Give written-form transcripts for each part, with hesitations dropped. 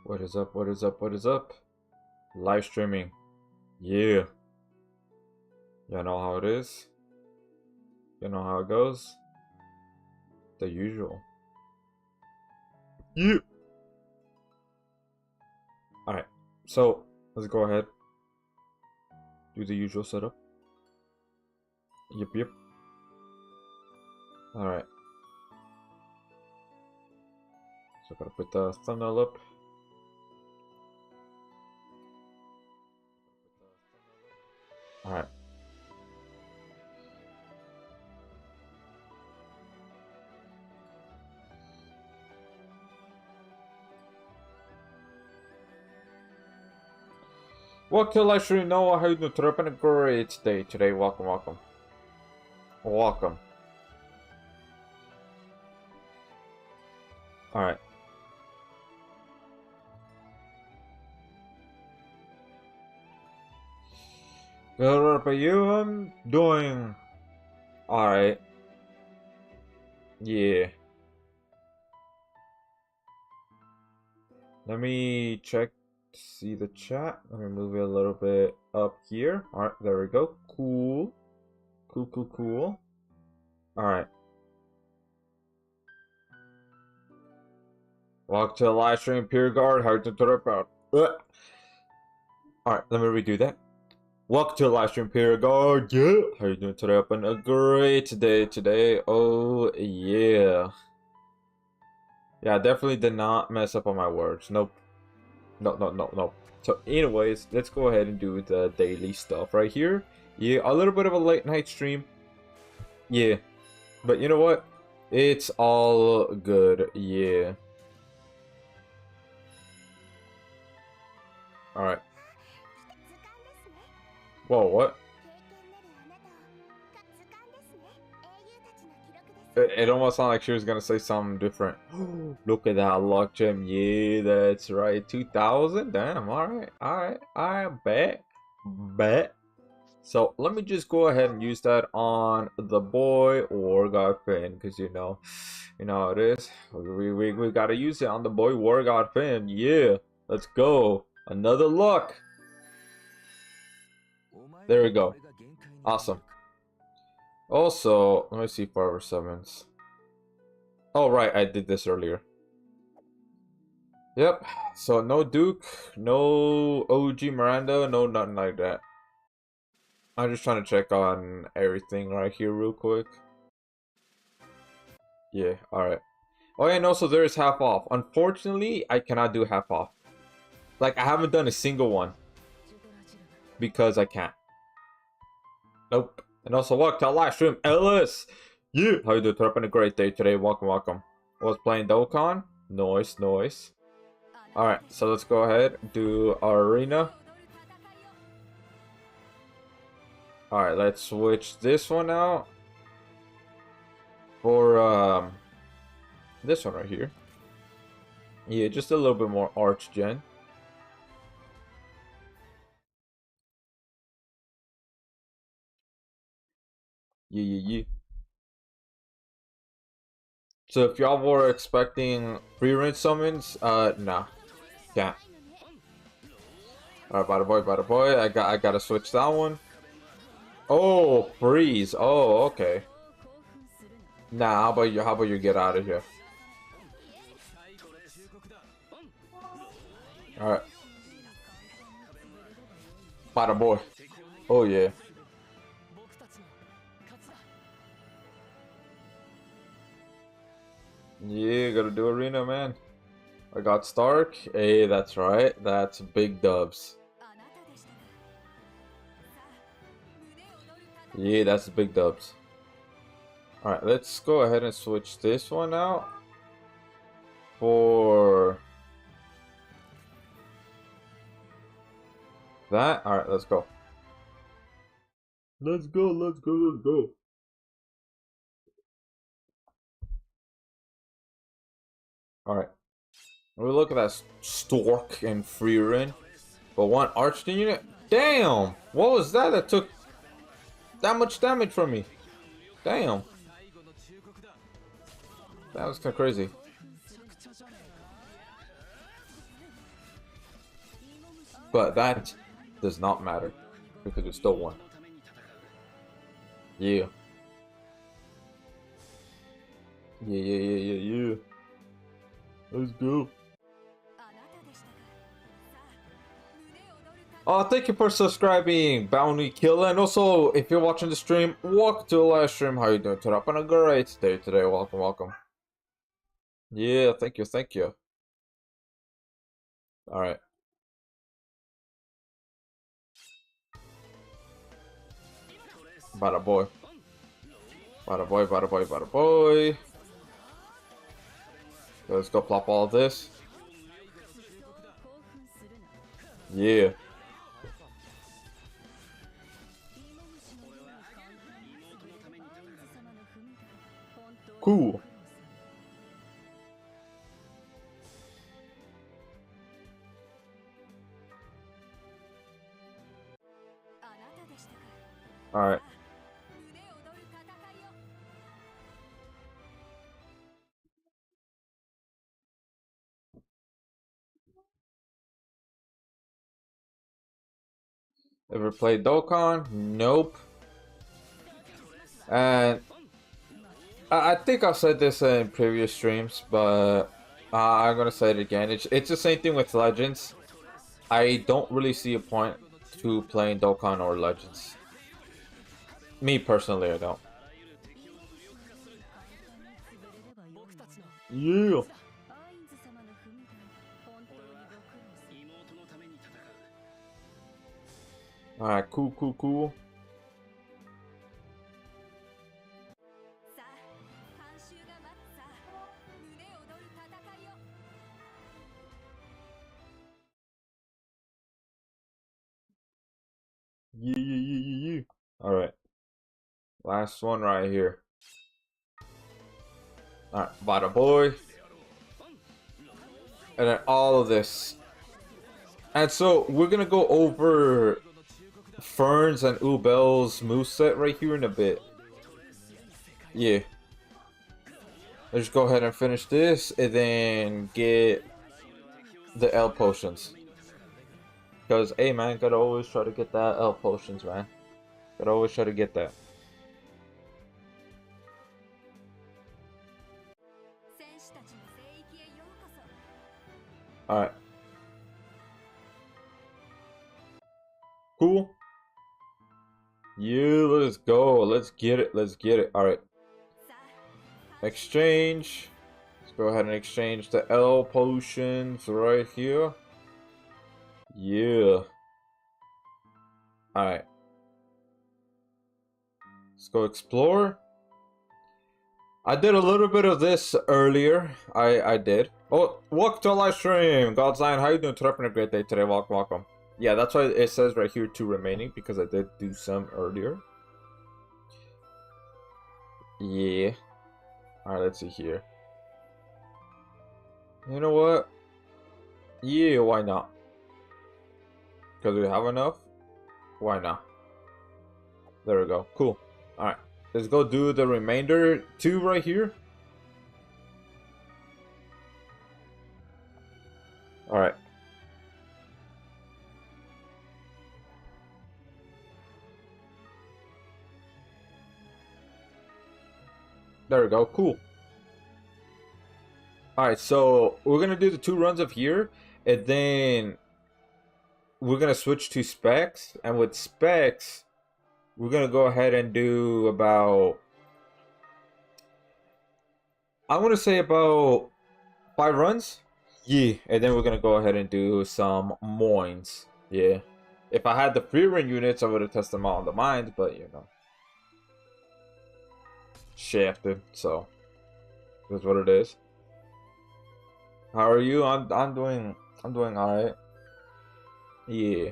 What is up? What is up? What is up? Live streaming. Yeah. You know how it is. You know how it goes. The usual. Yeah. Alright. So, let's go ahead. Do the usual setup. Yep. Alright. So, gotta put the thumbnail up. Alright. Welcome to the live stream. Noah, how you doing? Today, having a great day today. Welcome. Alright. Good up at you. I'm doing alright. Yeah. Let me check to see the chat. Let me move it a little bit up here. Alright, there we go. Cool. Alright. Welcome to the live stream, Pure Guard. How you doing today, about? Alright, let me redo that. Welcome to the live stream, Pure Guard. Yeah. How you doing today? Having a great day today. Oh yeah. Yeah, I definitely did not mess up on my words. Nope. No. So anyways, let's go ahead and do the daily stuff right here. Yeah, a little bit of a late night stream. Yeah. But you know what? It's all good. Yeah. Alright. Whoa, what? It almost sounded like she was gonna say something different. Look at that lock gem. Yeah, that's right. 2,000? Damn, alright. I bet. So let me just go ahead and use that on the boy War God Finn, because you know how it is. We gotta use it on the boy War God Finn. Yeah, let's go. Another luck. There we go. Awesome. Also, let me see power summons. Oh right, I did this earlier. Yep. So no Duke, no OG Miranda, no nothing like that. I'm just trying to check on everything right here real quick. Yeah, alright. Oh, and also there is half off. Unfortunately, I cannot do half off. Like, I haven't done a single one. Because I can't. Nope. And also, welcome to live stream, Ellis! Yeah! How you doing? Having a great day today. Welcome. I was playing Dokkan. Nice. Alright, so let's go ahead. Do our arena. Alright, let's switch this one out. For, this one right here. Yeah, just a little bit more arch gen. Yeah. So if y'all were expecting Frieren summons, nah. Can't. Alright, bada boy. I gotta switch that one. Oh, freeze. Oh, okay. Nah, how about you get out of here? Alright. Bada boy. Oh yeah. Yeah, gotta do arena, man. I got Stark. Hey, that's right. That's big dubs. Yeah, that's big dubs. Alright, let's go ahead and switch this one out for that. Alright, let's go. Let's go. Alright. We look at that Stork and Frieren. But one arched unit? Damn! What was that that took that much damage from me? Damn. That was kind of crazy. but that does not matter because we still won. Yeah. Yeah. Let's go. Oh, thank you for subscribing, Bounty Killer. And also, if you're watching the stream, welcome to the live stream. How you doing today? Up on a great day today. Welcome. Yeah, thank you. Alright. Bada boy. Let's go plop all this. Yeah. Cool. Alright. Ever played Dokkan? Nope. And I think I've said this in previous streams, but I'm gonna say it again. It's the same thing with Legends. I don't really see a point to playing Dokkan or Legends. Me personally, I don't. Yeah. Alright, cool. Yeah. Alright. Last one right here. Alright, bada boy. And then all of this. And so we're gonna go over Fern's and Ubel's moveset right here in a bit. Yeah. Let's go ahead and finish this and then get the L potions. Because, hey man, gotta always try to get that L potions, man. Gotta always try to get that. Alright. Cool. Yeah, let's go. Let's get it. Alright. Exchange. Let's go ahead and exchange the L potions right here. Yeah. Alright. Let's go explore. I did a little bit of this earlier. I did. Oh, welcome to a live stream. God's Lion, how you doing? Today, a great day today. Welcome. Yeah, that's why it says right here 2 remaining, because I did do some earlier. Yeah. Alright, let's see here. You know what? Yeah, why not? Because we have enough? Why not? There we go. Cool. Alright. Let's go do the remainder 2 right here. Alright. There we go. Cool. Alright, so we're going to do the 2 runs of here. And then we're going to switch to specs. And with specs, we're going to go ahead and do about... I want to say about 5 runs. Yeah, and then we're going to go ahead and do some Moins. Yeah. If I had the Frieren units, I would have tested them out on the mines, but you know. Shafted, so that's what it is. How are you? I'm doing alright. Yeah.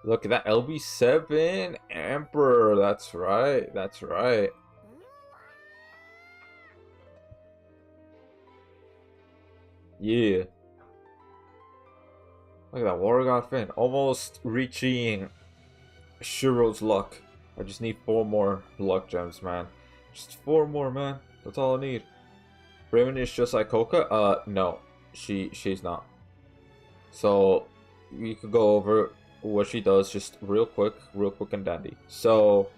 Look at that LB7 Emperor. That's right. Yeah. Look at that Warrior God Finn. Almost reaching Shiro's luck. I just need 4 more luck gems, man. Just 4 more, man. That's all I need. Raven is just like Coca? No. She's not. So we could go over what she does just real quick and dandy. So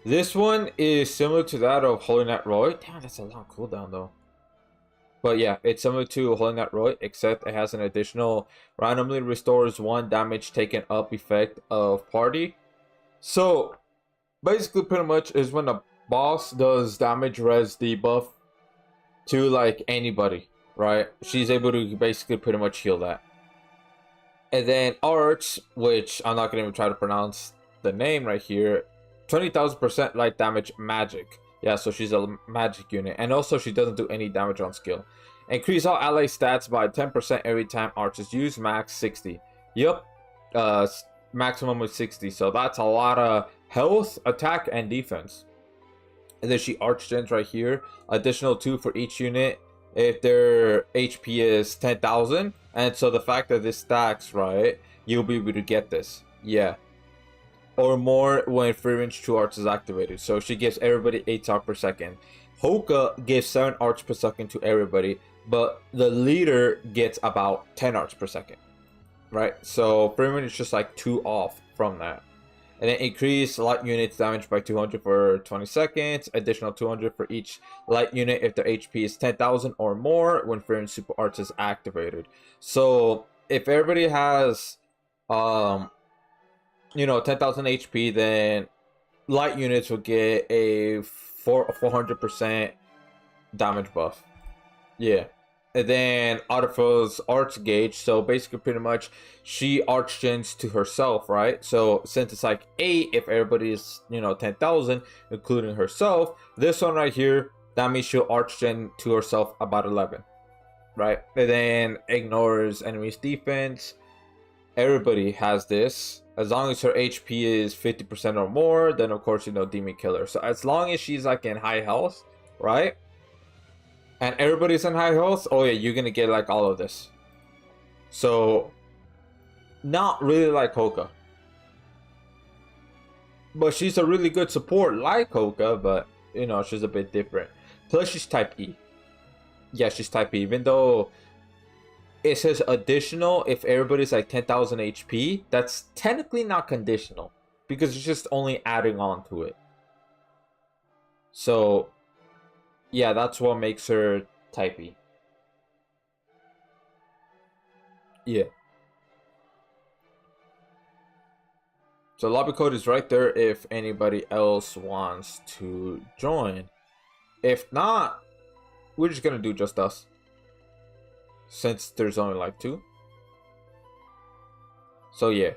this one is similar to that of Holy Knight Roy. Damn, that's a long cooldown though. But yeah, it's similar to Holy Knight Roy, except it has an additional randomly restores 1 damage taken up effect of party. So basically pretty much is when a boss does damage res debuff to like anybody, right? She's able to basically pretty much heal that. And then Aight, which I'm not gonna even try to pronounce the name right here, 20,000% light damage magic. Yeah, so she's a magic unit. And also she doesn't do any damage on skill. Increase all ally stats by 10% every time Aight is used, max 60. Yep. Maximum of 60. So that's a lot of health, attack, and defense. And then she archgens right here. Additional 2 for each unit if their HP is 10,000. And so the fact that this stacks, right, you'll be able to get this. Yeah. Or more when Frieren True Arts is activated. So she gives everybody 8 arcs per second. Hoka gives 7 arcs per second to everybody, but the leader gets about 10 arcs per second. Right? So Frieren is just like 2 off from that. And then increase light units damage by 200 for 20 seconds. Additional 200 for each light unit if their HP is 10,000 or more when Frieren Super Arts is activated. So if everybody has 10,000 HP, then light units will get a 400% damage buff. Yeah. And then autofills arts gauge. So basically pretty much she archgens to herself, right? So since it's like 8, if everybody is 10,000 including herself, this one right here, that means she'll archgen to herself about 11, right? And then ignores enemies defense. Everybody has this. As long as her HP is 50% or more, then of course demon killer. So as long as she's like in high health, right? And everybody's in high health, oh yeah, you're gonna get like all of this. So not really like Hoka, but she's a really good support like Hoka, but she's a bit different. Plus she's type E. Yeah, she's type E. Even though it says additional if everybody's like 10,000 HP, that's technically not conditional because it's just only adding on to it. So yeah, that's what makes her type E. Yeah. So lobby code is right there if anybody else wants to join. If not, we're just gonna do just us. Since there's only like 2. So yeah.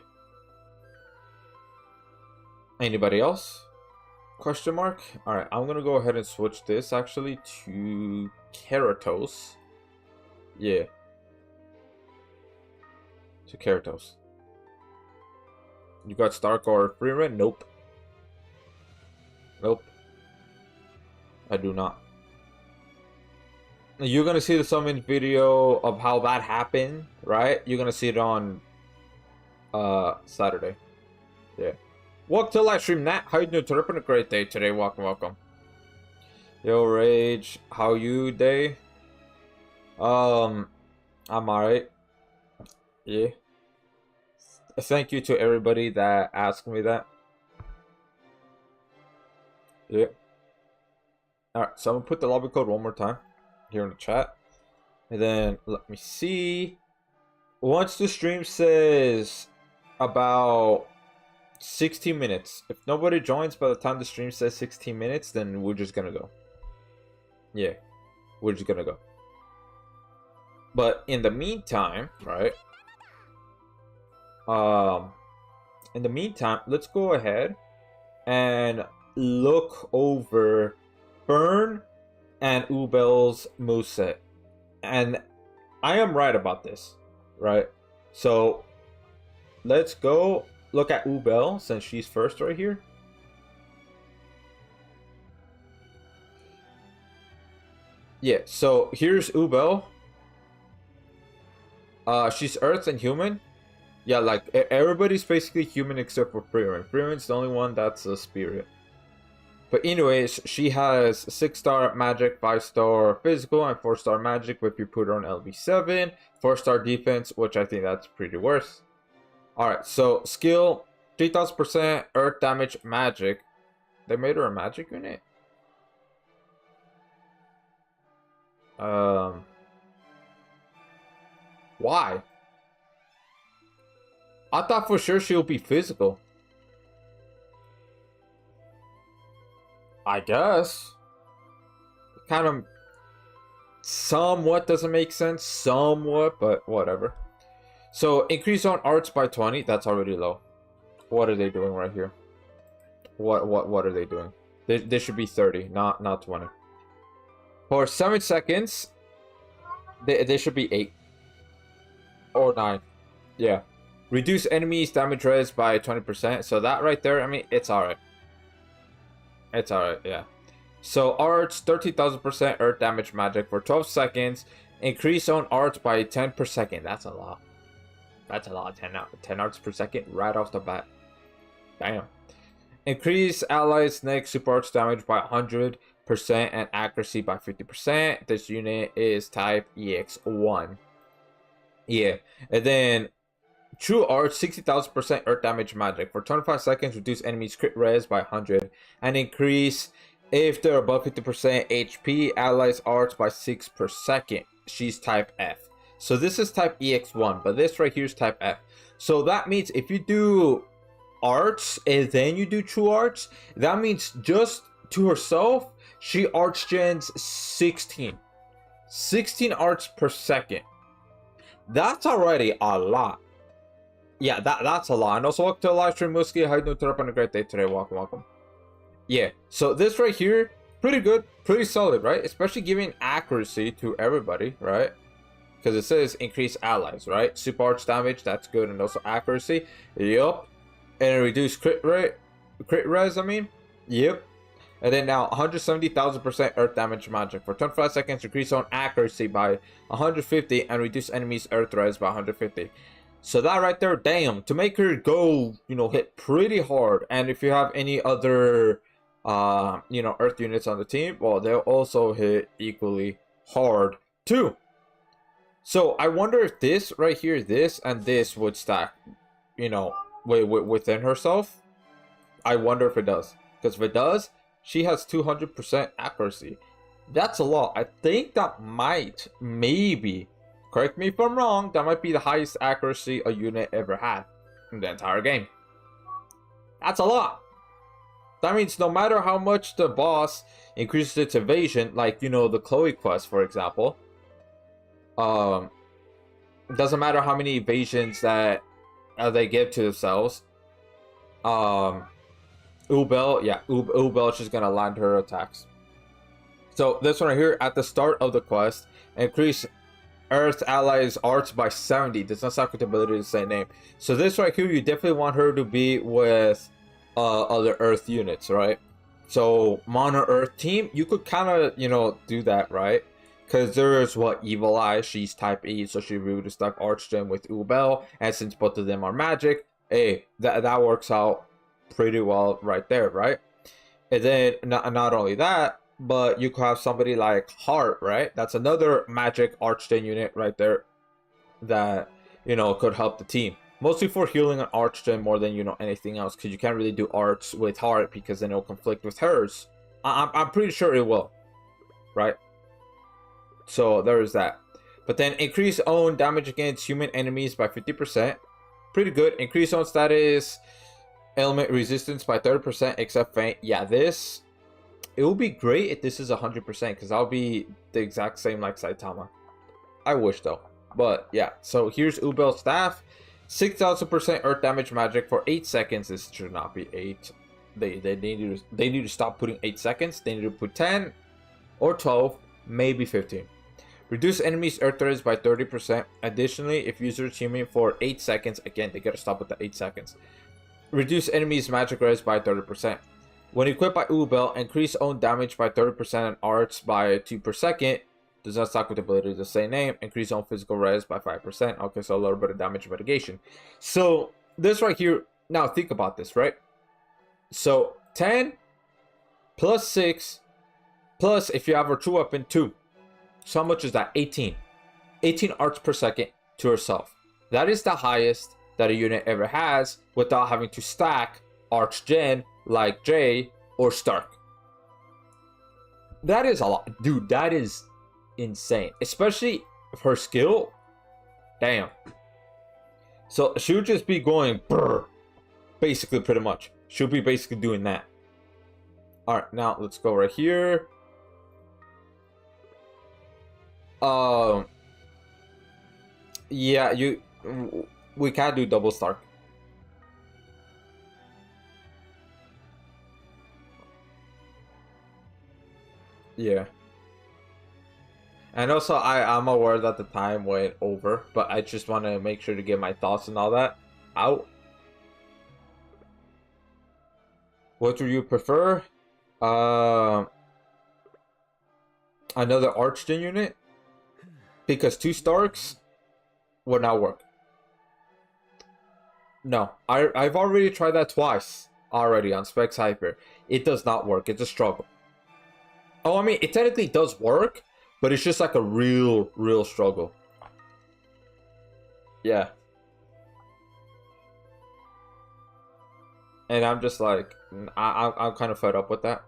Anybody else? Question mark? Alright, I'm gonna go ahead and switch this actually to Keratos. Yeah. To Keratos. You got Stark or Frieren? Nope. Nope. I do not. You're gonna see the summon video of how that happened, right? You're gonna see it on Saturday. Yeah. Welcome to the live stream, Nat. How you doing? It's been a great day today. Welcome. Yo, Rage. How you day? I'm alright. Yeah. Thank you to everybody that asked me that. Yeah. Alright, so I'm gonna put the lobby code one more time here in the chat. And then let me see. Once the stream says about 16 minutes. If nobody joins by the time the stream says 16 minutes, then we're just gonna go. Yeah, we're just gonna go. But in the meantime, right? In the meantime, let's go ahead and look over Burn and Ubel's moveset. And I am right about this, right? So let's go look at Ubel since she's first right here. Yeah, so here's Ubel. She's Earth and human. Yeah, like everybody's basically human except for Frieren. Frieren's the only one that's a spirit. But anyways, she has 6-star magic, 5-star physical, and 4-star magic if you put her on LV7. 4-star defense, which I think that's pretty worse. Alright, so skill 3000% earth damage magic. They made her a magic unit? Why? I thought for sure she'll be physical. I guess. Kind of somewhat doesn't make sense. Somewhat, but whatever. So increase on arts by 20. That's already low. What are they doing right here? What are they doing? They should be 30, not 20. For 7 seconds, they should be 8 or 9. Yeah. Reduce enemies damage res by 20%. So that right there, I mean, it's alright. It's alright, yeah. So arts, 30,000% earth damage magic for 12 seconds. Increase on arts by 10 per second. That's a lot. That's a lot. 10 arts per second right off the bat. Damn. Increase allies next super arts damage by 100% and accuracy by 50%. This unit is type EX1. Yeah. And then True Arts, 60,000% earth damage magic. For 25 seconds, reduce enemies crit res by 100. And increase, if they're above 50% HP, allies arts by 6 per second. She's type F. So this is type EX1, but this right here is type F. So that means if you do arts and then you do true arts, that means just to herself, she arts gens 16 arts per second. That's already a lot. Yeah, that's a lot. And also, welcome to the live stream, Muskie. How you doing? Turn up on a great day today. Welcome. Yeah, so this right here, pretty good, pretty solid, right? Especially giving accuracy to everybody, right? Because it says increase allies, right? Super arch damage, that's good, and also accuracy. Yup. And reduce crit res, I mean. Yep. And then now 170,000% earth damage magic. For 25 seconds, increase on accuracy by 150 and reduce enemies earth res by 150. So that right there, damn, to make her go, you know, hit pretty hard. And if you have any other, you know, earth units on the team, well, they'll also hit equally hard too. So I wonder if this right here, this and this would stack, you know, within herself. I wonder if it does. Because if it does, she has 200% accuracy. That's a lot. I think that might, maybe, correct me if I'm wrong, that might be the highest accuracy a unit ever had in the entire game. That's a lot. That means no matter how much the boss increases its evasion, like, you know, the Chloe quest, for example, it doesn't matter how many evasions that they give to themselves. Ubel, yeah, Ubel is just gonna land her attacks. So this one right here, at the start of the quest, increase Earth allies arts by 70. Does not stack with the ability to say name. So this right here, you definitely want her to be with other Earth units, right? So mono Earth team, you could kind of, you know, do that, right? Because there's what, Evil Eye, she's type E, so she would have stuck Archgem with Ubel, and since both of them are magic, hey, that works out pretty well right there, right? And then not only that, but you could have somebody like Heart, right? That's another magic Archgen unit right there that, you know, could help the team. Mostly for healing an Archgen more than, you know, anything else, because you can't really do arts with Heart because then it'll conflict with hers. I'm pretty sure it will, right? So there is that. But then increase own damage against human enemies by 50%. Pretty good. Increase own status element resistance by 30% except faint. Yeah, this, it will be great if this is 100% because I'll be the exact same like Saitama. I wish though. But yeah, so here's Ubel's staff. 6,000% earth damage magic for 8 seconds. This should not be 8. They need to stop putting 8 seconds. They need to put 10 or 12, maybe 15. Reduce enemies earth res by 30%. Additionally, if users human for 8 seconds, again, they gotta stop with the 8 seconds. Reduce enemies magic res by 30%. When equipped by Ubel, increase own damage by 30% and arts by 2 per second. Does not stack with the ability to say name. Increase own physical res by 5%. Okay, so a little bit of damage mitigation. So this right here, now think about this, right? So 10 plus 6, plus if you have her true weapon 2. So how much is that? 18. 18 arcs per second to herself. That is the highest that a unit ever has without having to stack arch gen like Jay or Stark. That is a lot. Dude, that is insane. Especially her skill. Damn. So she would just be going brr, basically, pretty much. She'll be basically doing that. Alright, now let's go right here. Yeah, we can't do double Stark. Yeah. And also, I'm aware that the time went over, but I just want to make sure to get my thoughts and all that out. What do you prefer? Another Archden unit? Because 2 Starks would not work. No, I've already tried that twice already on Specs Hyper. It does not work. It's a struggle. Oh, I mean, it technically does work, but it's just like a real struggle. Yeah. And I'm just like, I'm kind of fed up with that.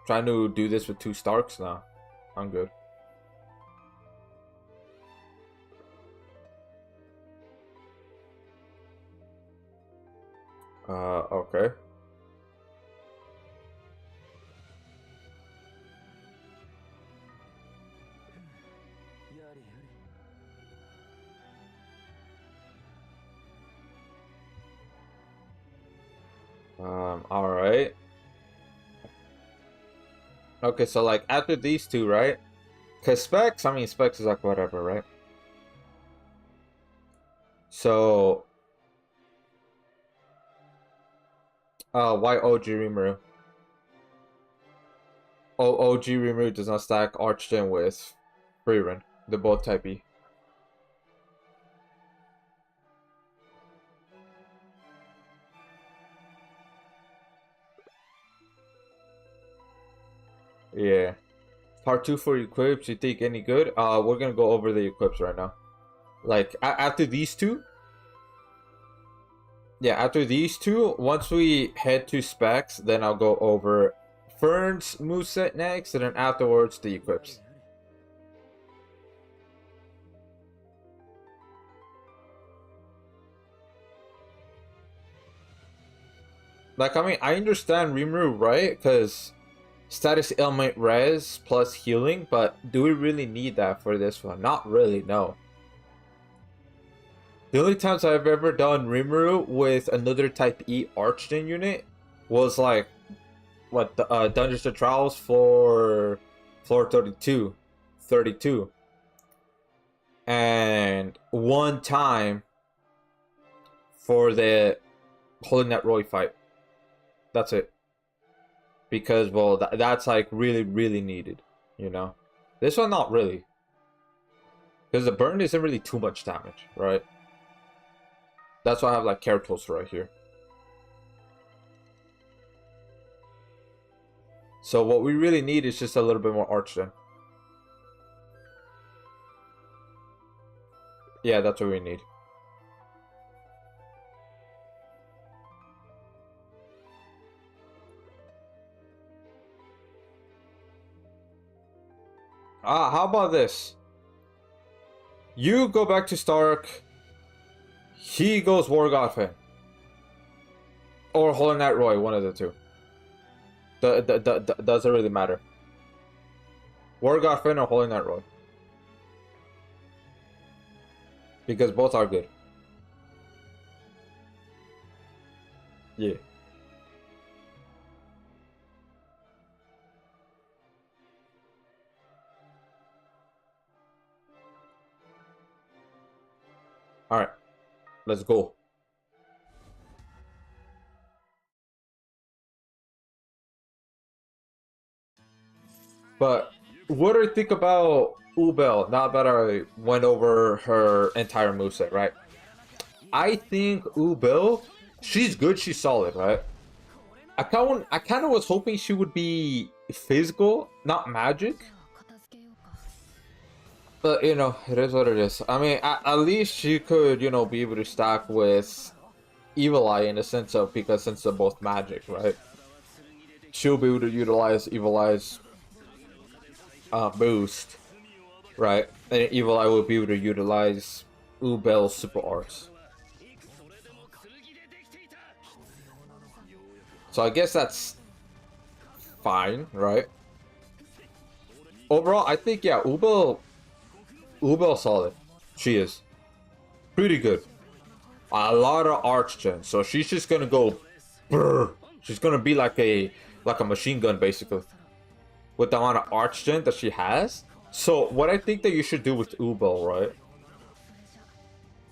Trying to do this with 2 Starks now. I'm good. Okay. Alright. Okay, so like after these 2, right? Because Specs, I mean, Specs is like whatever, right? So, why OG Rimuru? OG Rimuru does not stack Archden with Frieren. They're both type E. Yeah. Part 2 for equips, you think any good? We're gonna go over the equips right now. Like, after these 2? Yeah, after these 2, once we head to Specs, then I'll go over Fern's moveset next, and then afterwards the equips. Like, I mean, I understand Rimuru, right? Because status ailment res plus healing, but do we really need that for this one? Not really, no. The only times I've ever done Rimuru with another type E Archden unit was like, what, Dungeons and Trials for floor 32. And one time for the Holy Net Roy fight. That's it. Because, well, that's like really needed, you know? This one, not really. Because the burn isn't really too much damage, right? That's why I have like Keratos right here. So what we really need is just a little bit more Archden. Yeah, that's what we need. How about this? You go back to Stark. He goes War Godfin. Or Holy Knight Roy, one of the 2. Doesn't really matter. War Godfin or Holy Knight Roy. Because both are good. Yeah. Alright. Let's go. But what do you think about Ubel, now that I went over her entire moveset, right? I think Ubel, she's good, she's solid, right? I kind of was hoping she would be physical, not magic. But you know, it is what it is. I mean, at least she could, you know, be able to stack with Evil Eye in the sense of, because since they're both magic, right? She'll be able to utilize Evil Eye's boost, right? And Evil Eye will be able to utilize Ubel's super arts. So I guess that's fine, right? Overall, I think, yeah, Ubel solid. She is pretty good. A lot of arch gen, so she's just gonna go brr. She's gonna be like a machine gun basically, with the amount of arch gen that she has. So what I think that you should do with Ubel, right,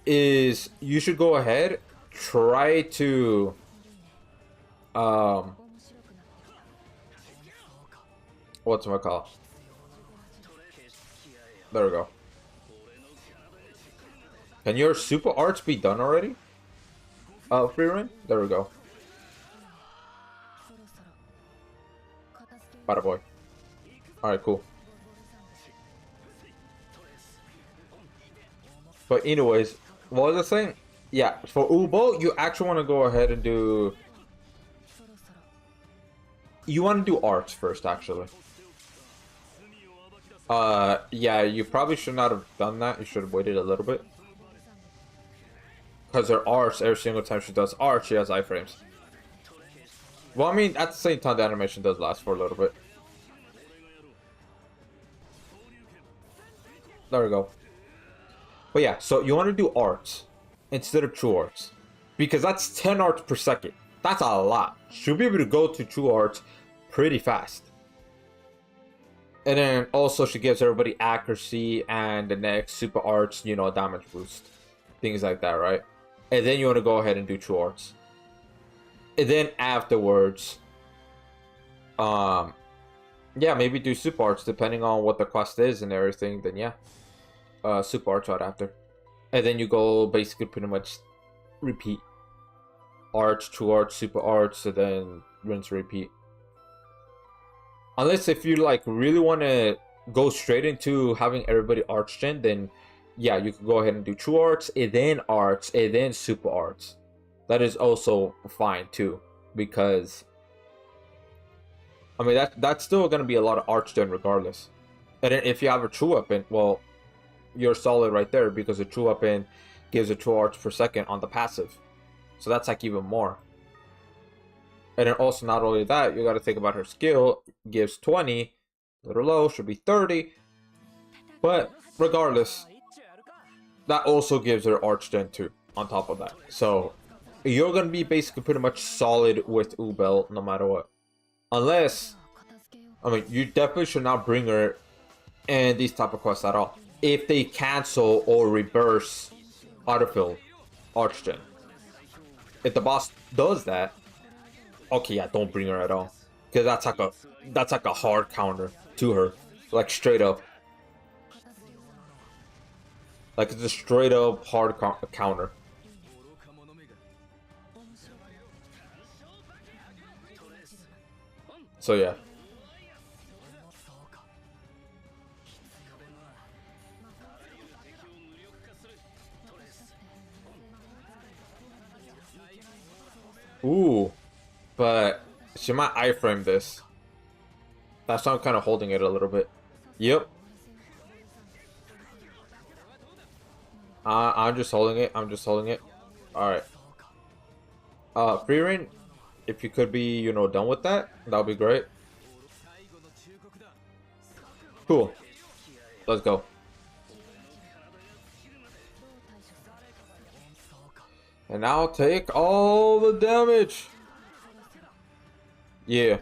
is you should go ahead, try to what's my call? There we go. Can your super arts be done already? Frieren? There we go. Bada boy. Alright, cool. But anyways, what was I saying? Yeah, for Ubo, you actually want to go ahead and do... You want to do arts first, actually. Yeah, you probably should not have done that. You should have waited a little bit. Because her arts, every single time she does art, she has iframes. Well, I mean, at the same time, the animation does last for a little bit. There we go. But yeah, so you want to do arts instead of true arts. Because that's 10 arts per second. That's a lot. She'll be able to go to true arts pretty fast. And then also she gives everybody accuracy and the next super arts, you know, damage boost. Things like that, right? And then you want to go ahead and do true arts. And then afterwards, yeah, maybe do super arts depending on what the quest is and everything. Then yeah, super arts right after. And then you go basically pretty much repeat. Arts, true arts, super arts, and then rinse, repeat. Unless if you like really want to go straight into having everybody arch gen, then yeah, you can go ahead and do true arts, and then super arts. That is also fine too, because I mean that's still gonna be a lot of arch gen regardless. And then if you have a true weapon, well, you're solid right there because a true weapon gives a 2 arts per second on the passive. So that's like even more. And then also not only that, you got to think about her skill. Gives 20, a little low, should be 30. But regardless, that also gives her arch gen 2 on top of that. So you're going to be basically pretty much solid with Ubel no matter what. Unless, I mean, you definitely should not bring her in these type of quests at all. If they cancel or reverse autofill arch gen. If the boss does that, okay, yeah, don't bring her at all, because that's like a hard counter to her, like straight up, like it's a straight up hard counter. So yeah. Ooh, but she might iframe this. That's why I'm kind of holding it a little bit. Yep. I'm just holding it. I'm just holding it. All right. Frieren, if you could be, you know, done with that, that'll be great. Cool. Let's go. And now take all the damage. Yeah.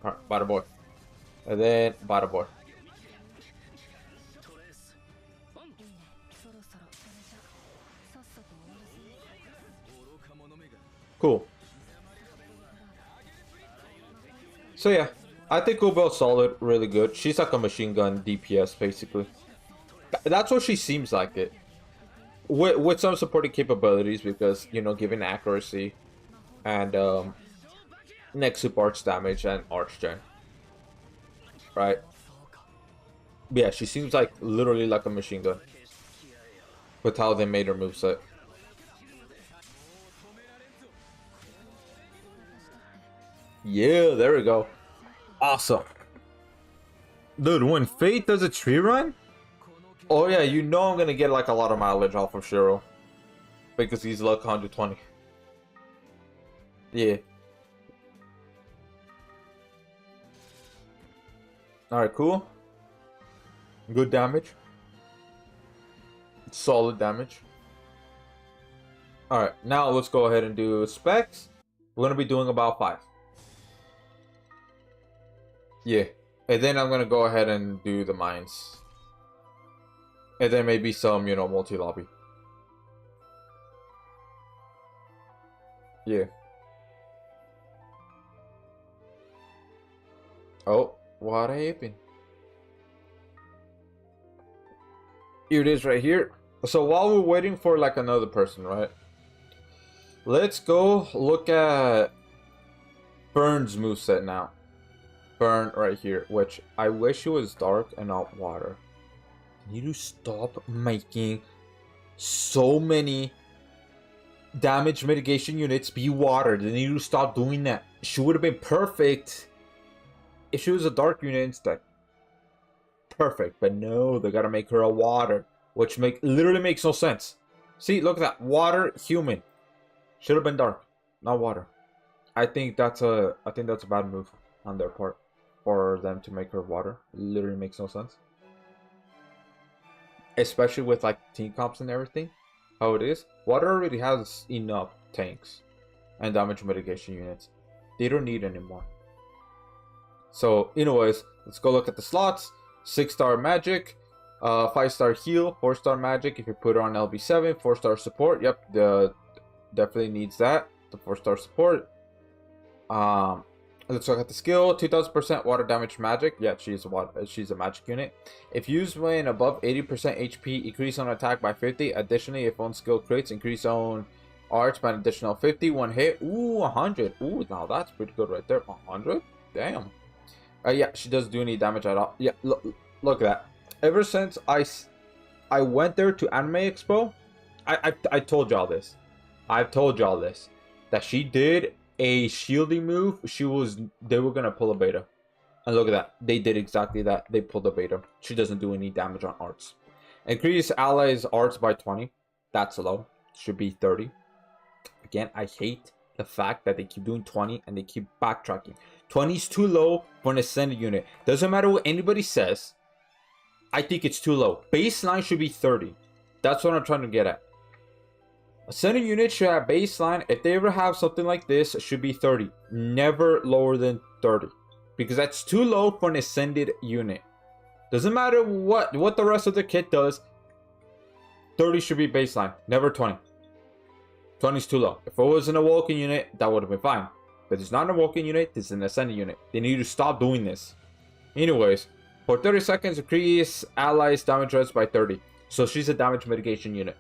Alright, bada boy. And then bada boy. Cool. So yeah, I think Ubel's solid, really good. She's like a machine gun DPS basically. That's what she seems like it. With some supporting capabilities, because, you know, given accuracy and next super arts damage and arch gen. Right? Yeah, she seems like literally like a machine gun with how they made her moveset. Yeah, there we go. Awesome. Dude, when Fate does a tree run, oh yeah, you know I'm gonna get like a lot of mileage off of Shiro. Because he's like 120. Yeah. Alright, cool. Good damage. Solid damage. Alright, now let's go ahead and do specs. We're gonna be doing about 5. Yeah. And then I'm gonna go ahead and do the mines. And then maybe some, you know, multi-lobby. Yeah. Oh, what happened? Here it is right here. So while we're waiting for like another person, right? Let's go look at Burn's moveset now. Burn right here, which I wish it was dark and not water. You need to stop making so many damage mitigation units be water. They need to stop doing that. She would have been perfect if she was a dark unit instead. Perfect, but no, they gotta make her a water, which literally makes no sense. See, look at that, water human. Should have been dark, not water. I think that's a bad move on their part for them to make her water. It literally makes no sense. Especially with like team comps and everything, how it is. Water already has enough tanks and damage mitigation units. They don't need any more. So, anyways, let's go look at the slots. 6-star magic, 5-star heal, 4-star magic. If you put her on LB7, 4-star support. Yep, definitely needs that. The 4-star support. Let's look at the skill. 2000% water damage magic. Yeah, she's a magic unit. If used when above 80% HP, increase on attack by 50. Additionally, if on skill crits, increase on arch by an additional 50. One hit. Ooh, 100. Ooh, now that's pretty good right there. 100? Damn. Yeah, she doesn't do any damage at all. Yeah, look at that. Ever since I went there to Anime Expo, I told y'all this. I've told y'all this. That she did a shielding move. They were gonna pull a beta. And look at that. They did exactly that. They pulled a beta. She doesn't do any damage on arts. Increase allies' arts by 20. That's low. Should be 30. Again, I hate the fact that they keep doing 20 and they keep backtracking. 20 is too low for an ascended unit. Doesn't matter what anybody says. I think it's too low. Baseline should be 30. That's what I'm trying to get at. Ascended unit should have baseline. If they ever have something like this, it should be 30. Never lower than 30. Because that's too low for an ascended unit. Doesn't matter what the rest of the kit does. 30 should be baseline. Never 20. 20 is too low. If it was an awoken unit, that would have been fine. But it's not an awoken unit, it's an ascended unit. They need to stop doing this. Anyways, for 30 seconds, increase allies damage rates by 30. So she's a damage mitigation unit.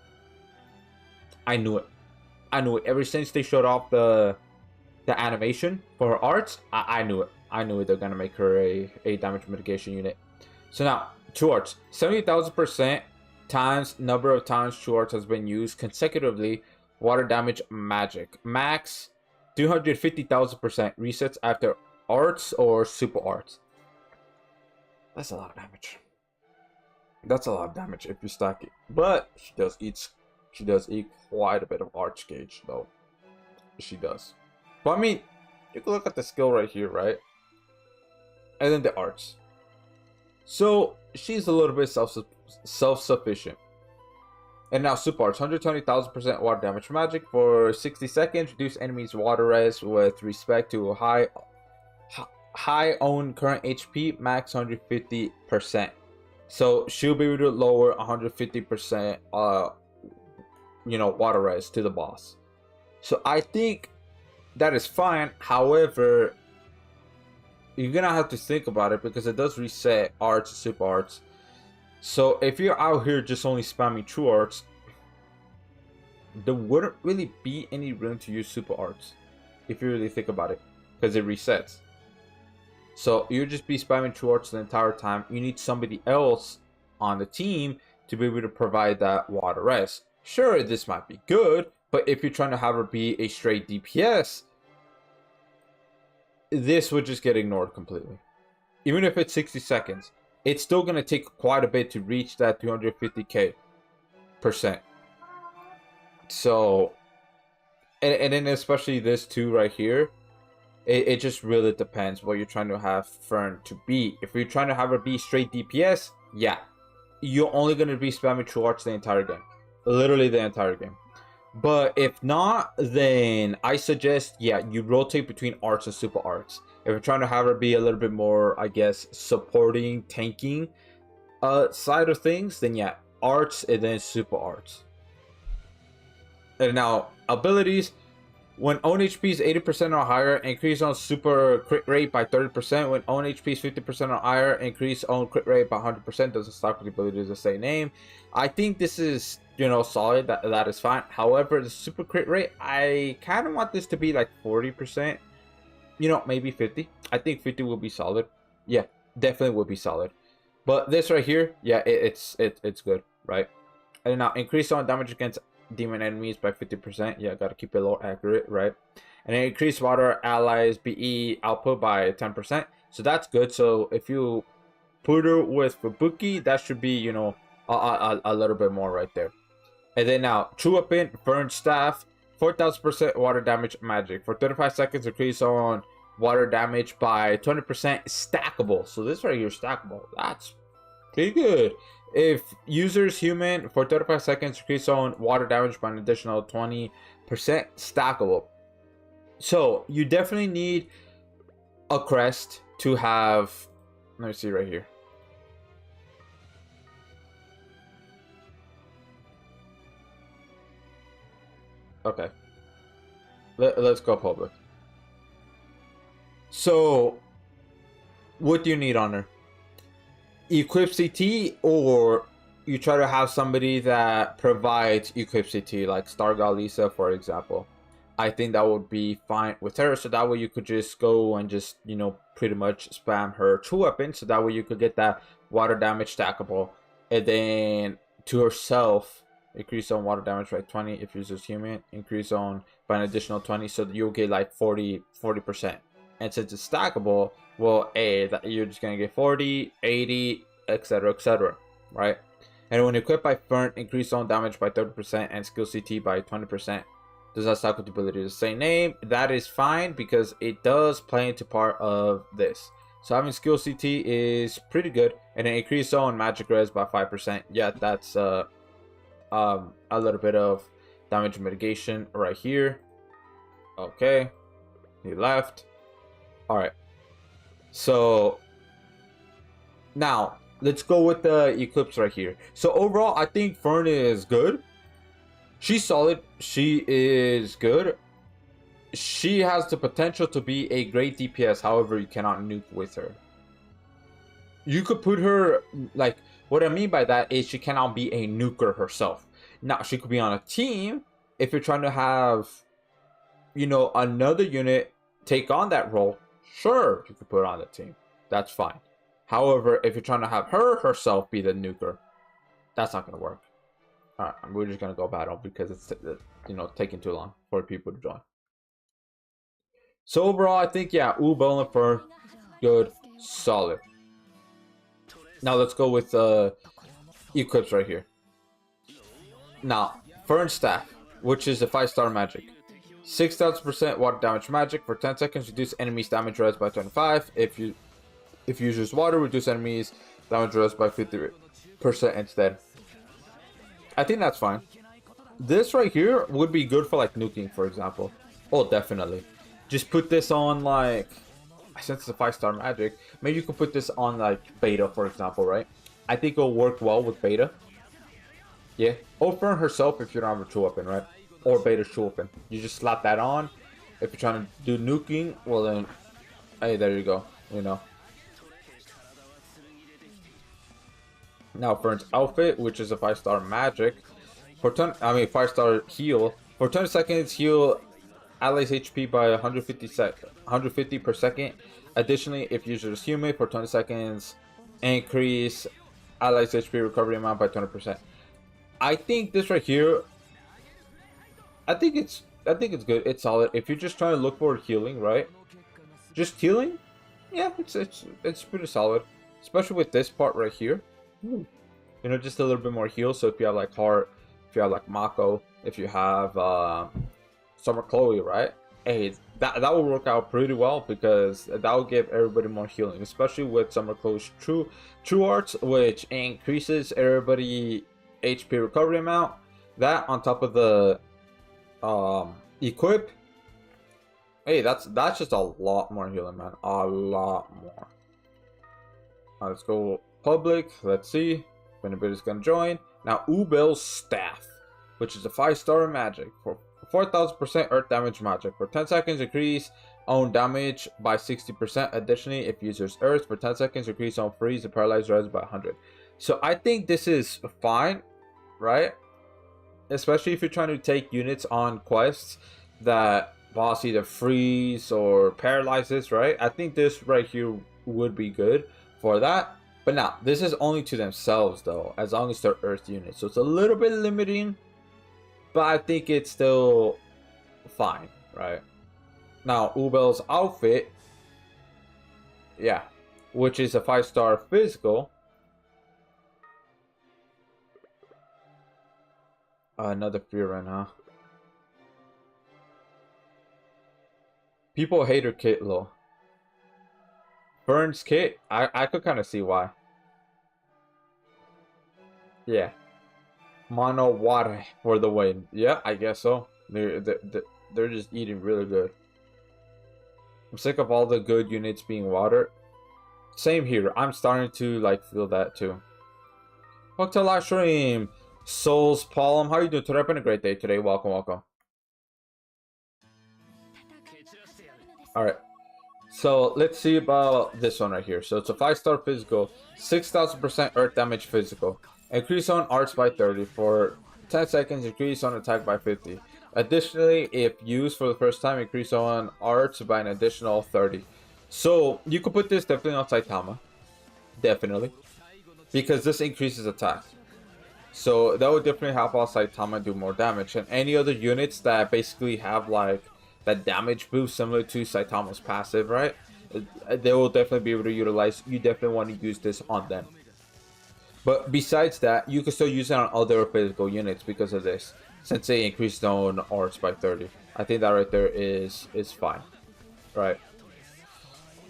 I knew it. I knew it. Ever since they showed off the animation for her arts, I knew it. I knew it. They're gonna make her a damage mitigation unit. So now, true arts. 70,000% times number of times true arts has been used consecutively. Water damage magic. Max 250,000% resets after arts or super arts. That's a lot of damage. That's a lot of damage if you stack it. But she does eat quite a bit of arch gauge though. She does. But I mean, you can look at the skill right here, right? And then the arts. So she's a little bit self-sufficient. And now super arts, 120,000% water damage magic for 60 seconds. Reduce enemies' water res with respect to high on current HP, max 150%. So she'll be able to lower 150% water res to the boss. So I think that is fine. However, you're gonna have to think about it because it does reset arts, super arts. So if you're out here just only spamming true arts, there wouldn't really be any room to use super arts if you really think about it. because it resets. So you just be spamming True Arts the entire time. You need somebody else on the team to be able to provide that water res. Sure, this might be good, but if you're trying to have her be a straight DPS, this would just get ignored completely. Even if it's 60 seconds, it's still going to take quite a bit to reach that 250k %. So, and then especially this too right here, it just really depends what you're trying to have Fern to be. If you're trying to have her be straight DPS, yeah, you're only going to be spamming True Arts the entire game. Literally the entire game. But if not, then I suggest, yeah, you rotate between arts and super arts. If you're trying to have her be a little bit more, I guess, supporting, tanking side of things, then yeah, arts and then super arts. And now, abilities. When own HP is 80% or higher, increase on super crit rate by 30%. When own HP is 50% or higher, increase own crit rate by 100%. Doesn't stock with the ability is the same name. I think this is, you know, solid. That is fine. However, the super crit rate, I kind of want this to be like 40%. You know, maybe 50. I think 50 will be solid. Yeah, definitely will be solid. But this right here, yeah, it's good, right? And now increase on damage against demon enemies by 50%. Yeah, gotta keep it a little accurate, right? And then increase water allies BE output by 10%. So that's good. So if you put her with Fubuki, that should be, you know, a little bit more right there. And then now, True Weapon, Fern Staff, 4000% water damage magic. For 35 seconds, increase on water damage by 20% stackable. So this right here is stackable. That's pretty good. If users human for 35 seconds, increase on water damage by an additional 20% stackable. So you definitely need a crest to have. Let me see right here. Okay. Let's go public. So, what do you need on her? Equip CT, or you try to have somebody that provides Equip CT, like Stargal Lisa, for example. I think that would be fine with her. So that way you could just go and just, you know, pretty much spam her True Weapon. So that way you could get that water damage stackable. And then to herself, increase on water damage by 20 if users human, increase on by an additional 20, so that you'll get like 40%. And since it's stackable, well, that you're just gonna get 40, 80, etc., right? And when equipped by Fern, increase on damage by 30% and skill CT by 20%. Does not stack with the ability to say name. That is fine because it does play into part of this. So having skill CT is pretty good, and then increase on magic res by 5%. Yeah, that's a little bit of damage mitigation right here. Okay, he left. All right. So now let's go with the Eclipse right here. So overall, I think Fern is good. She's solid. She is good. She has the potential to be a great DPS. However, you cannot nuke with her. You could put her, like, what I mean by that is she cannot be a nuker herself. Now, she could be on a team if you're trying to have, you know, another unit take on that role. Sure, you could put her on the team. That's fine. However, if you're trying to have her herself be the nuker, that's not going to work. All right, we're just going to go battle because it's, you know, taking too long for people to join. So overall, I think, yeah, Bowling Fern, good, solid. Now let's go with Equips right here. Now, Fern Staff, which is a 5-star magic. 6000% water damage magic. For 10 seconds, reduce enemies damage res by 25. If users water, reduce enemies damage res by 50% instead. I think that's fine. This right here would be good for like nuking, for example. Oh, definitely. Just put this on like, since it's a 5-star magic, maybe you could put this on like beta, for example, right? I think it'll work well with beta. Yeah. Or Fern herself if you don't have a True Weapon, right? Or beta True Weapon. You just slap that on. If you're trying to do nuking, well then, hey, there you go. You know. Now Fern's outfit, which is a 5-star magic. For 5-star heal. For 20 seconds, heal allies HP by 150 per second. Additionally, if user is human for 20 seconds, increase allies HP recovery amount by 20%. I think this right here, I think it's good. It's solid. If you're just trying to look for healing, right? Just healing, yeah, it's pretty solid. Especially with this part right here. You know, just a little bit more heal. So if you have like Heart, if you have like Mako, if you have Summer Chloe, right? Hey, that will work out pretty well because that will give everybody more healing, especially with Summer Chloe's true arts, which increases everybody HP recovery amount. That on top of the equip. Hey, that's just a lot more healing, man. A lot more. Let's go public. Let's see if anybody's gonna join. Now, Ubel's Staff, which is a 5-star magic for 4000% earth damage magic. For 10 seconds, increase own damage by 60%. Additionally, if users earth for 10 seconds, increase own freeze and paralyze res by 100. So I think this is fine, right? Especially if you're trying to take units on quests that boss either freeze or paralyzes, right? I think this right here would be good for that. But now, this is only to themselves though, as long as they're earth units. So it's a little bit limiting, but I think it's still fine, right? Now, Ubel's outfit, yeah, which is a 5-star physical. Another Frieren, huh? People hate her kit, though. Burns kit, I could kind of see why. Yeah. Mono water for the win. Yeah, I guess so. They're just eating really good. I'm sick of all the good units being watered. Same here. I'm starting to like feel that too. Welcome to live stream. Souls Palm, how you doing today? Been a great day today. Welcome, welcome. Alright. So let's see about this one right here. So it's a 5-star physical, 6000% earth damage physical. Increase on arts by 30 for 10 seconds, increase on attack by 50. Additionally, if used for the first time, increase on arts by an additional 30. So you could put this definitely on Saitama. Definitely. Because this increases attack. So that would definitely help out Saitama do more damage. And any other units that basically have like that damage boost similar to Saitama's passive, right? They will definitely be able to utilize. You definitely want to use this on them. But besides that, you can still use it on other physical units because of this. Since they increased their own arts by 30. I think that right there is fine. Right.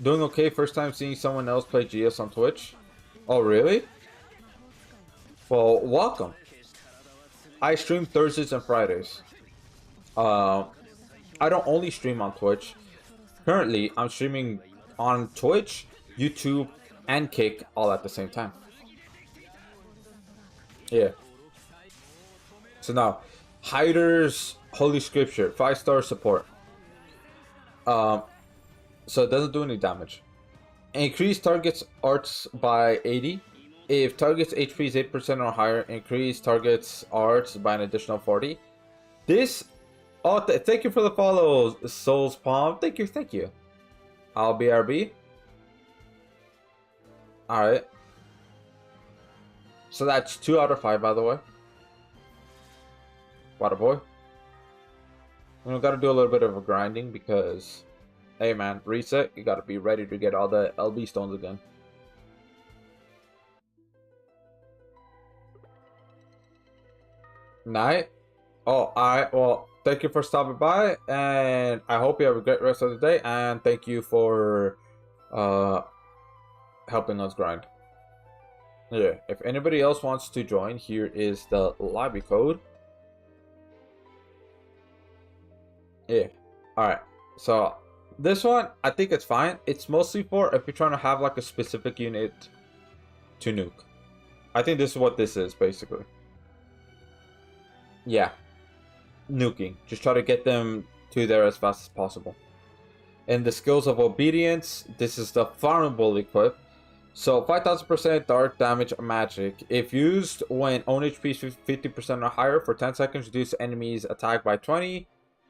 Doing okay. First time seeing someone else play GS on Twitch. Oh, really? Well, welcome. I stream Thursdays and Fridays. I don't only stream on Twitch. Currently, I'm streaming on Twitch, YouTube, and Kick all at the same time. Yeah. So now, Hider's Holy Scripture, 5-star support. So it doesn't do any damage. Increase target's arts by 80. If target's HP is 8% or higher, increase target's arts by an additional 40. This, oh, thank you for the follow, Souls Palm. Thank you. I'll be RB. Alright. So that's 2 out of 5, by the way. Water boy. We gotta do a little bit of a grinding because, hey man, reset. You gotta be ready to get all the LB stones again. Night. Oh, alright. Well, thank you for stopping by, and I hope you have a great rest of the day. And thank you for helping us grind. Yeah. If anybody else wants to join, here is the lobby code. Yeah. Alright. So this one, I think it's fine. It's mostly for if you're trying to have like a specific unit to nuke. I think this is what this is basically. Yeah. Nuking. Just try to get them to there as fast as possible. And the skills of obedience, this is the farmable equip. So 5000% dark damage magic. If used when own HP is 50% or higher for 10 seconds, reduce enemies attack by 20.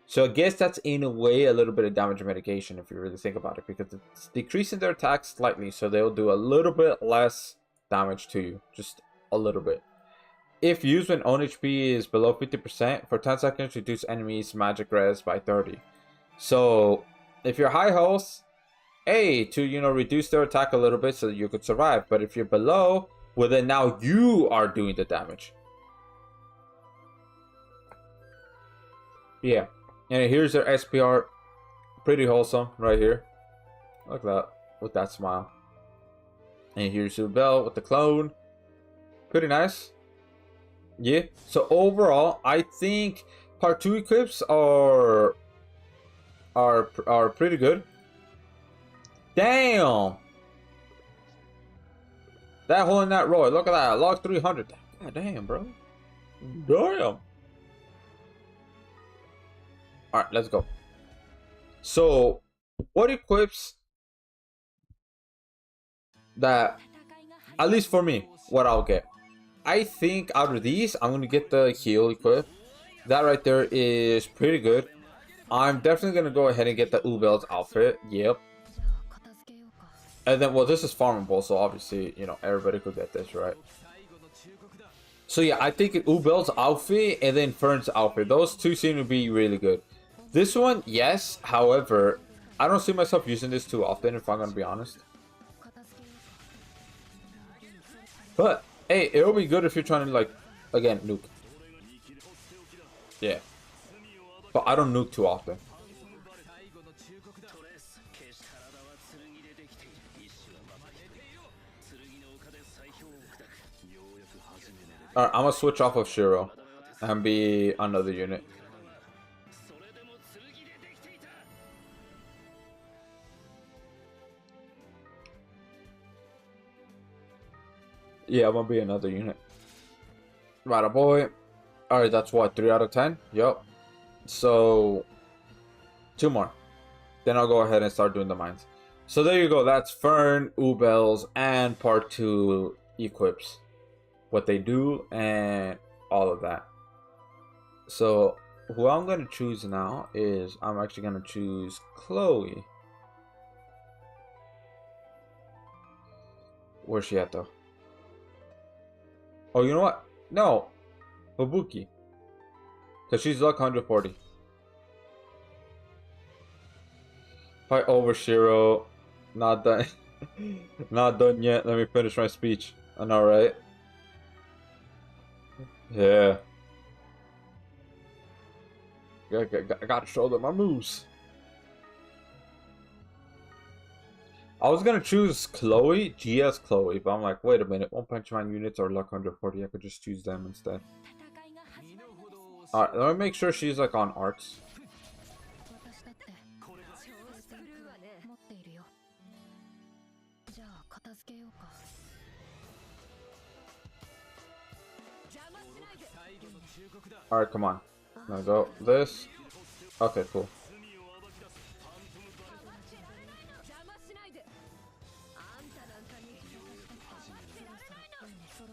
So I guess that's in a way a little bit of damage mitigation if you really think about it, because it's decreasing their attack slightly, so they'll do a little bit less damage to you, just a little bit. If used when own HP is below 50%, for 10 seconds reduce enemies' magic res by 30. So if you're high health, to reduce their attack a little bit so that you could survive. But if you're below, well then now you are doing the damage. Yeah. And here's their SPR. Pretty wholesome right here. Look at that. With that smile. And here's Ubel with the clone. Pretty nice. Yeah. So overall, I think part 2 equips are pretty good. Damn! That hole in that roy. Look at that. Log 300. God damn, bro. Damn. Alright, let's go. So, what equips that, at least for me, what I'll get? I think out of these, I'm going to get the heal equip. That right there is pretty good. I'm definitely going to go ahead and get the Ubel's outfit. Yep. And then, well, this is farmable, so obviously, everybody could get this, right? So yeah, I think Ubel's outfit and then Fern's outfit. Those two seem to be really good. This one, yes. However, I don't see myself using this too often, if I'm going to be honest. But, hey, it'll be good if you're trying to, like, again, nuke. Yeah. But I don't nuke too often. Alright, I'm gonna switch off of Shiro and be another unit. Yeah, I'm gonna be another unit. Right, boy. Alright, that's what, 3 out of 10? Yup. So, 2 more. Then I'll go ahead and start doing the mines. So there you go. That's Fern, Ubel's, and part 2 equips. What they do and all of that. So who I'm going to choose now is I'm actually going to choose Chloe. Where's she at though? Oh, you know what? No, Fubuki, because she's luck 140. Fight over Shiro. Not done. Not done yet. Let me finish my speech. I know, right? Yeah. I gotta show them my moves. I was gonna choose Chloe, GS Chloe, but I'm like, wait a minute. One Punch Man units are luck 140. I could just choose them instead. Alright, let me make sure she's like on arts. Alright, come on. Now go this. Okay, cool.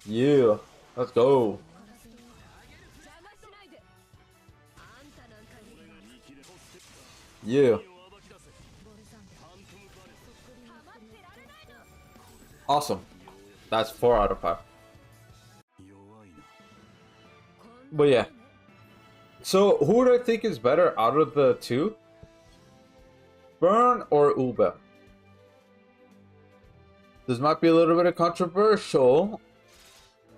Yeah, let's go. Yeah. Awesome. That's 4 out of 5. But yeah. So who would I think is better out of the two? Burn or Ubel? This might be a little bit of controversial,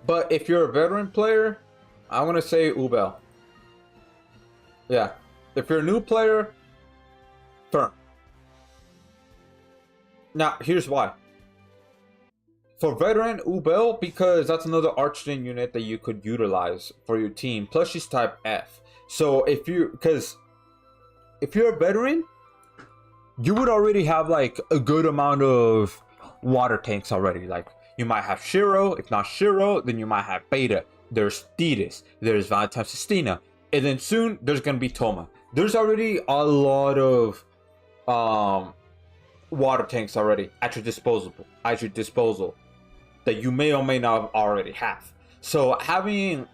but if you're a veteran player, I'm gonna say Ubel. Yeah. If you're a new player, Fern. Now, here's why. For veteran, Ubel, because that's another Archden unit that you could utilize for your team. Plus, she's type F. So if you're a veteran, you would already have like a good amount of water tanks already. Like you might have Shiro. If not Shiro, then you might have Beta. There's Thetis. There's Valentine Sistina. And then soon there's gonna be Toma. There's already a lot of water tanks already at your disposal that you may or may not already have. So having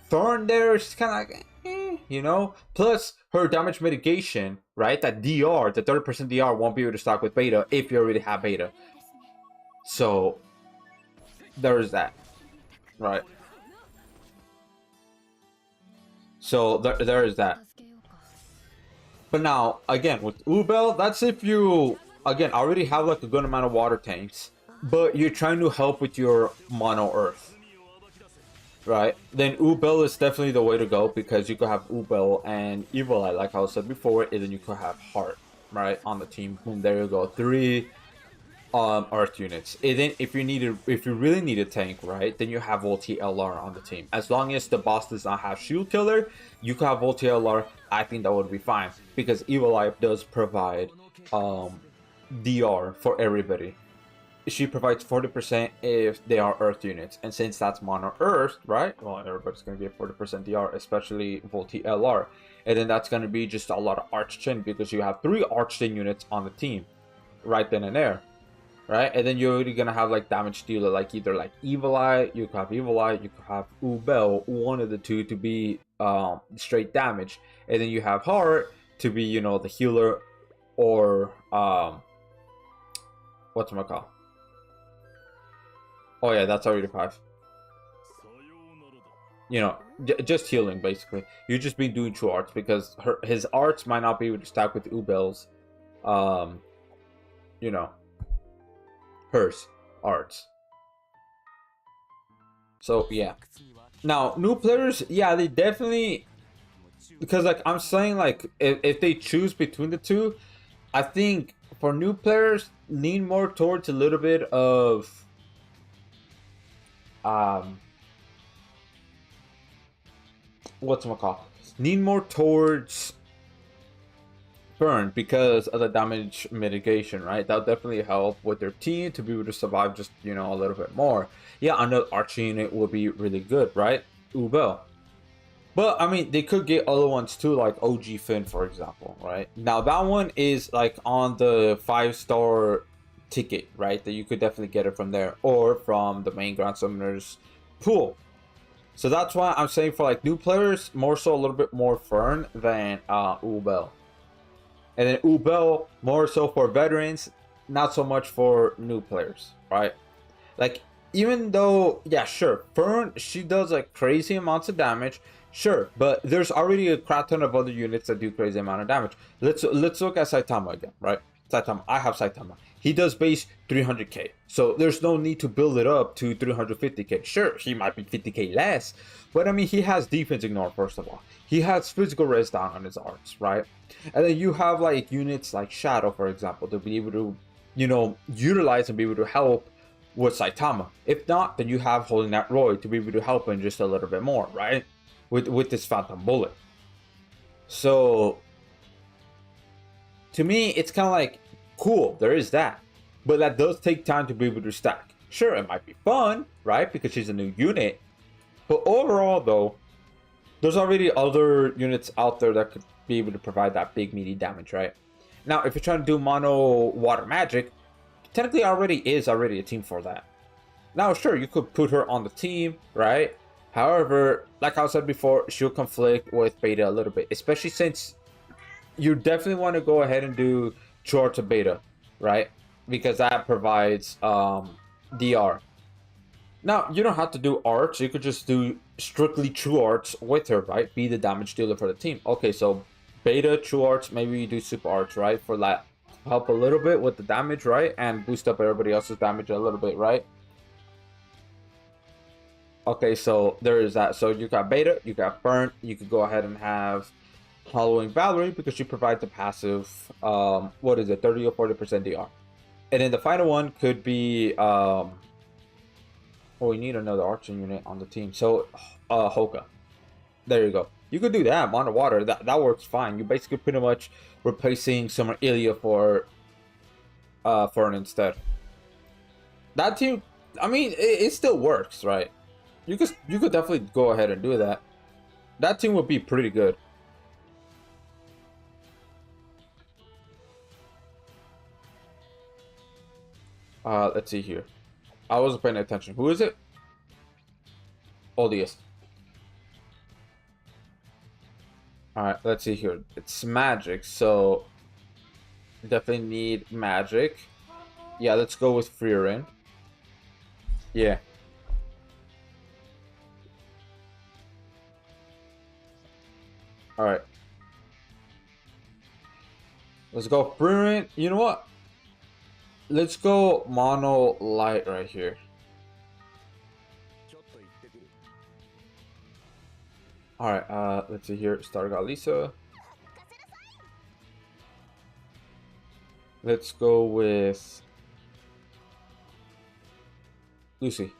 Thorn there is kind of like, you know? Plus, her damage mitigation, right? That DR, the 30% DR won't be able to stack with beta if you already have beta. So, there's that, right? So, there is that. But now, again, with Ubel, that's if you, again, already have like a good amount of water tanks, but you're trying to help with your mono earth, right? Then Ubel is definitely the way to go, because you could have Ubel and Evil Eye, like I said before, and then you could have Heart, right, on the team. Boom, there you go. 3 earth units. And then if you really need a tank, right, then you have ulti LR on the team. As long as the boss does not have shield killer, you can have ulti LR. I think that would be fine, because Evil Eye does provide DR for everybody. She provides 40% if they are earth units, and since that's mono earth, right, well, everybody's going to get 40% DR, especially Volti LR. And then that's going to be just a lot of Archchain, because you have 3 Archchain units on the team right then and there, right? And then you're already gonna have like damage dealer, like either like Evil Eye, you could have Evil Eye, you could have Ubel, one of the two to be straight damage, and then you have Heart to be, you know, the healer, or whatchamacall. Oh yeah, that's already 5. You know, just healing basically. You just be doing true arts, because his arts might not be able to stack with Ubel's, you know, hers arts. So yeah. Now new players, yeah, they definitely, because like I'm saying, like if they choose between the two, I think for new players lean more towards a little bit of whatchamacall, lean more towards Burn, because of the damage mitigation, right? That'll definitely help with their team to be able to survive just, you know, a little bit more. Yeah, another Archie unit would be really good, right? Ubel. But I mean, they could get other ones too, like OG Finn, for example, right? Now that one is like on the 5-star ticket, right? That you could definitely get it from there, or from the main Grand Summoners pool. So that's why I'm saying for like new players, more so a little bit more Fern than Ubel. And then Ubel more so for veterans, not so much for new players, right? Like, even though, yeah, sure, Fern, she does like crazy amounts of damage, sure, but there's already a crap ton of other units that do crazy amount of damage. Let's look at Saitama again, right? Saitama, I have Saitama. He does base 300k, so there's no need to build it up to 350k. Sure, he might be 50k less, but I mean, he has defense ignore, first of all. He has physical res down on his arts, right? And then you have like units like Shadow, for example, to be able to, you know, utilize and be able to help with Saitama. If not, then you have Holy Knight Roy to be able to help him just a little bit more, right? With this Phantom Bullet. So to me, it's kind of like, cool, there is that, but that does take time to be able to stack. Sure, it might be fun, right, because she's a new unit, but overall though, there's already other units out there that could be able to provide that big meaty damage, right? Now if you're trying to do mono water magic, technically already a team for that. Now sure, you could put her on the team, right? However, like I said before, she'll conflict with beta a little bit, especially since you definitely want to go ahead and do True Arts of Beta, right? Because that provides DR. Now, you don't have to do arts. You could just do strictly True Arts with her, right? Be the damage dealer for the team. Okay, so Beta, True Arts, maybe you do Super Arts, right? For that, help a little bit with the damage, right? And boost up everybody else's damage a little bit, right? Okay, so there is that. So you got Beta, you got Burnt. You could go ahead and have Hollowing Valerie, because she provides the passive, what is it, 30 or 40% DR. And then the final one could be, oh, we need another archer unit on the team. So, Hoka. There you go. You could do that, mono water. That works fine. You basically pretty much replacing Summer Ilya for Fern instead. That team, I mean, it still works, right? You could definitely go ahead and do that. That team would be pretty good. Let's see here. I wasn't paying attention. Who is it? Odious. Alright, let's see here. It's magic, so definitely need magic. Yeah, let's go with Frieren. Yeah. Alright. Let's go Frieren. You know what? Let's go mono light right here. Alright, let's see here. Stargot Lisa. Let's go with Lucy.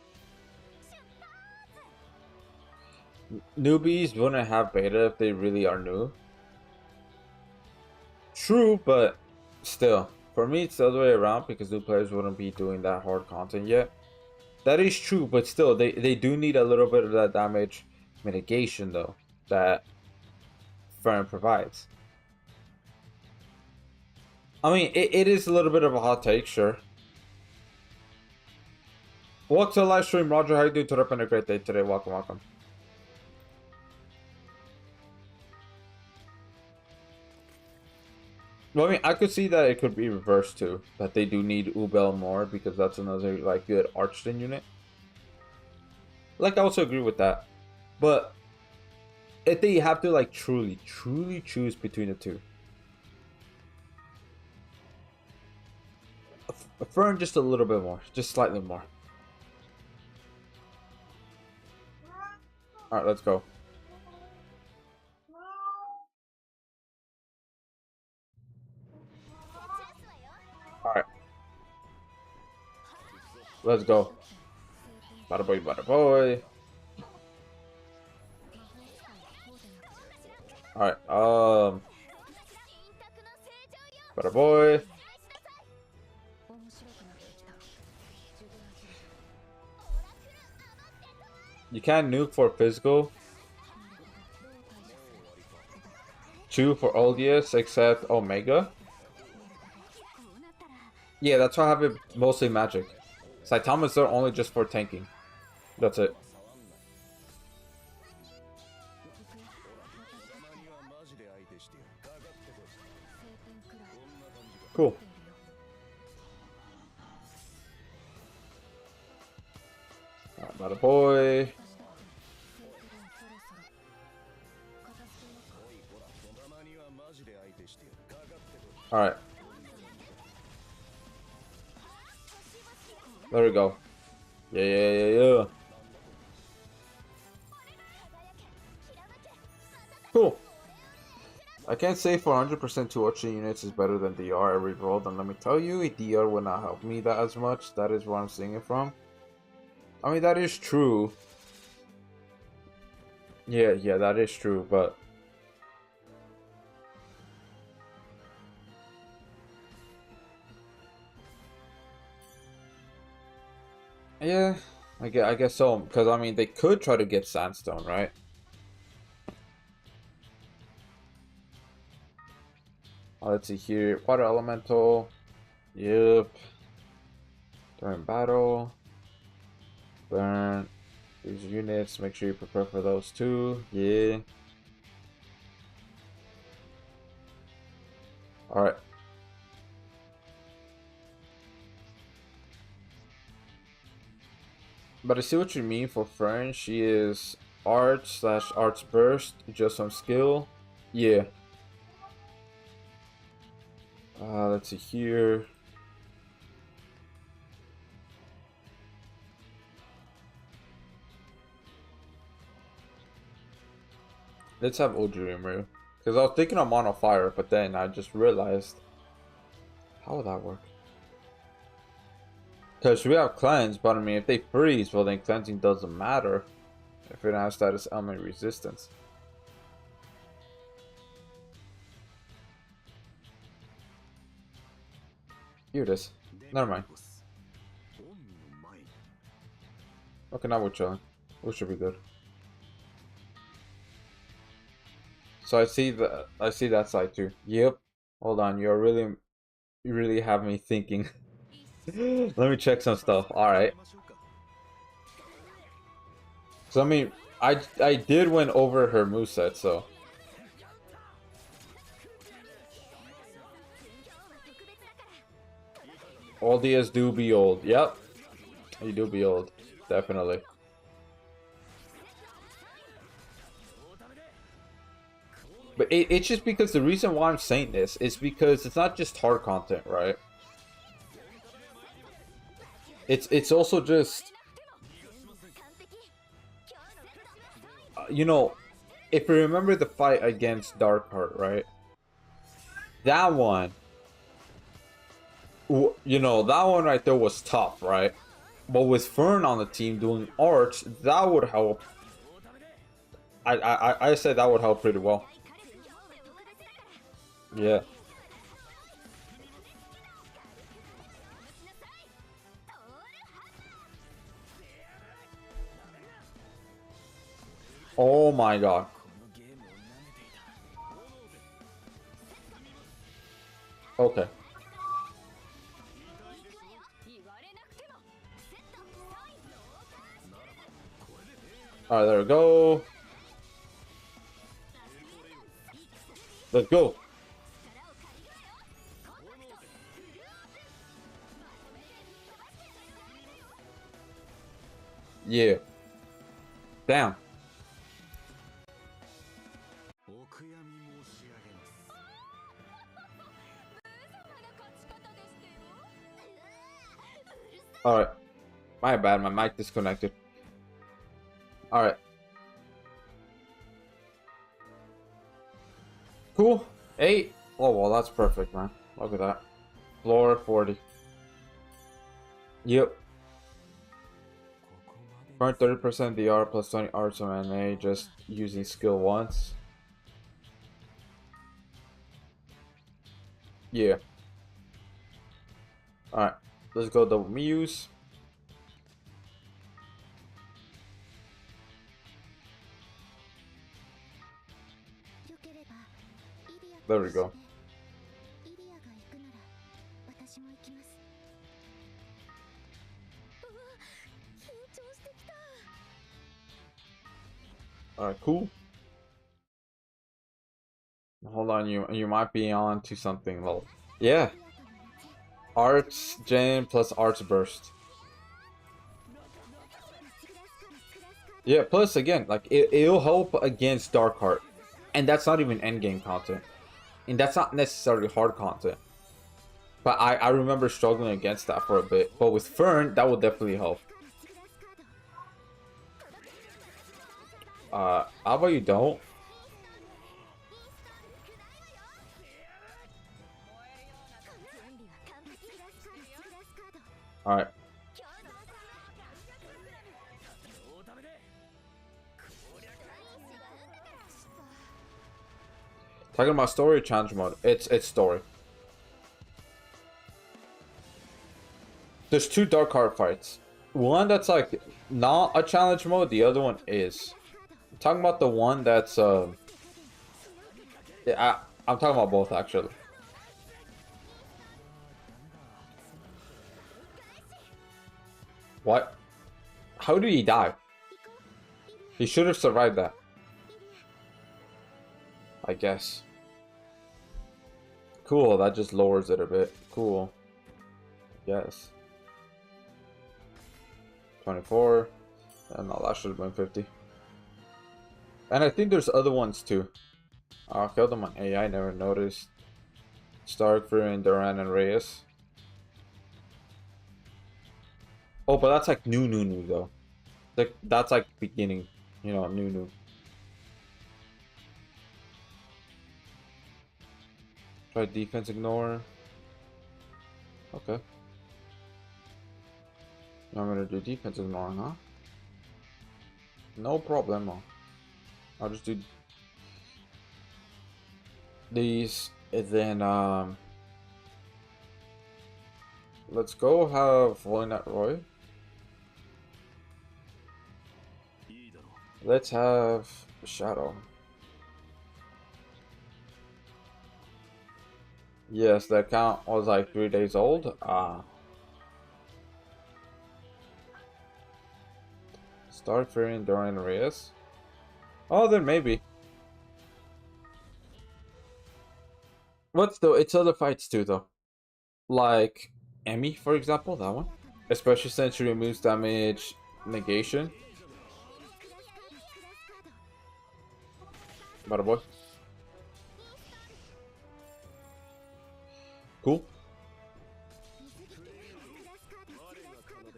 Newbies wouldn't have beta if they really are new. True, but still. For me, it's the other way around because new players wouldn't be doing that hard content yet. That is true, but still, they do need a little bit of that damage mitigation, though, that Frieren provides. I mean, it is a little bit of a hot take, sure. Welcome to the live stream, Roger. How you doing? Today, been a great day today. Welcome, welcome. Well, I mean, I could see that it could be reversed too. That they do need Ubel more because that's another like good Archton unit. Like, I also agree with that, but if they have to like truly choose between the two, Fern just a little bit more, just slightly more. All right, let's go. All right, let's go. Bada boy, bada boy. All right, bada boy. You can't nuke for physical. 2 for ODS except Omega. Yeah, that's why I have it mostly magic. Saitama's there only just for tanking. That's it. Cool. Alright, bada boy. Alright. There we go. Yeah. Cool. I can't say for 100% 2 Archer units is better than DR every roll, and let me tell you, DR will not help me that as much. That is where I'm seeing it from. I mean, that is true. Yeah, that is true, but... yeah, I guess so, because I mean, they could try to get Sandstone, right? Let's see here. Water Elemental. Yep. During battle. Burn. These units. Make sure you prepare for those too. Yeah. Alright. But I see what you mean for Fern. She is Arch/Arch Burst. Just some skill. Yeah. Let's see here. Let's have Ojirimaru. Because I was thinking of Mono Fire, but then I just realized, how would that work? Because we have Cleanse, but I mean, if they freeze, well then Cleansing doesn't matter. If it has status element resistance. Here it is. Never mind. Okay, now we're chilling. We should be good. So I see that side too. Yep. Hold on, you really have me thinking. Let me check some stuff. Alright. So I mean, I did win over her moveset, so All DS do be old. Yep. You do be old. Definitely. But it's just because the reason why I'm saying this is because it's not just hard content, right? It's also just you know, if you remember the fight against Darkheart, right? That one, you know, that one right there was tough, right? But with Fern on the team doing arts, that would help. I said that would help pretty well. Yeah. Oh my god. Okay. Alright, there we go. Let's go. Yeah. Damn. Alright. My bad, my mic disconnected. Alright. Cool. 8. Oh, well, that's perfect, man. Look at that. Floor 40. Yep. Burn 30% DR plus 20 arts on NA just using skill once. Yeah. Alright. Let's go double Muse. There we go. Alright, cool. Hold on, you might be on to something low. Yeah. Arts Gen plus Arts Burst. Yeah, plus again, like it'll help against Darkheart. And that's not even endgame content. And that's not necessarily hard content. But I remember struggling against that for a bit. But with Fern, that would definitely help. How about you don't? Alright. Talking about story challenge mode. It's story. There's two Darkheart fights. One that's like not a challenge mode, the other one is. I'm talking about the one that's yeah, I'm talking about both actually. What? How did he die? He should have survived that. I guess. Cool, that just lowers it a bit. Cool. Yes. 24. And no, that should have been 50. And I think there's other ones too. I'll kill them on AI, never noticed. Stark, Frieren, Duran, and Reyes. Oh, but that's like new though. Like that's like beginning, you know, new. Try defense ignore. Okay. I'm gonna do defense ignore, huh? No problemo. I'll just do these and then let's go have Voynat Roy. Let's have Shadow. Yes, the account was like 3 days old. Start fearing Dorian Reyes. Oh, then maybe. What's though? It's other fights too, though. Like Emmy, for example, that one. Especially since she removes damage negation. Bada boy. Cool.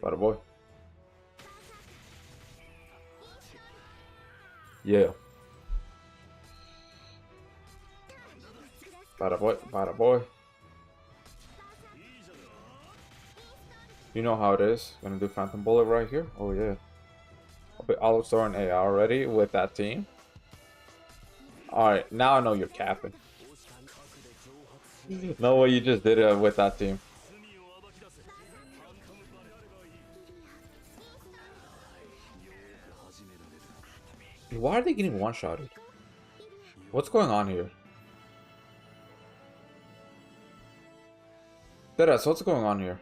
Bada boy. Yeah. Bada boy. Bada boy. You know how it is. Gonna do Phantom Bullet right here. Oh yeah. I'll be Olive Star and AI already with that team. Alright, now I know you're capping. No way you just did it with that team. Why are they getting one-shotted? What's going on here? Deadass, what's going on here?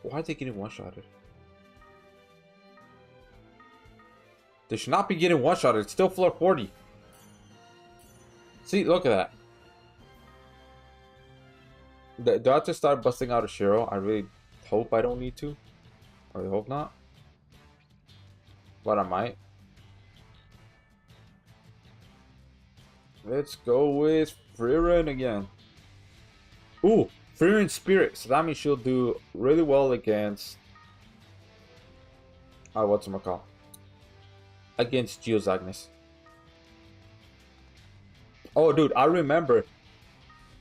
Why are they getting one-shotted? They should not be getting one-shotted. It's still floor 40. See, look at that. Do I have to start busting out a Shiro? I really hope I don't need to. I really hope not. But I might. Let's go with Frieren again. Ooh, Frieren Spirit. So that means she'll do really well against... whatchamacall? Against Geozagnus. Oh, dude, I remember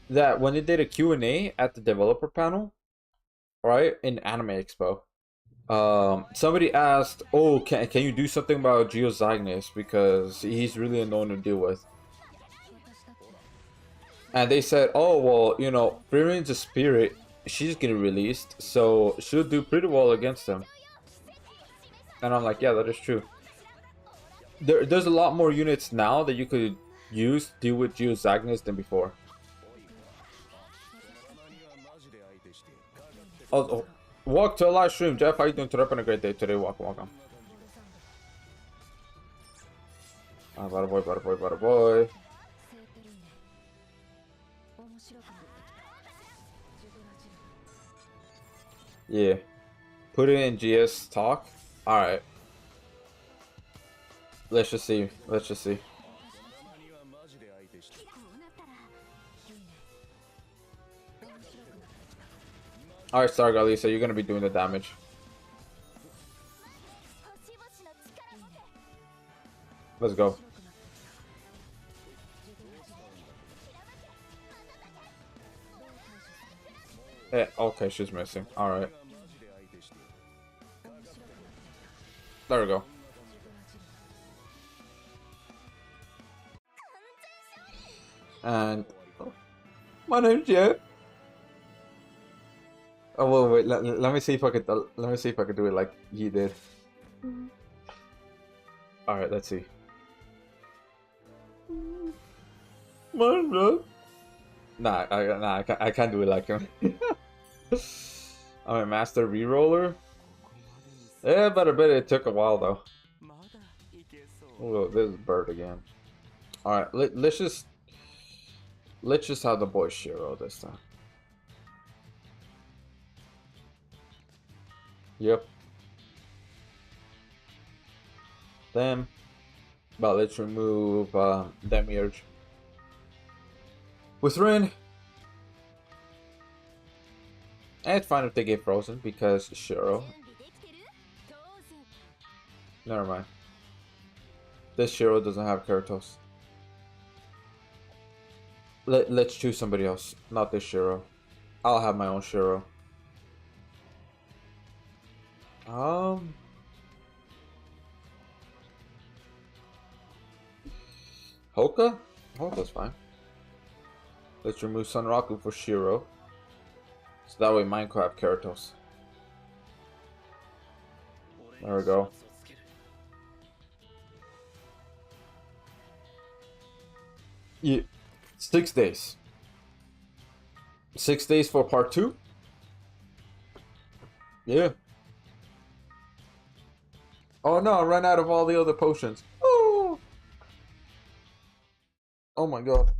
that when they did a Q&A at the developer panel, right, in Anime Expo, somebody asked, oh, can you do something about Geozagnus because he's really annoying to deal with. And they said, oh, well, you know, Frieren's a spirit, she's getting released, so she'll do pretty well against him. And I'm like, yeah, that is true. There's a lot more units now that you could use to deal with Geozagnus than before. Oh, walk to a live stream. Jeff, how you doing today? Having a great day today. Welcome. Bada boy, bada boy, bada boy. Yeah. Put it in GS talk. Alright. Let's just see. Let's just see. Alright, Starga Lisa, you're gonna be doing the damage. Let's go. Yeah, okay, she's missing. Alright. There we go. And oh, my name's Jeff. Oh wait, let me see if I could do it like he did. All right, let's see. Nah, I can't do it like him. I'm a master reroller. Yeah, but I bet it took a while though. Oh, this is bird again. All right, let's just have the boy Shiro this time. Yep. Them. But let's remove Demiurge. With Rin. And it's fine if they get frozen because Shiro. Never mind. This Shiro doesn't have Keratos. Let's choose somebody else. Not this Shiro. I'll have my own Shiro. Hoka? Hoka's fine. Let's remove Sunraku for Shiro. So that way mine could have Keratos. There we go. Yeah. 6 days. 6 days for part 2? Yeah. Oh no, I ran out of all the other potions. Oh! Oh my god.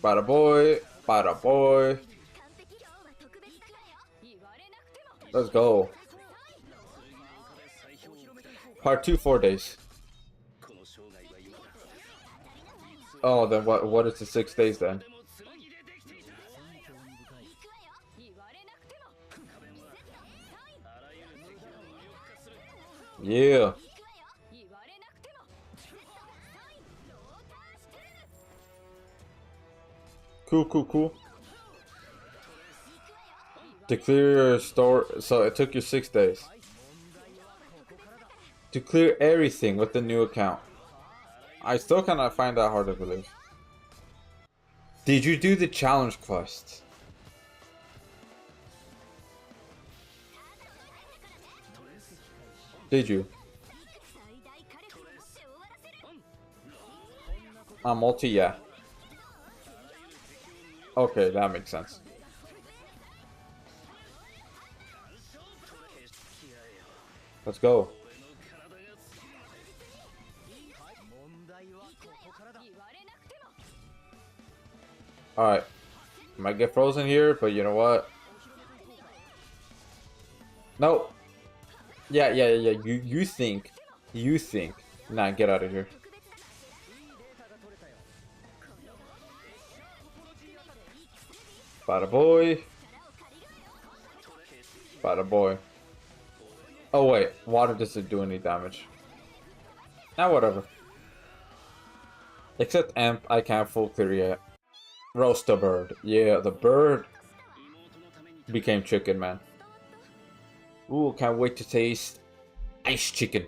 Bada boy. Bada boy. Let's go. Part 2, 4 days. Oh, then what is the 6 days then? Yeah. Cool, cool, cool. To clear your store, so it took you 6 days. To clear everything with the new account. I still cannot find that hard to believe. Did you do the challenge quest? Did you? Multi, yeah. Okay, that makes sense. Let's go. Alright. Might get frozen here, but you know what? No. Yeah. You think. You think. Nah, get out of here. Bada boy. Bada boy. Oh wait, water doesn't do any damage. Now whatever. Except amp, I can't full clear yet. Roast the bird. Yeah, the bird became chicken, man. Ooh, can't wait to taste ice chicken.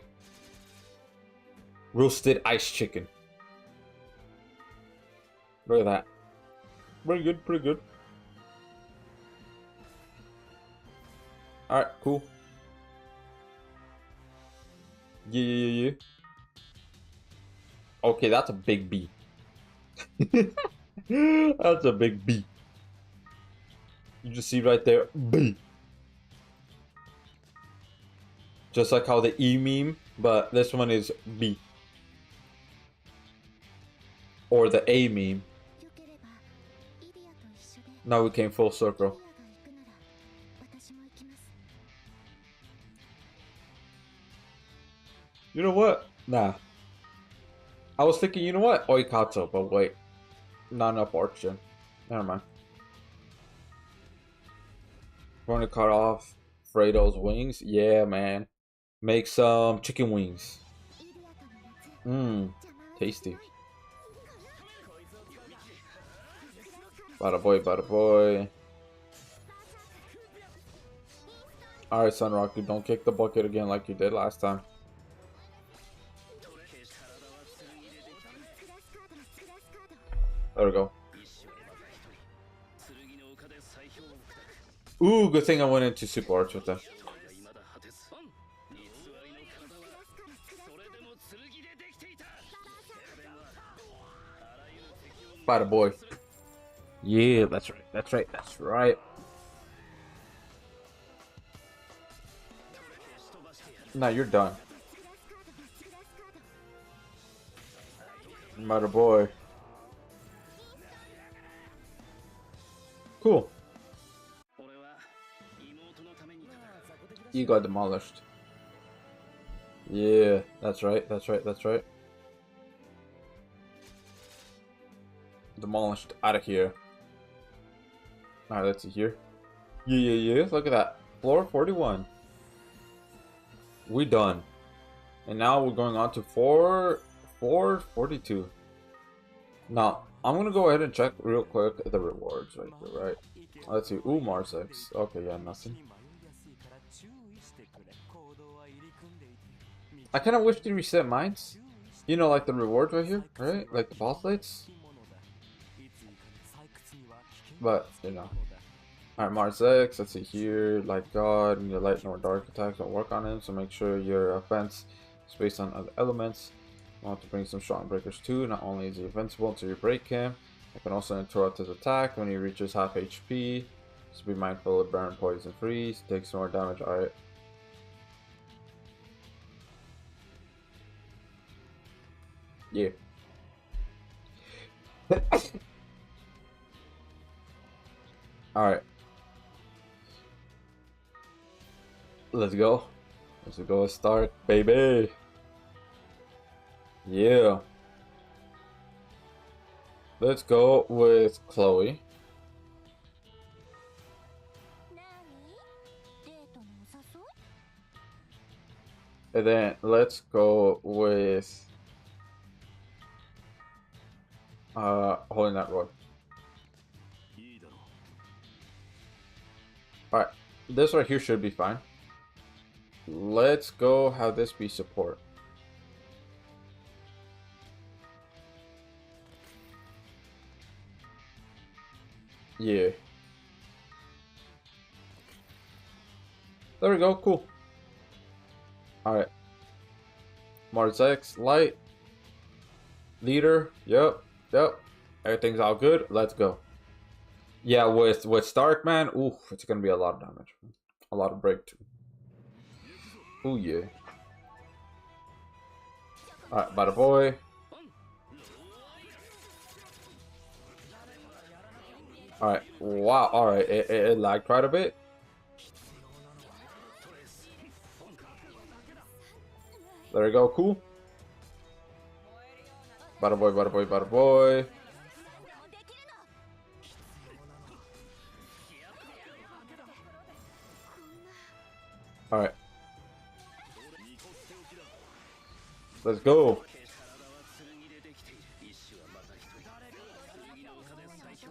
Roasted ice chicken. Look at that. Pretty good, pretty good. Alright, cool. Yeah. Okay, that's a big B. That's a big B. You just see right there, B. Just like how the E meme, but this one is B. Or the A meme. Now we came full circle. You know what? Nah. I was thinking, you know what? Oikatsu, but wait. Not enough oxygen. Never mind. Going to cut off Fredo's wings? Yeah, man. Make some chicken wings. Mmm. Tasty. Bada boy, bada boy. Alright, Sunrock, you don't kick the bucket again like you did last time. There we go. Ooh, good thing I went into Super Arts with that. Bada boy. Yeah, that's right. Nah, you're done. Bada boy. Cool. You got demolished. Yeah, that's right. Demolished. Out of here. Alright, let's see here. Yeah. Look at that. Floor 41. We done. And now we're going on to 442. Now, I'm gonna go ahead and check real quick the rewards right here, right? Let's see. Ooh, Mars X. Okay, yeah, nothing. I kind of wish to reset mines. You know, like the rewards right here, right? Like the boss lights. But, you know. Alright, Mars X, let's see here. Light God, and your light nor dark attacks don't work on him, so make sure your offense is based on other elements. You want to bring some strong breakers too. Not only is he invincible until you break him, you can also interrupt his attack when he reaches half HP. So be mindful of burn, poison, freeze. Takes more damage. Alright. Yeah. Alright. Let's go. Let's go start, baby. Yeah. Let's go with Chloe. And then let's go with Holding That Road. Alright. This right here should be fine. Let's go have this be support. Yeah. There we go, cool. Alright. Mars X, light. Leader, yep. Everything's all good. Let's go. Yeah, with Stark, man, ooh, it's gonna be a lot of damage. A lot of break too. Ooh, yeah. Alright, bada boy. Alright, wow, alright, it lagged quite a bit. There we go, cool. Bada boy, bada boy, bada boy. Alright. Let's go.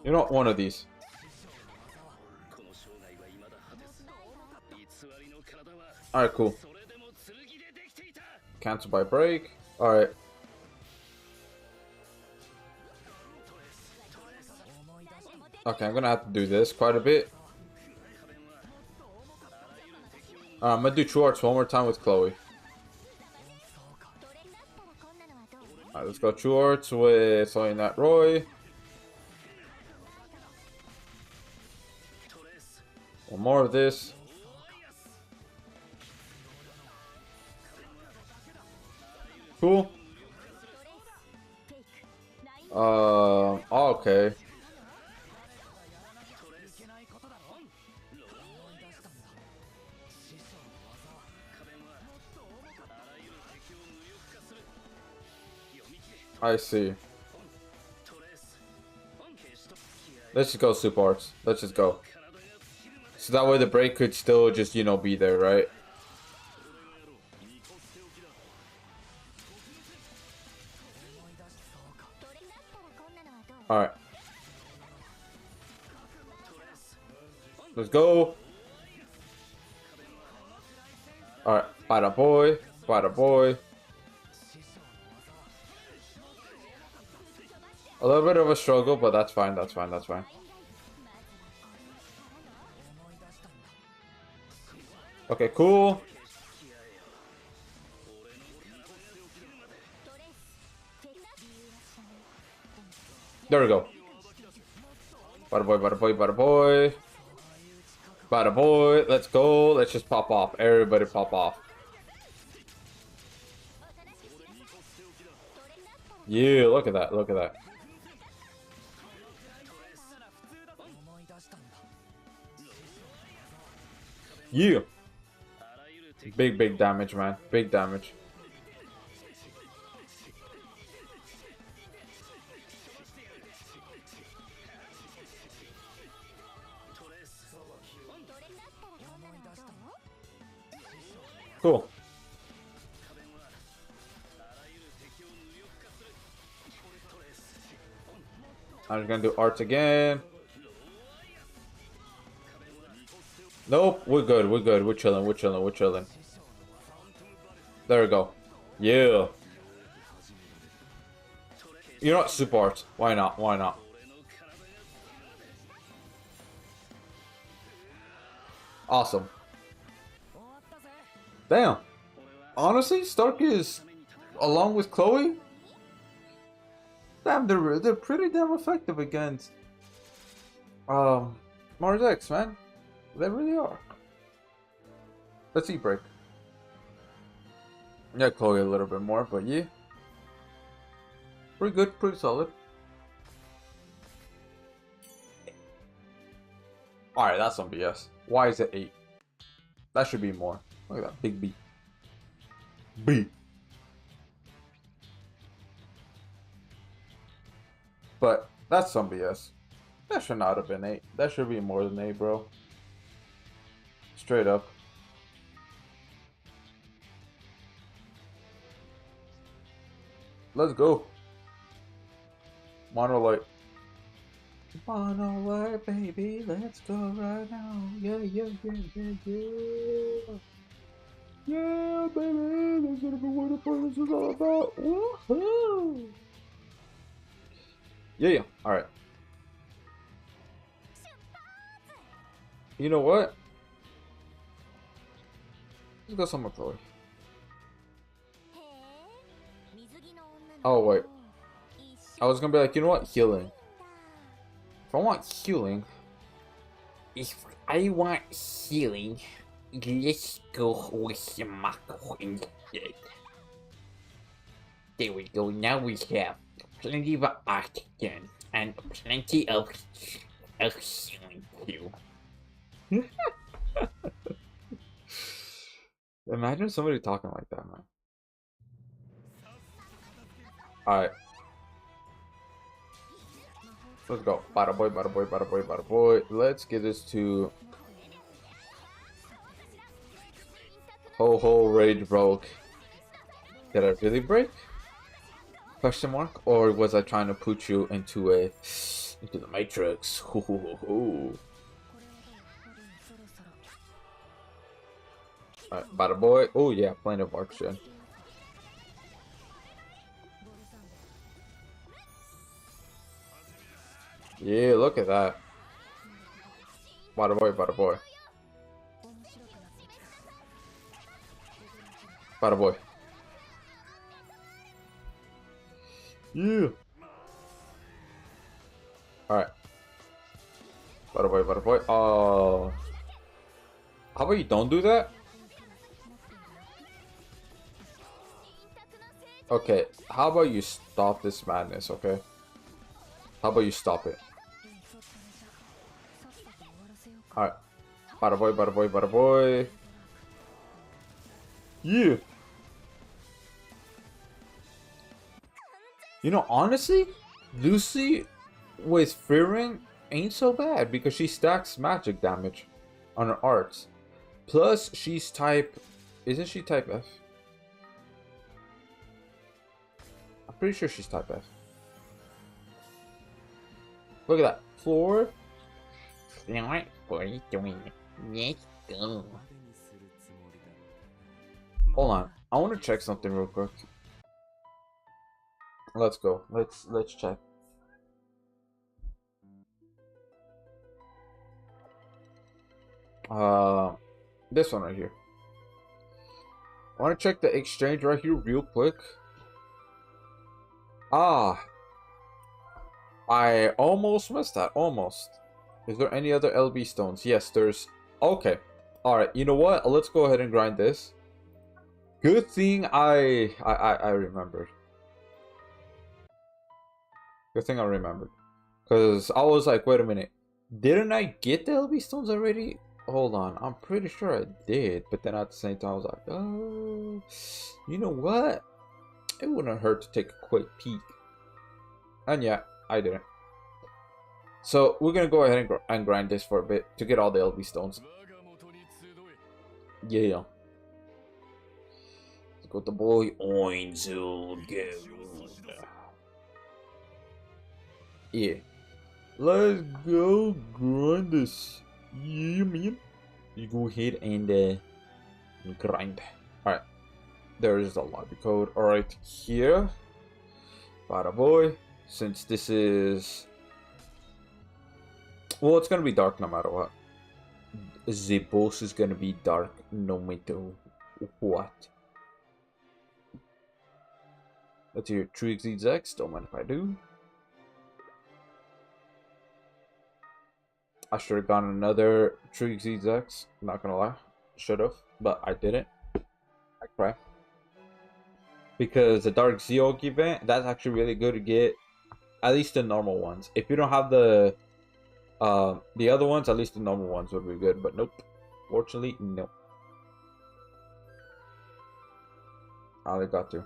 You know, one of these. Alright, cool. Cancel by break. Alright. Okay, I'm gonna have to do this quite a bit. I'm gonna do True Arts one more time with Chloe. Alright, let's go True Arts with Soy Nat Roy. One more of this. Cool. Okay. I see. Let's just go Super Arts. Let's just go. So that way the break could still just, you know, be there, right? Alright. Let's go. Alright. Bada boy. Bada boy. A little bit of a struggle, but that's fine, that's fine, that's fine. Okay, cool. There we go. Bada boy, bada boy, bada boy. Bada boy, let's go. Let's just pop off. Everybody pop off. Yeah, look at that, look at that. Yeah. Big damage, man. Big damage. Cool. I'm just gonna do arts again. Nope, we're good, we're good, we're chilling, we're chilling, we're chilling. There we go. Yeah. You know what? Super arts. Why not? Why not? Awesome. Damn. Honestly, Stark is, along with Chloe, damn, they're pretty damn effective against Mars X, man. They really are. Let's see break. Yeah, Chloe a little bit more, but yeah. Pretty good, pretty solid. Alright, that's some BS. Why is it 8? That should be more. Look at that big B. B. But that's some BS. That should not have been 8. That should be more than 8, bro. Straight up. Let's go. Monolight. Monolight, baby. Let's go right now. Yeah, yeah, yeah, yeah, yeah. Yeah, baby. That's gonna be what this is all about. Woohoo! Yeah, yeah. Alright. You know what? Let's go somewhere close. Oh, wait. I was gonna be like, you know what? Healing. If I want healing. If I want healing, let's go with my queen. There we go. Now we have plenty of oxygen and plenty of healing too. Imagine somebody talking like that, man. Alright. Let's go. Bada boy, bada boy, bada boy, bada boy. Let's get this to Ho ho rage broke. Did I really break? Question mark? Or was I trying to put you into the matrix? Ho ho ho ho. Alright, bada boy. Oh yeah, plenty of oxygen. Yeah, look at that. Bada boy, bada boy. Bada boy. Yeah. Alright. Bada boy, bada boy. How about you don't do that? Okay, how about you stop this madness, okay? How about you stop it? Alright. Bada boy, bada boy, bada boy. Yeah. You know, honestly, Lucy with Frieren ain't so bad because she stacks magic damage on her arts. Plus, she's type... Isn't she type F? I'm pretty sure she's type F. Look at that. Floor. Alright, what are you doing? Let's go. Hold on. I want to check something real quick. Let's go. Let's check. This one right here. I want to check the exchange right here real quick. Ah, I almost missed that. Almost. Is there any other LB stones? Yes, there's. Okay. All right. You know what? Let's go ahead and grind this. Good thing I remembered. Good thing I remembered. Because I was like, wait a minute. Didn't I get the LB stones already? Hold on. I'm pretty sure I did. But then at the same time, I was like, oh, you know what? It wouldn't hurt to take a quick peek. And yeah, I didn't. So we're going to go ahead and grind this for a bit to get all the LB stones. Yeah. Let's go with the boy. Oinzel. Yeah. Let's go grind this. Yeah, man. You go ahead and grind. Alright. There is a lobby code. Alright, here. Bada boy. Since this is... Well, it's gonna be dark no matter what. The boss is gonna be dark no matter what. Let's hear true zigzags. Don't mind if I do. I should have gotten another true zigzags. Not gonna lie. Should have, but I didn't. I cry. Because the Dark Zeog event, that's actually really good to get. At least the normal ones. If you don't have the The other ones, at least the normal ones, would be good, but nope. Fortunately, no. I got to.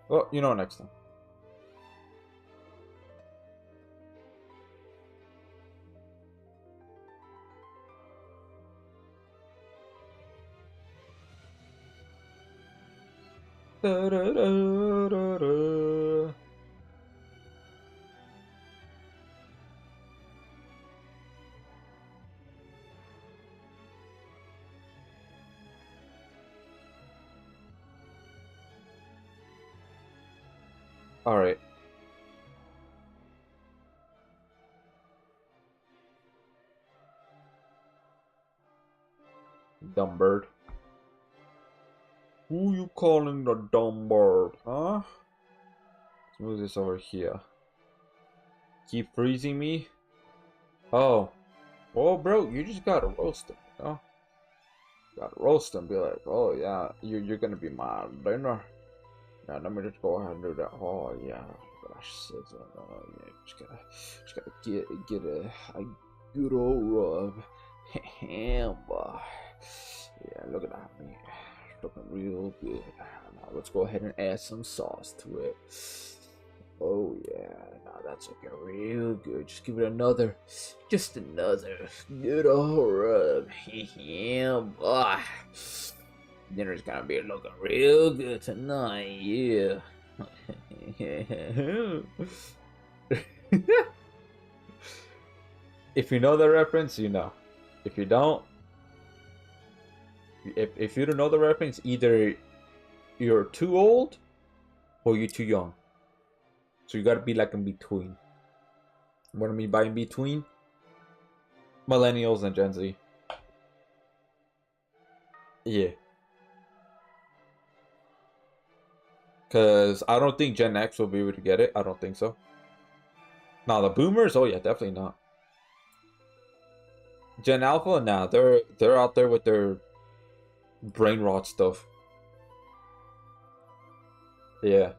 Well, you know, next time. Da, da, da, da, da. All right. Dumb bird. Who you calling the dumb bird, huh? Let's move this over here. Keep freezing me? Oh. Well, bro, you just gotta roast him, you know? Gotta roast him, be like, oh yeah, you're gonna be my dinner. Yeah, let me just go ahead and do that. Oh yeah, gosh, sizzle. Oh yeah, just gotta get a good old rub. Ham, boy. Yeah, look at that meat. Looking real good. Now let's go ahead and add some sauce to it. Oh yeah, now that's looking real good. Just give it just another good old rub. Yeah, boy. Dinner's gonna be looking real good tonight, yeah. If you know the reference, you know. If you don't, if you don't know the reference, either you're too old or you're too young. So you gotta be like in between. What I mean by in between? Millennials and Gen Z. Yeah. Because I don't think Gen X will be able to get it. I don't think so. Now the boomers, oh yeah, definitely not. Gen Alpha, nah, they're out there with their brain rot stuff. Yeah.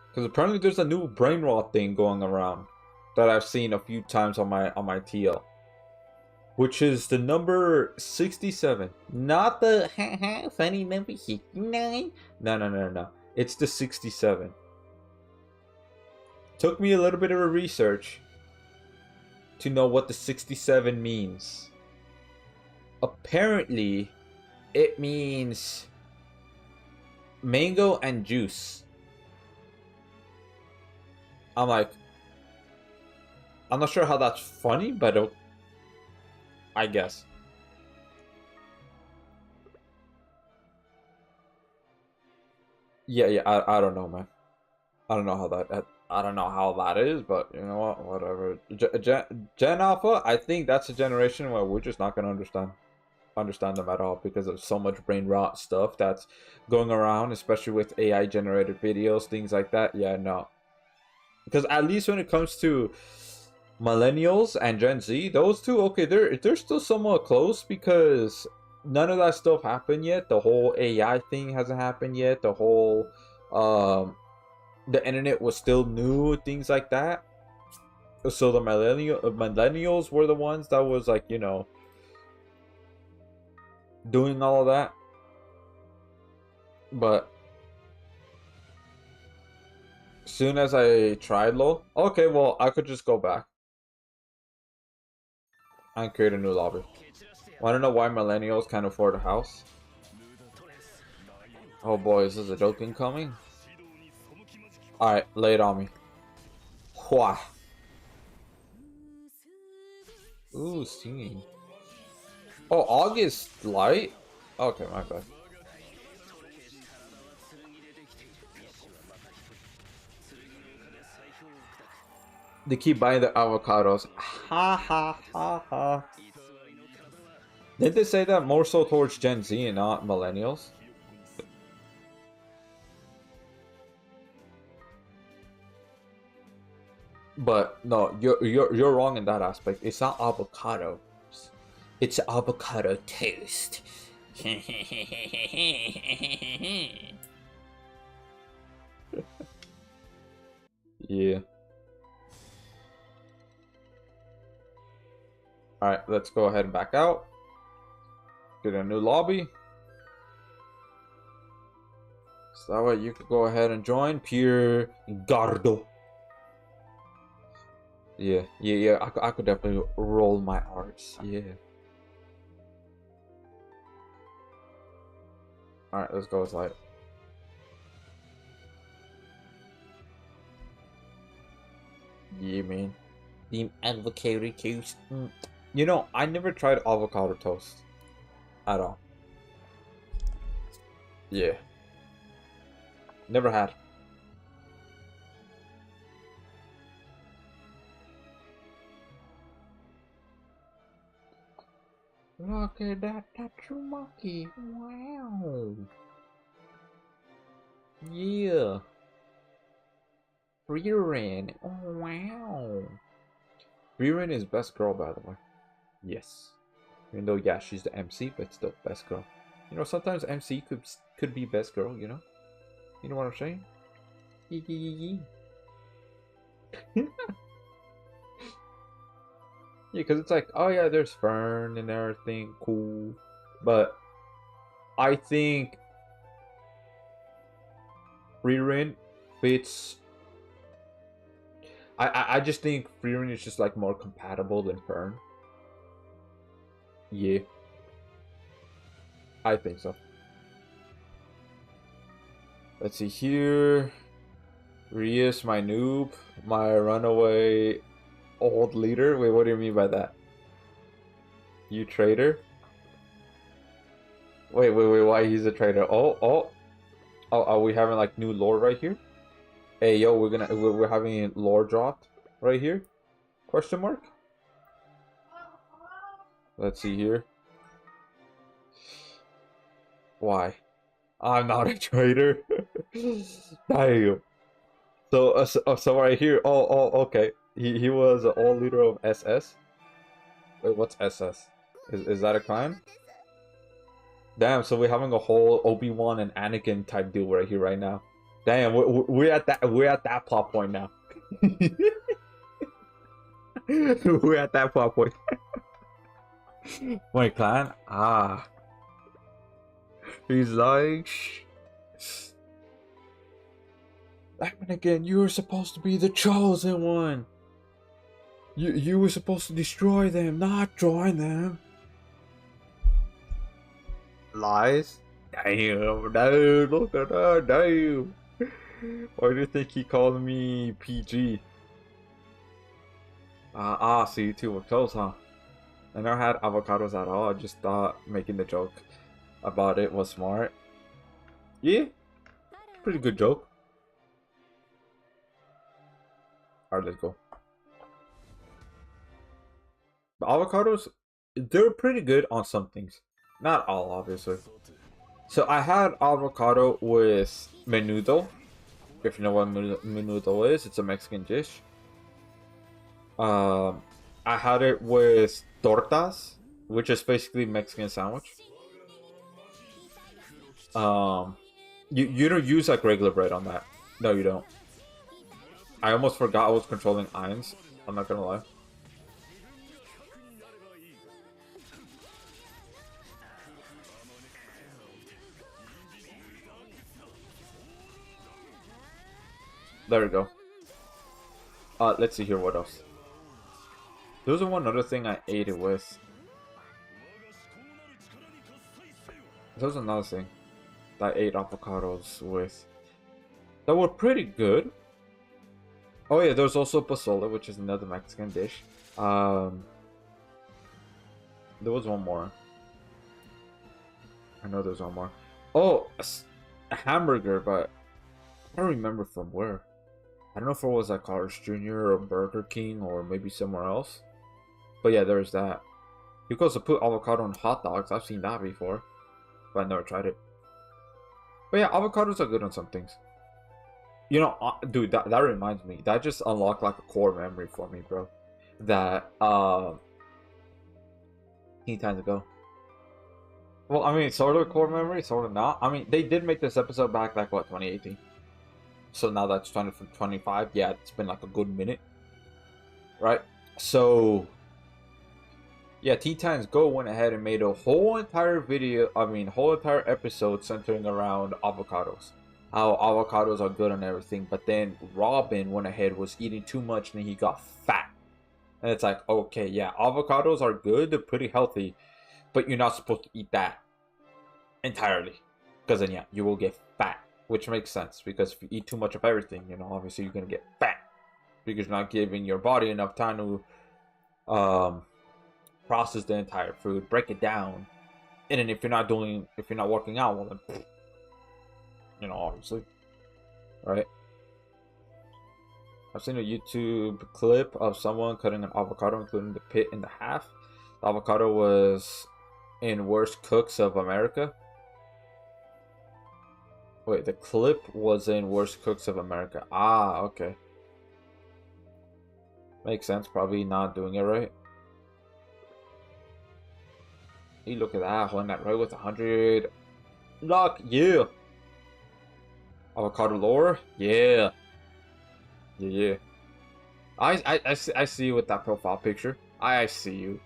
Because apparently there's a new brain rot thing going around that I've seen a few times on my TL. Which is the number 67. Not the funny number 69. No. It's the 67. Took me a little bit of a research to know what the 67 means. Apparently, it means mango and juice. I'm like, I'm not sure how that's funny, but I guess. Yeah, I don't know, man. I don't know how that is, but you know what? Whatever. Gen Alpha, I think that's a generation where we're just not gonna understand them at all because of so much brain rot stuff that's going around, especially with AI generated videos, things like that. Yeah, no. Because at least when it comes to millennials and Gen Z, those two, okay, they're still somewhat close because none of that stuff happened yet. The whole AI thing hasn't happened yet. The whole the internet was still new, things like that. So the millennials were the ones that was like, you know, doing all of that. But soon as I tried low, okay, well, I could just go back and create a new lobby. Want to know why millennials can't afford a house? Oh boy, is this a joke incoming? Alright, lay it on me. Wha. Ooh, singing. Oh, August Light? Okay, my bad. They keep buying the avocados. Ha ha ha ha. Didn't they say that more so towards Gen Z and not millennials? But no, you're wrong in that aspect. It's not avocado. It's avocado toast. Yeah. Alright, let's go ahead and back out. Get a new lobby. So that way you could go ahead and join Pier Gardo. Yeah. I could definitely roll my R's. Yeah. Alright, let's go. It's like. Yeah, man. The avocado toast. You know, I never tried avocado toast. At all. Yeah. Never had. Look at that Tatsumaki. Wow. Yeah. Frieren. Oh, wow. Frieren is best girl, by the way. Yes. Even though, yeah, she's the MC, but still best girl. You know, sometimes MC could be best girl, you know? You know what I'm saying? Yeah, because it's like, oh yeah, there's Fern and everything, cool. But I think Frieren fits. I just think Frieren is just like more compatible than Fern. Yeah. I think so. Let's see here. Rias, my noob, my runaway old leader. Wait, what do you mean by that? You traitor? Wait, why he's a traitor? Oh, are we having like new lore right here? Hey, yo, we're having lore dropped right here? Question mark? Let's see here. Why? I'm not a traitor. Damn. So right here. Okay. He was an old leader of SS. Wait, what's SS? Is that a clan? Damn. So we're having a whole Obi-Wan and Anakin type deal right here, right now. Damn. We're at that plot point now. We're at that plot point. Wait, clan? Ah. He's like, Anakin, you were supposed to be the chosen one. You were supposed to destroy them, not join them. Lies? Damn, dude, look at that, damn. Why do you think he called me PG? So you two were close, huh? I never had avocados at all. I just thought making the joke about it was smart. Yeah, pretty good joke. Alright, let's go. The avocados, they're pretty good on some things. Not all, obviously. So I had avocado with menudo. If you know what menudo is, it's a Mexican dish. I had it with tortas, which is basically Mexican sandwich. You don't use like regular bread on that. No, you don't. I almost forgot I was controlling irons. I'm not gonna lie. There we go. Let's see here, what else? There was one other thing I ate it with. There was another thing that I ate avocados with. That were pretty good. Oh yeah, there's also pozole, which is another Mexican dish. There was one more. I know there's one more. Oh, a hamburger, but I don't remember from where. I don't know if it was at Carl's Jr. or Burger King or maybe somewhere else. But yeah, there's that. You could also put avocado on hot dogs. I've seen that before, but I never tried it. But yeah, avocados are good on some things. You know, dude, that reminds me. That just unlocked like a core memory for me, bro. That, teen times ago. Well, I mean, sort of a core memory, sort of not. I mean, they did make this episode back like, what, 2018? So now that's 2025. Yeah, it's been like a good minute. Right? So, Yeah, Teen Titans Go went ahead and made a whole entire video, whole entire episode centering around avocados. How avocados are good and everything, but then Robin went ahead, was eating too much, and he got fat. And it's like, okay, yeah, avocados are good, they're pretty healthy, but you're not supposed to eat that entirely. Because then, yeah, you will get fat, which makes sense. Because if you eat too much of everything, you know, obviously you're going to get fat. Because you're not giving your body enough time to process the entire food, break it down. And then if you're not working out, well then, you know, obviously, right? I've seen a YouTube clip of someone cutting an avocado, including the pit in the half. The avocado was in Worst Cooks of America. Wait, the clip was in Worst Cooks of America. Ah, okay. Makes sense. Probably not doing it right. Hey, look at that. Holding that right with 100 luck. Yeah. Avocado lore. Yeah. Yeah. I see you with that profile picture. I see you.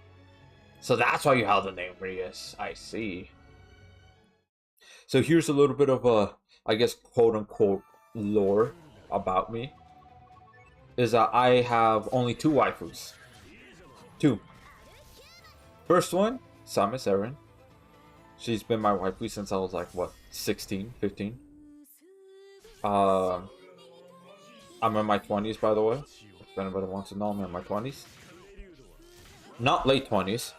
So that's why you have the name Rias. I see. So here's a little bit of a, I guess, quote unquote lore about me. Is that I have only 2 waifus. 2. First one, Samus Aran. She's been my waifu since I was like, what, 16, 15? I'm in my 20s, by the way. If anybody wants to know, I'm in my 20s. Not late 20s.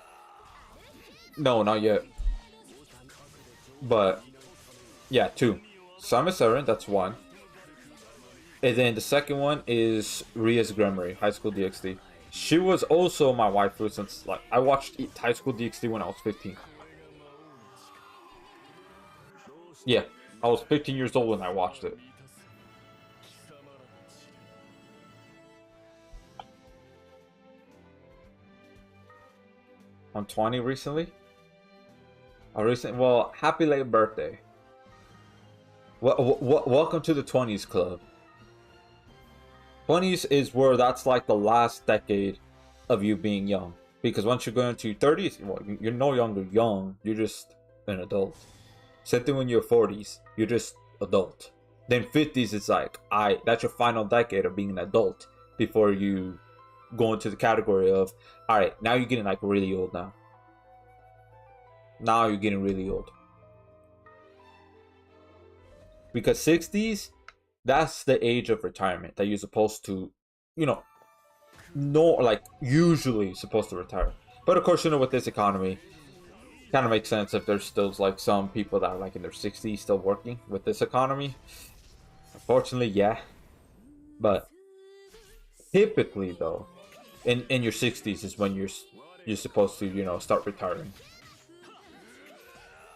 No, not yet. But, yeah, 2. Samus Aran, that's 1. And then the second one is Ria's Gremory, High School DxD. She was also my waifu since, like, I watched High School DxD when I was 15. Yeah, I was 15 years old when I watched it. I'm 20 recently. Well, happy late birthday. Welcome to the 20s club. 20s is where that's like the last decade of you being young. Because once you're going to 30s, well, you're no longer young. You're just an adult. Same thing when you're 40s. You're just adult. Then 50s, it's like, that's your final decade of being an adult. Before you go into the category of, alright, now you're getting like really old now. Now you're getting really old. Because 60s, that's the age of retirement that you're supposed to, you know, like usually supposed to retire. But of course, you know, with this economy, kind of makes sense if there's still like some people that are like in their 60s still working with this economy. Unfortunately, yeah. But typically, though, in your 60s is when you're supposed to, you know, start retiring.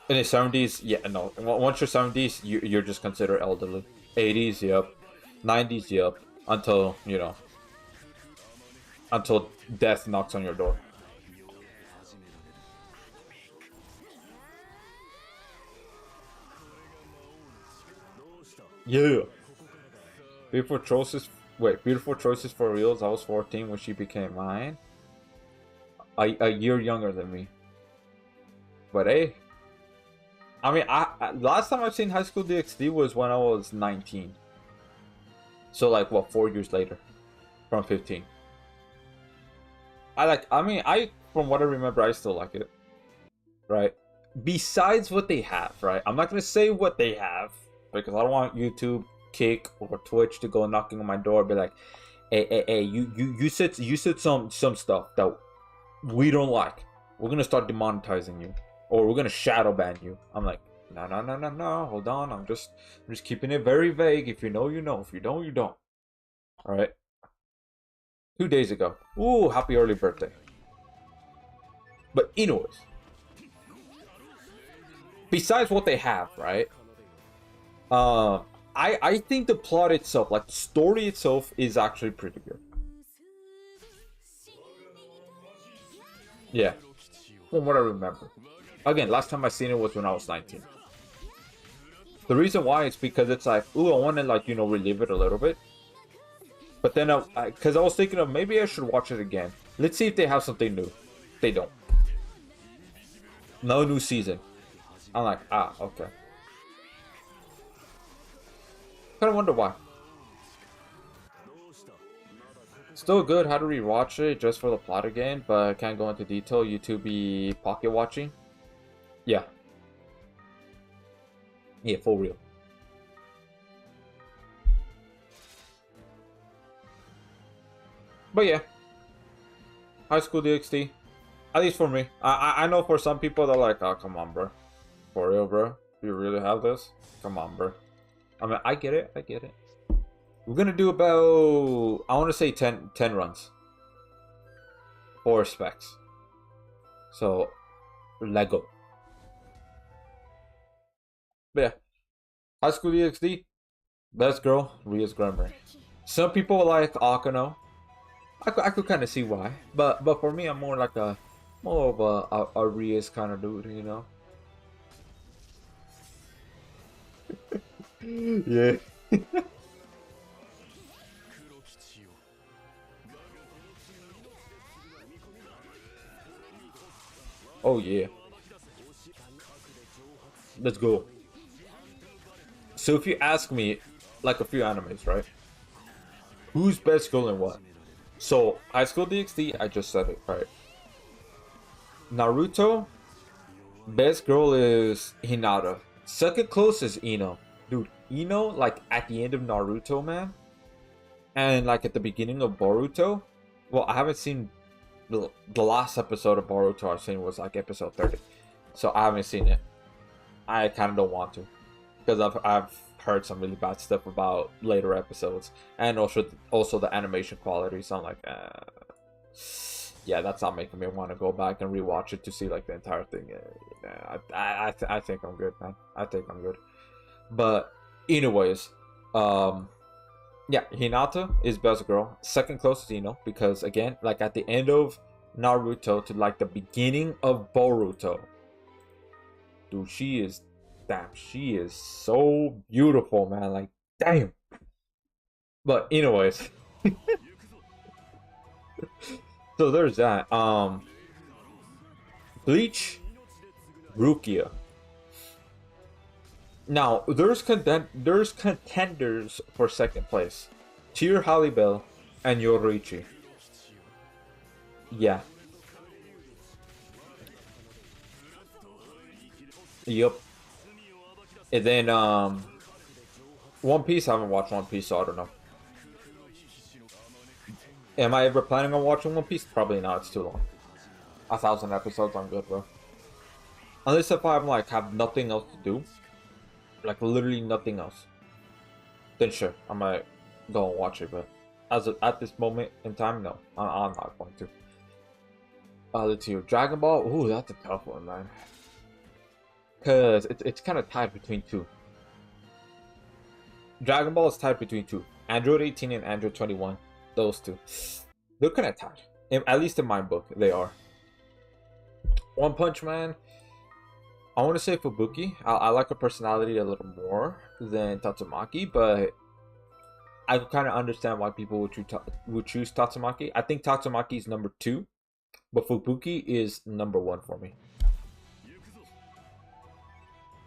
In the 70s, yeah, no. Once you're 70s, you're just considered elderly. 80s, yep. 90s, yep. Until, you know, until death knocks on your door. Yeah. Beautiful choices for reals. I was 14 when she became mine. A year younger than me. But hey. I mean, I last time I've seen High School DxD was when I was 19. So like, what, 4 years later, from 15. From what I remember, I still like it. Right? Besides what they have, right? I'm not gonna say what they have because I don't want YouTube, Kick, or Twitch to go knocking on my door and be like, hey, you said some stuff that we don't like. We're gonna start demonetizing you. Or we're gonna shadow ban you. I'm like, no. Hold on. I'm just keeping it very vague. If you know, you know. If you don't, you don't. All right. 2 days ago. Ooh, happy early birthday. But anyways, besides what they have, right? I think the plot itself, like the story itself, is actually pretty good. Yeah, from what I remember. Again, last time I seen it was when I was 19. The reason why is because it's like, ooh, I want to, like, you know, relive it a little bit. But then, because I was thinking of maybe I should watch it again. Let's see if they have something new. They don't. No new season. I'm like, ah, okay. Kind of wonder why. Still good. How to rewatch it just for the plot again, but can't go into detail. YouTube be pocket watching. Yeah. Yeah, for real. But yeah, High School DxD. At least for me. I know for some people they're like, oh come on, bro. For real, bro. You really have this? Come on, bro. I mean, I get it. I get it. We're gonna do about, I want to say 10 runs. 4 specs. So, Lego. But yeah, High School DxD. Best girl, Ria's grammar. Some people like Akano. I could kind of see why, but for me, I'm more like more of a Ria's kind of dude, you know. Yeah. Oh yeah. Let's go. So if you ask me, like a few animes, right? Who's best girl and what? So High School DxD, I just said it, right? Naruto, best girl is Hinata. Second closest is Ino. Dude, Ino, like at the end of Naruto, man. And like at the beginning of Boruto. Well, I haven't seen the last episode of Boruto I've seen was like episode 30. So I haven't seen it. I kind of don't want to. Because I've heard some really bad stuff about later episodes. And also the animation quality. So I'm like, yeah, that's not making me want to go back and rewatch it to see like the entire thing. I think I'm good, man. I think I'm good. But anyways, yeah, Hinata is best girl. Second closest Ino, because again, like at the end of Naruto to like the beginning of Boruto, dude, she is so beautiful, man. Like, damn. But anyways, so there's that. Bleach, Rukia. Now there's contenders for second place. Tear Halibel and Yorichi. Yeah. Yep. And then One Piece, I haven't watched One Piece, so I don't know. Am I ever planning on watching One Piece? Probably not, it's too long. 1,000 episodes, I'm good, bro. Unless if I'm like have nothing else to do. Like literally nothing else. Then sure, I might go and watch it, but at this moment in time, no. I'm not going to. Let's see. Dragon Ball, ooh, that's a tough one, man. Cause it's kind of tied between two. Dragon Ball is tied between two. Android 18 and Android 21. Those two. They're kind of tied. At least in my book, they are. One Punch Man. I want to say Fubuki. I like her personality a little more than Tatsumaki, but I kind of understand why people would choose Tatsumaki. I think Tatsumaki is number 2, but Fubuki is number 1 for me.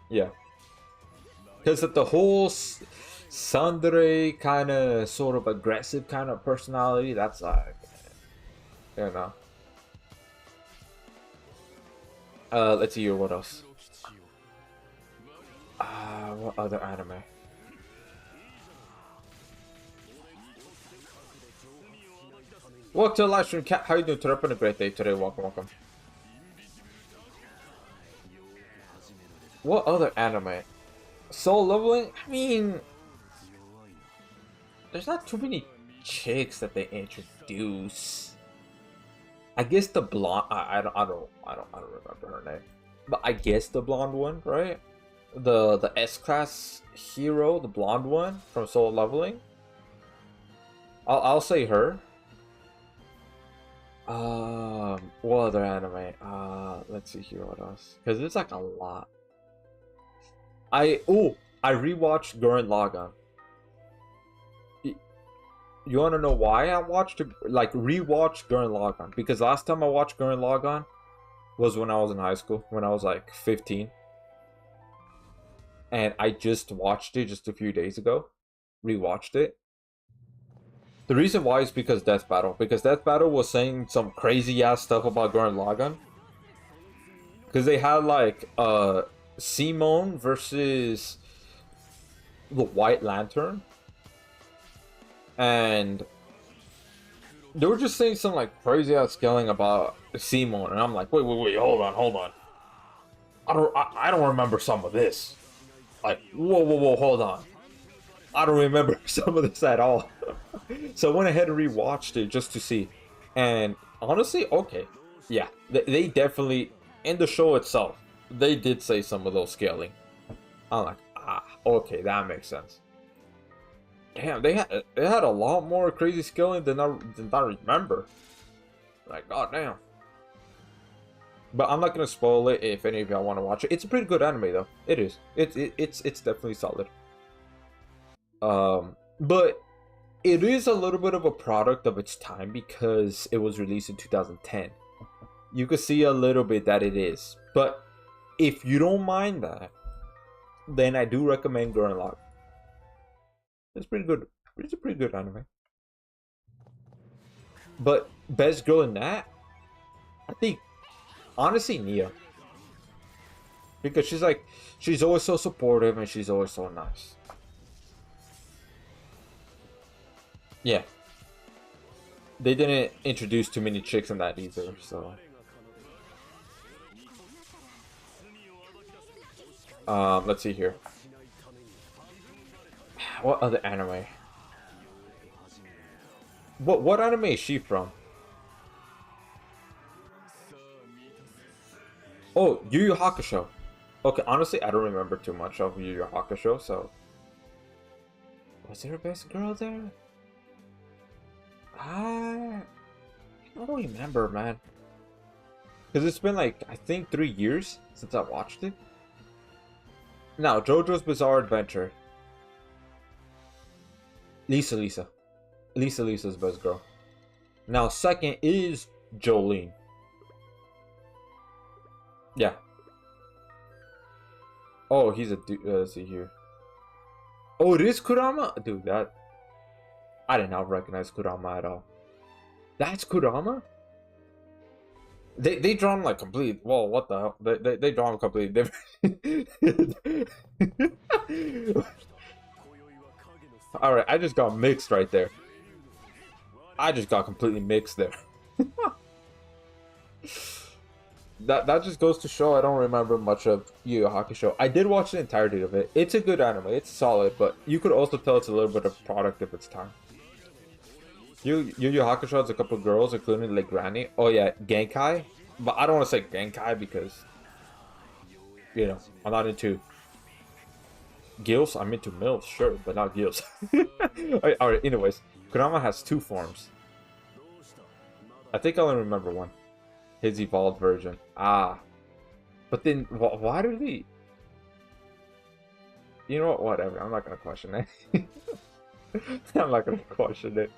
Yeah, because of the whole Sundere kind of sort of aggressive kind of personality. That's like, you know. Let's see here. What else? What other anime? Welcome to the live stream, Cat. How you doing today? Been a great day today. Welcome. What other anime? Soul Leveling? I mean, there's not too many chicks that they introduce. I guess the blonde. I don't remember her name, but I guess the blonde one, right? The S-class hero, the blonde one from Soul Leveling. I'll say her. What other anime? Let's see here, what else? Because there's like a lot. I rewatched Gurren Lagann. You want to know why I watched rewatched Gurren Lagann? Because last time I watched Gurren Lagann, was when I was in high school, when I was like 15. And I just watched it just a few days ago. Rewatched it. The reason why is because Death Battle. Because Death Battle was saying some crazy ass stuff about Gurren Lagann. Because they had like Simone versus the White Lantern. And they were just saying some like crazy ass scaling about Simone. And I'm like, wait, hold on. I don't remember some of this. Like, whoa, hold on. I don't remember some of this at all. So I went ahead and rewatched it just to see. And honestly, okay. Yeah, they definitely, in the show itself, they did say some of those scaling. I'm like, okay, that makes sense. Damn, they had a lot more crazy scaling than I remember. Like, god damn. But I'm not gonna spoil it if any of y'all want to watch it. It's a pretty good anime though. It is. It's definitely solid. But it is a little bit of a product of its time because it was released in 2010. You can see a little bit that it is. But if you don't mind that, then I do recommend Gurren Lagann. It's pretty good. It's a pretty good anime. But best girl in that, I think, honestly, Nia. Because she's always so supportive and she's always so nice. Yeah. They didn't introduce too many chicks in that either, so. Let's see here. What other anime? What anime is she from? Oh, Yu Yu Hakusho. Okay, honestly, I don't remember too much of Yu Yu Hakusho, so. Was there a best girl there? I don't remember, man. Because it's been like, I think 3 years since I watched it. Now, JoJo's Bizarre Adventure. Lisa. Lisa's best girl. Now, second is Jolene. Yeah. Oh, he's a dude. Let's see here. Oh, it is Kurama? Dude, that... I did not recognize Kurama at all. That's Kurama? They drawn like complete. Whoa, what the hell? They drawn completely different. Alright, I just got mixed right there. I just got completely mixed there. That just goes to show I don't remember much of Yu Yu Hakusho. I did watch the entirety of it. It's a good anime. It's solid, but you could also tell it's a little bit of product of its time. Yu Yu Hakusho has a couple girls, including like Granny. Oh yeah, Genkai. But I don't want to say Genkai because, you know, I'm not into gills. I'm into milfs, sure, but not gills. Alright, anyways. Kurama has 2 forms. I think I only remember one. His evolved version. But then, why do they... You know what? Whatever. I'm not gonna question it. I'm not gonna question it.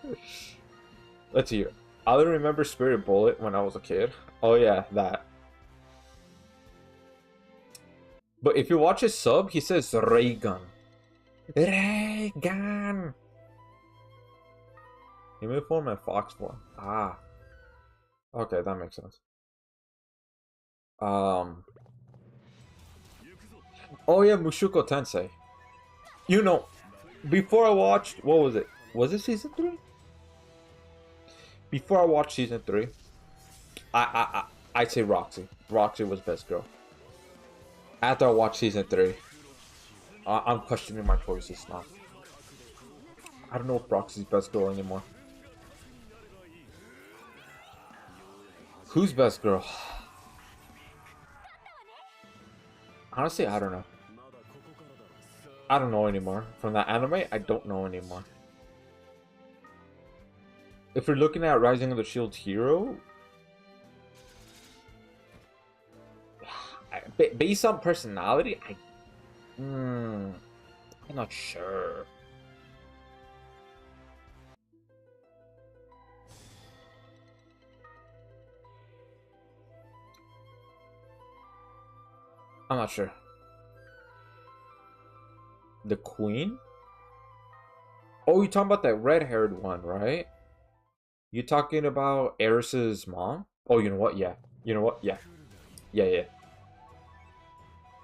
Let's hear. I only remember Spirit Bullet when I was a kid. Oh yeah, that. But if you watch his sub, he says Reagan. Reagan! Human form and fox form. Okay, that makes sense. Oh yeah, Mushoku Tensei. You know, before I watched, what was it? Was it season 3? Before I watched season 3, I'd say Roxy. Roxy was best girl. After I watched season 3, I'm questioning my choices now. I don't know if Roxy's best girl anymore. Who's best girl? Honestly, I don't know. I don't know anymore. From that anime, I don't know anymore. If you're looking at Rising of the Shield Hero, based on personality, I'm not sure. I'm not sure. The queen? Oh, you're talking about that red-haired one, right? You talking about Eris's mom? Oh, you know what? Yeah. You know what? Yeah. Yeah, yeah.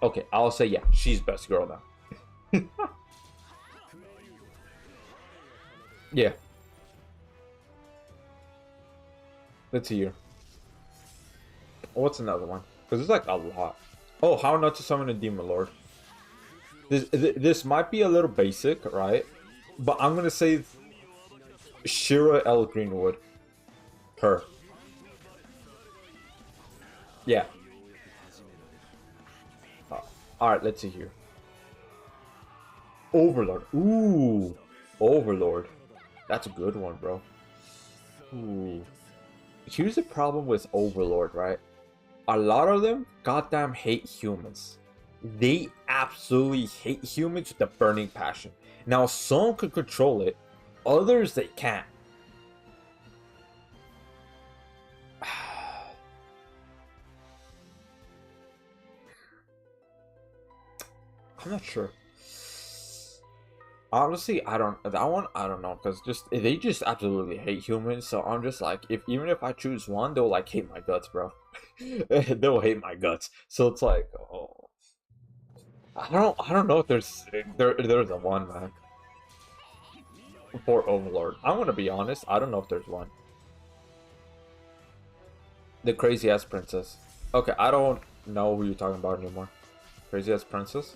Okay, I'll say yeah. She's best girl now. Yeah. Let's see here. What's another one? Because there's like a lot. Oh, how not to summon a demon lord. This might be a little basic, right? But I'm gonna say Shira L. Greenwood. Her. Yeah. Alright, let's see here. Overlord. Ooh. Overlord. That's a good one, bro. Ooh. Here's the problem with Overlord, right? A lot of them goddamn hate humans. They absolutely hate humans with a burning passion. Now, some can control it, others they can't. I'm not sure. Honestly, I don't. That one, I don't know, because just they just absolutely hate humans. So I'm just like, even if I choose one, they'll like hate my guts, bro. They'll hate my guts. So it's like, oh, I don't know if there's a one, man, for Overlord. I'm gonna be honest. I don't know if there's one. The crazy ass princess. Okay, I don't know who you're talking about anymore. Crazy ass princess.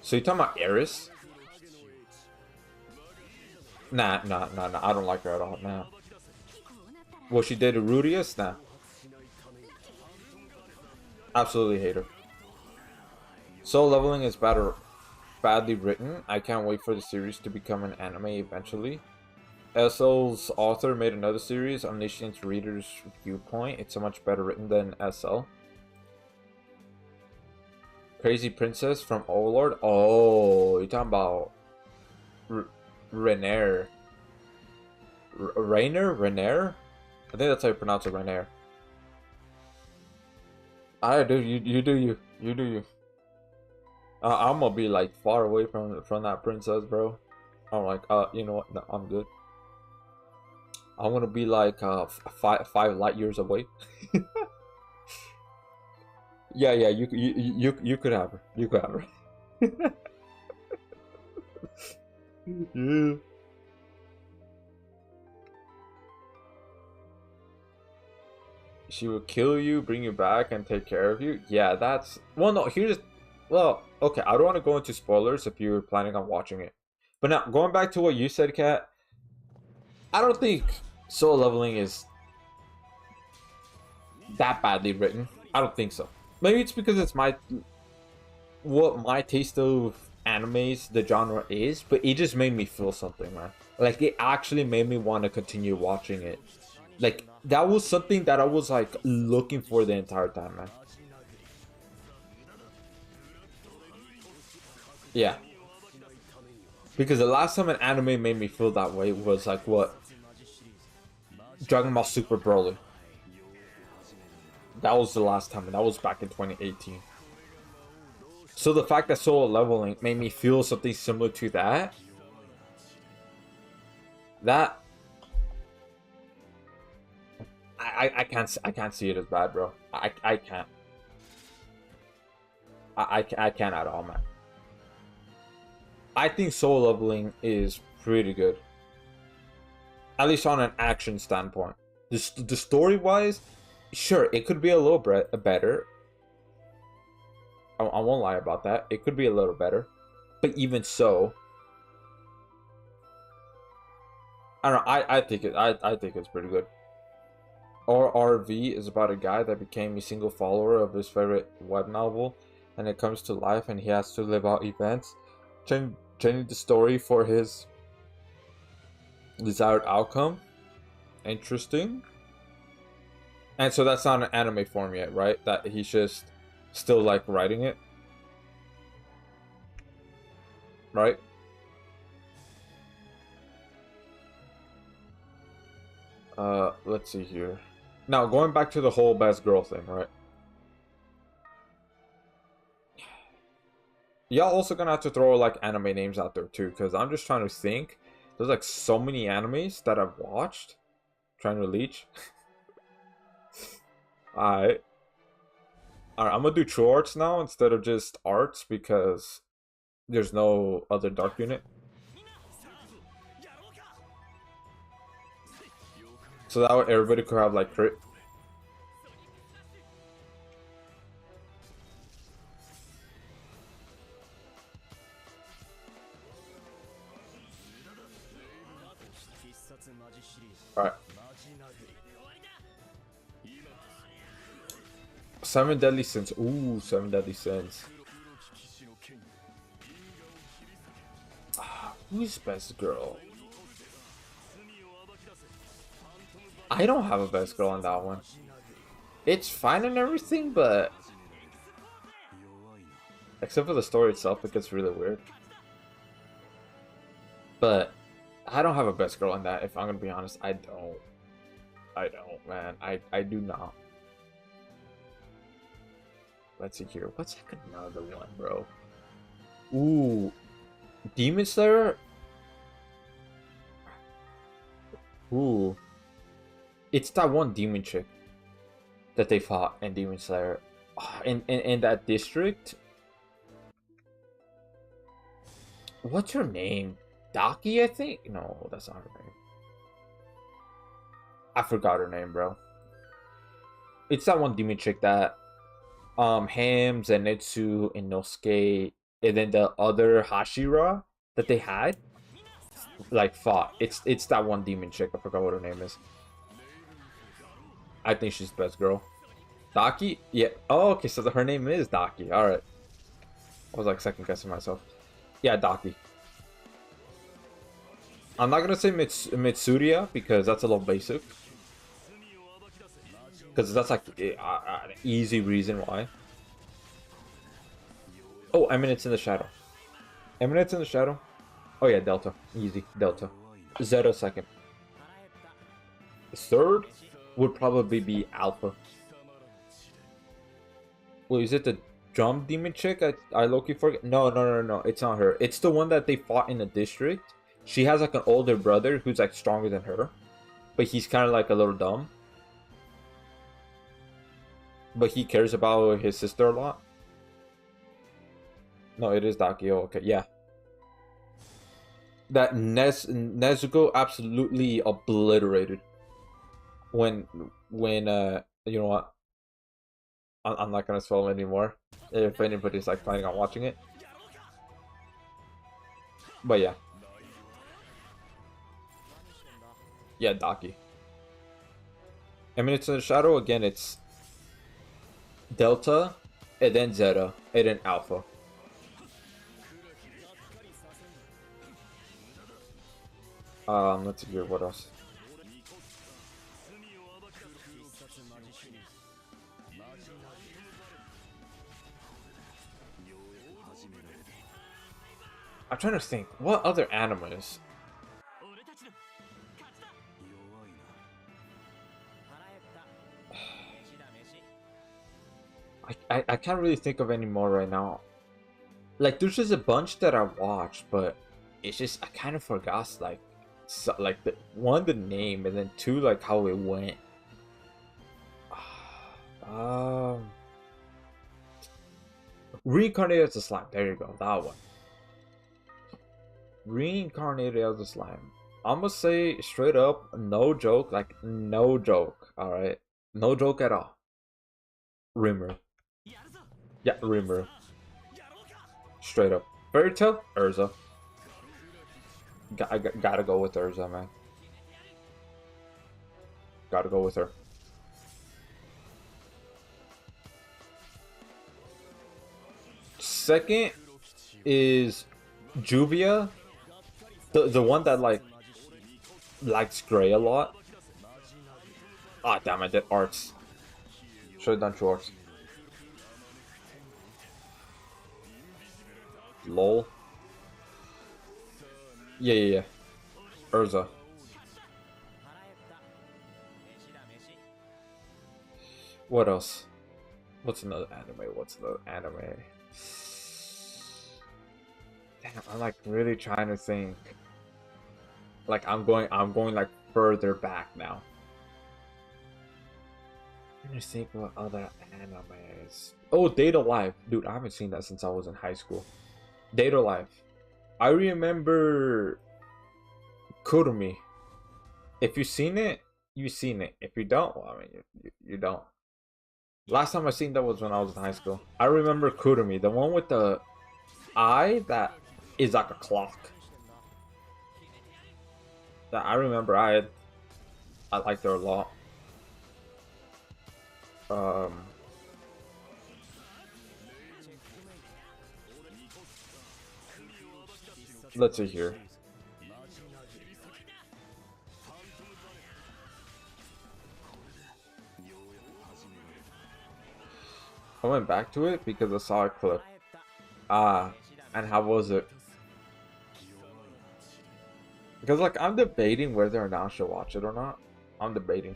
So you're talking about Eris? Nah. I don't like her at all. Nah. What she did to Rudius? Nah. Absolutely hate her. Soul leveling is badly written. I can't wait for the series to become an anime eventually. SL's author made another series, Omniscient into Reader's Viewpoint. It's so much better written than SL. Crazy Princess from Overlord. Oh, you're talking about Renair. Renair? I think that's how you pronounce it, Renair. I do. You do you. You do you. I'm gonna be like far away from that princess, bro. I'm like, you know what? No, I'm good. I want to be like five light years away. Yeah, you could have her. You could have her. Yeah. She will kill you, bring you back, and take care of you. Yeah, that's well. No, here's well. Okay, I don't want to go into spoilers if you're planning on watching it. But now going back to what you said, Kat. I don't think soul leveling is that badly written. I don't think so. Maybe it's because it's what my taste of animes, the genre is, but it just made me feel something, man. Like it actually made me want to continue watching it. Like that was something that I was like looking for the entire time, man. Yeah. Because the last time an anime made me feel that way was like what? Dragon Ball Super Broly. That was the last time, and that was back in 2018. So the fact that solo leveling made me feel something similar to that I can't see it as bad, bro. I can't. I can't at all, man. I think solo leveling is pretty good, at least on an action standpoint. The story wise, sure, it could be a little better. I won't lie about that. It could be a little better, but even so, I don't know. I think it's pretty good. RRV is about a guy that became a single follower of his favorite web novel, and it comes to life, and he has to live out events, changing the story for his desired outcome. Interesting. And so that's not an anime form yet, right? That he's just still like writing it, right? Let's see here. Now going back to the whole best girl thing, right? Y'all also gonna have to throw like anime names out there too, because I'm just trying to think. There's like so many animes that I've watched. Trying to leech. Alright. Alright, I'm gonna do true arts now instead of just arts because there's no other dark unit. So that way everybody could have like crit. Alright. 7 deadly sins. Ooh, 7 deadly sins. Who's best girl? I don't have a best girl on that one. It's fine and everything, but except for the story itself, it gets really weird. But I don't have a best girl on that, if I'm gonna be honest. I don't, man. I do not. Let's see here. What's like another one, bro? Ooh, Demon Slayer. Ooh, it's that one demon chick that they fought in Demon Slayer. In that district. What's her name? Daki, I think? No, that's not her name. I forgot her name, bro. It's that one demon chick that Ham, Zenitsu, Inosuke, and then the other Hashira that they had like fought. It's that one demon chick. I forgot what her name is. I think she's the best girl. Daki? Yeah. Oh, okay, so her name is Daki. Alright. I was like second guessing myself. Yeah, Daki. I'm not gonna say Mitsuria because that's a little basic. Because that's like an easy reason why. Oh, Eminence in the Shadow. Eminence in the Shadow? Oh yeah, Delta. Easy. Delta. Zeta second. Third would probably be Alpha. Wait, is it the drum demon chick? I low-key forget. No. It's not her. It's the one that they fought in the district. She has like an older brother who's like stronger than her. But he's kind of like a little dumb. But he cares about his sister a lot. No, it is Daki. Oh, okay, yeah. That Nezuko absolutely obliterated. When you know what? I'm not gonna spoil anymore. If anybody's like planning on watching it. But yeah. Yeah, Daki. Eminence in the Shadow, again, it's Delta, and then Zeta, and then Alpha. Let's see here, what else? I'm trying to think, what other animes? I can't really think of any more right now. Like, there's just a bunch that I watched, but it's just, I kind of forgot, like, so, like, one, the name, and then two, like, how it went. Reincarnated as a slime. There you go, that one. Reincarnated as a slime. I'm gonna say straight up, no joke, like, no joke, alright? No joke at all. Rimmer. Yeah, Rimmer. Straight up. Fairy Tail, Urza. I gotta go with Urza, man. Gotta go with her. Second is Juvia. The one that like likes gray a lot. Ah, damn it, that arts. Should've done shorts. Lol. Yeah. Urza. What else? What's another anime? Damn, I'm like really trying to think. Like I'm going like further back now. I'm trying to think what other animes. Oh, Data Life. Dude, I haven't seen that since I was in high school. Data Life. I remember Kurumi. If you've seen it, you've seen it. If you don't, well, I mean, you don't. Last time I seen that was when I was in high school. I remember Kurumi, the one with the eye that is like a clock. That I remember. I liked her a lot. Um, let's see here. I went back to it because I saw a clip. And how was it? Because like I'm debating whether or not I should watch it or not. I'm debating.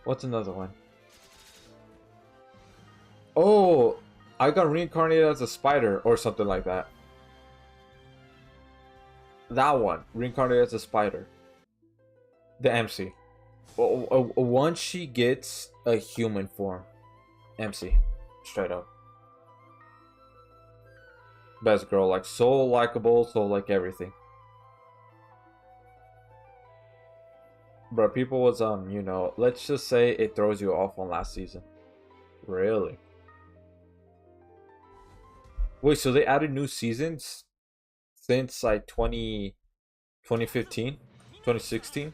What's another one? Oh, I got reincarnated as a spider or something like that. That one, reincarnated as a spider. The MC. Once she gets a human form. MC. Straight up. Best girl, like so likable, so like everything. But people was you know, let's just say it throws you off on last season. Really? Wait, so they added new seasons since like 2015, 2016?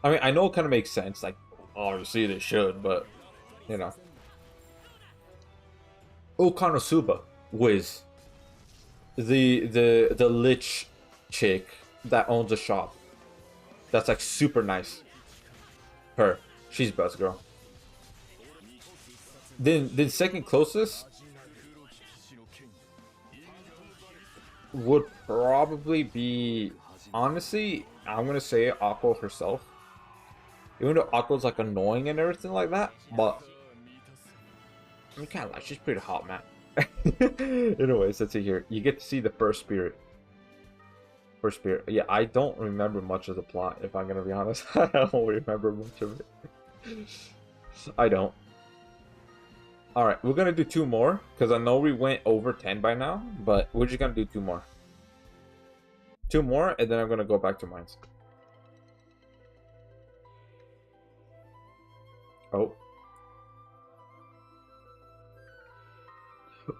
I mean, I know it kind of makes sense. Like, obviously they should, but you know. Oh, Konosuba, Wiz, the lich chick that owns a shop. That's like super nice. Her, she's best girl. Then second closest would probably be, honestly, I'm gonna say Aqua herself. Even though Aqua's like annoying and everything like that, but I can't lie, she's pretty hot, man. Anyways, let's see here. You get to see the first spirit. First spirit. Yeah, I don't remember much of the plot, if I'm gonna be honest. I don't remember much of it. I don't. Alright, we're gonna do two more, because I know we went over 10 by now, but we're just gonna do two more. Two more, and then I'm gonna go back to mine. Oh.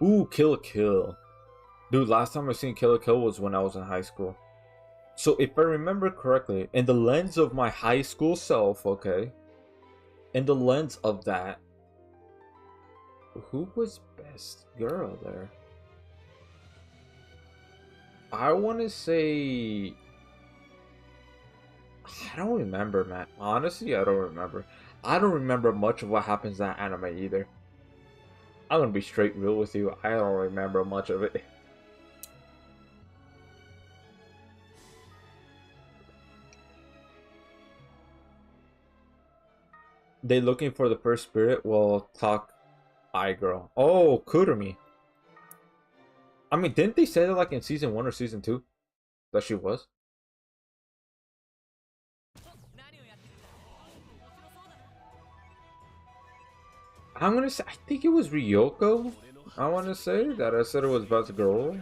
Ooh, Kill la Kill. Dude, last time I seen Kill la Kill was when I was in high school. So if I remember correctly, in the lens of my high school self, okay? In the lens of that, who was best girl there? I want to say... I don't remember, man. Honestly, I don't remember. I don't remember much of what happens in that anime either. I'm gonna be straight real with you. I don't remember much of it. They looking for the first spirit? Well, talk Eye Girl. Oh, Kurumi. I mean, didn't they say that like in season 1 or season 2? That she was? I'm gonna say, I think it was Ryoko. I want to say that I said it was best girl.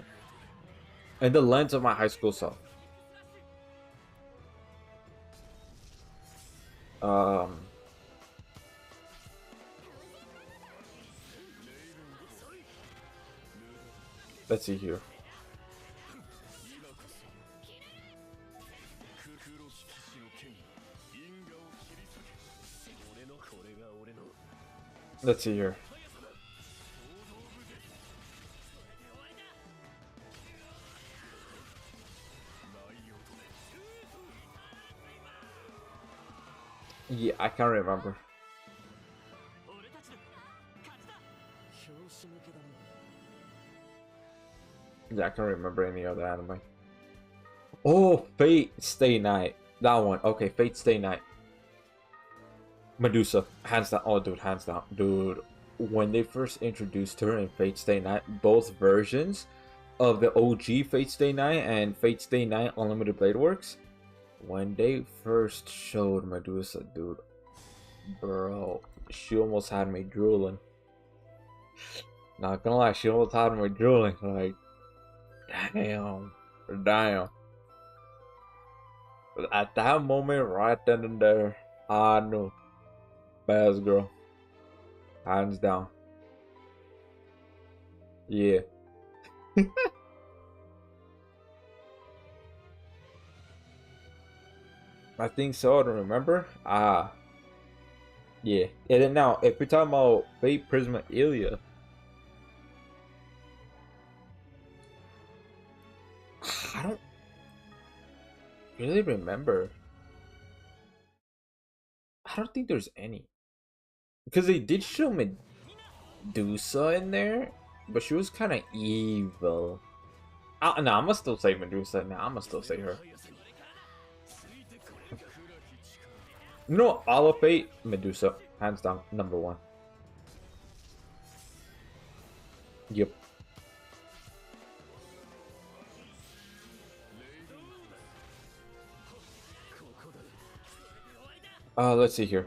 In the lens of my high school self. Let's see here. Let's see here. Yeah, I can't remember. Yeah, I can't remember any other anime. Oh, Fate Stay Night. That one. Okay, Fate Stay Night. Medusa. Hands down. Oh, dude, hands down. Dude. when they first introduced her in Fate Stay Night, both versions of the OG Fate Stay Night and Fate Stay Night Unlimited Blade Works, when they first showed Medusa, dude, bro, she almost had me drooling. Not gonna lie, she almost had me drooling. Like, damn. But at that moment, right then and there, I knew. Best girl. Hands down. Yeah. I think so, I don't remember. Yeah. And then now, if we're talking about Fate Prisma Ilya, I don't really remember. I don't think there's any. Because they did show Medusa in there, but she was kind of evil. No, I'm gonna still say Medusa. No, I'm gonna still say her. No, all of Fate, Medusa. Hands down, #1. Yep. Let's see here.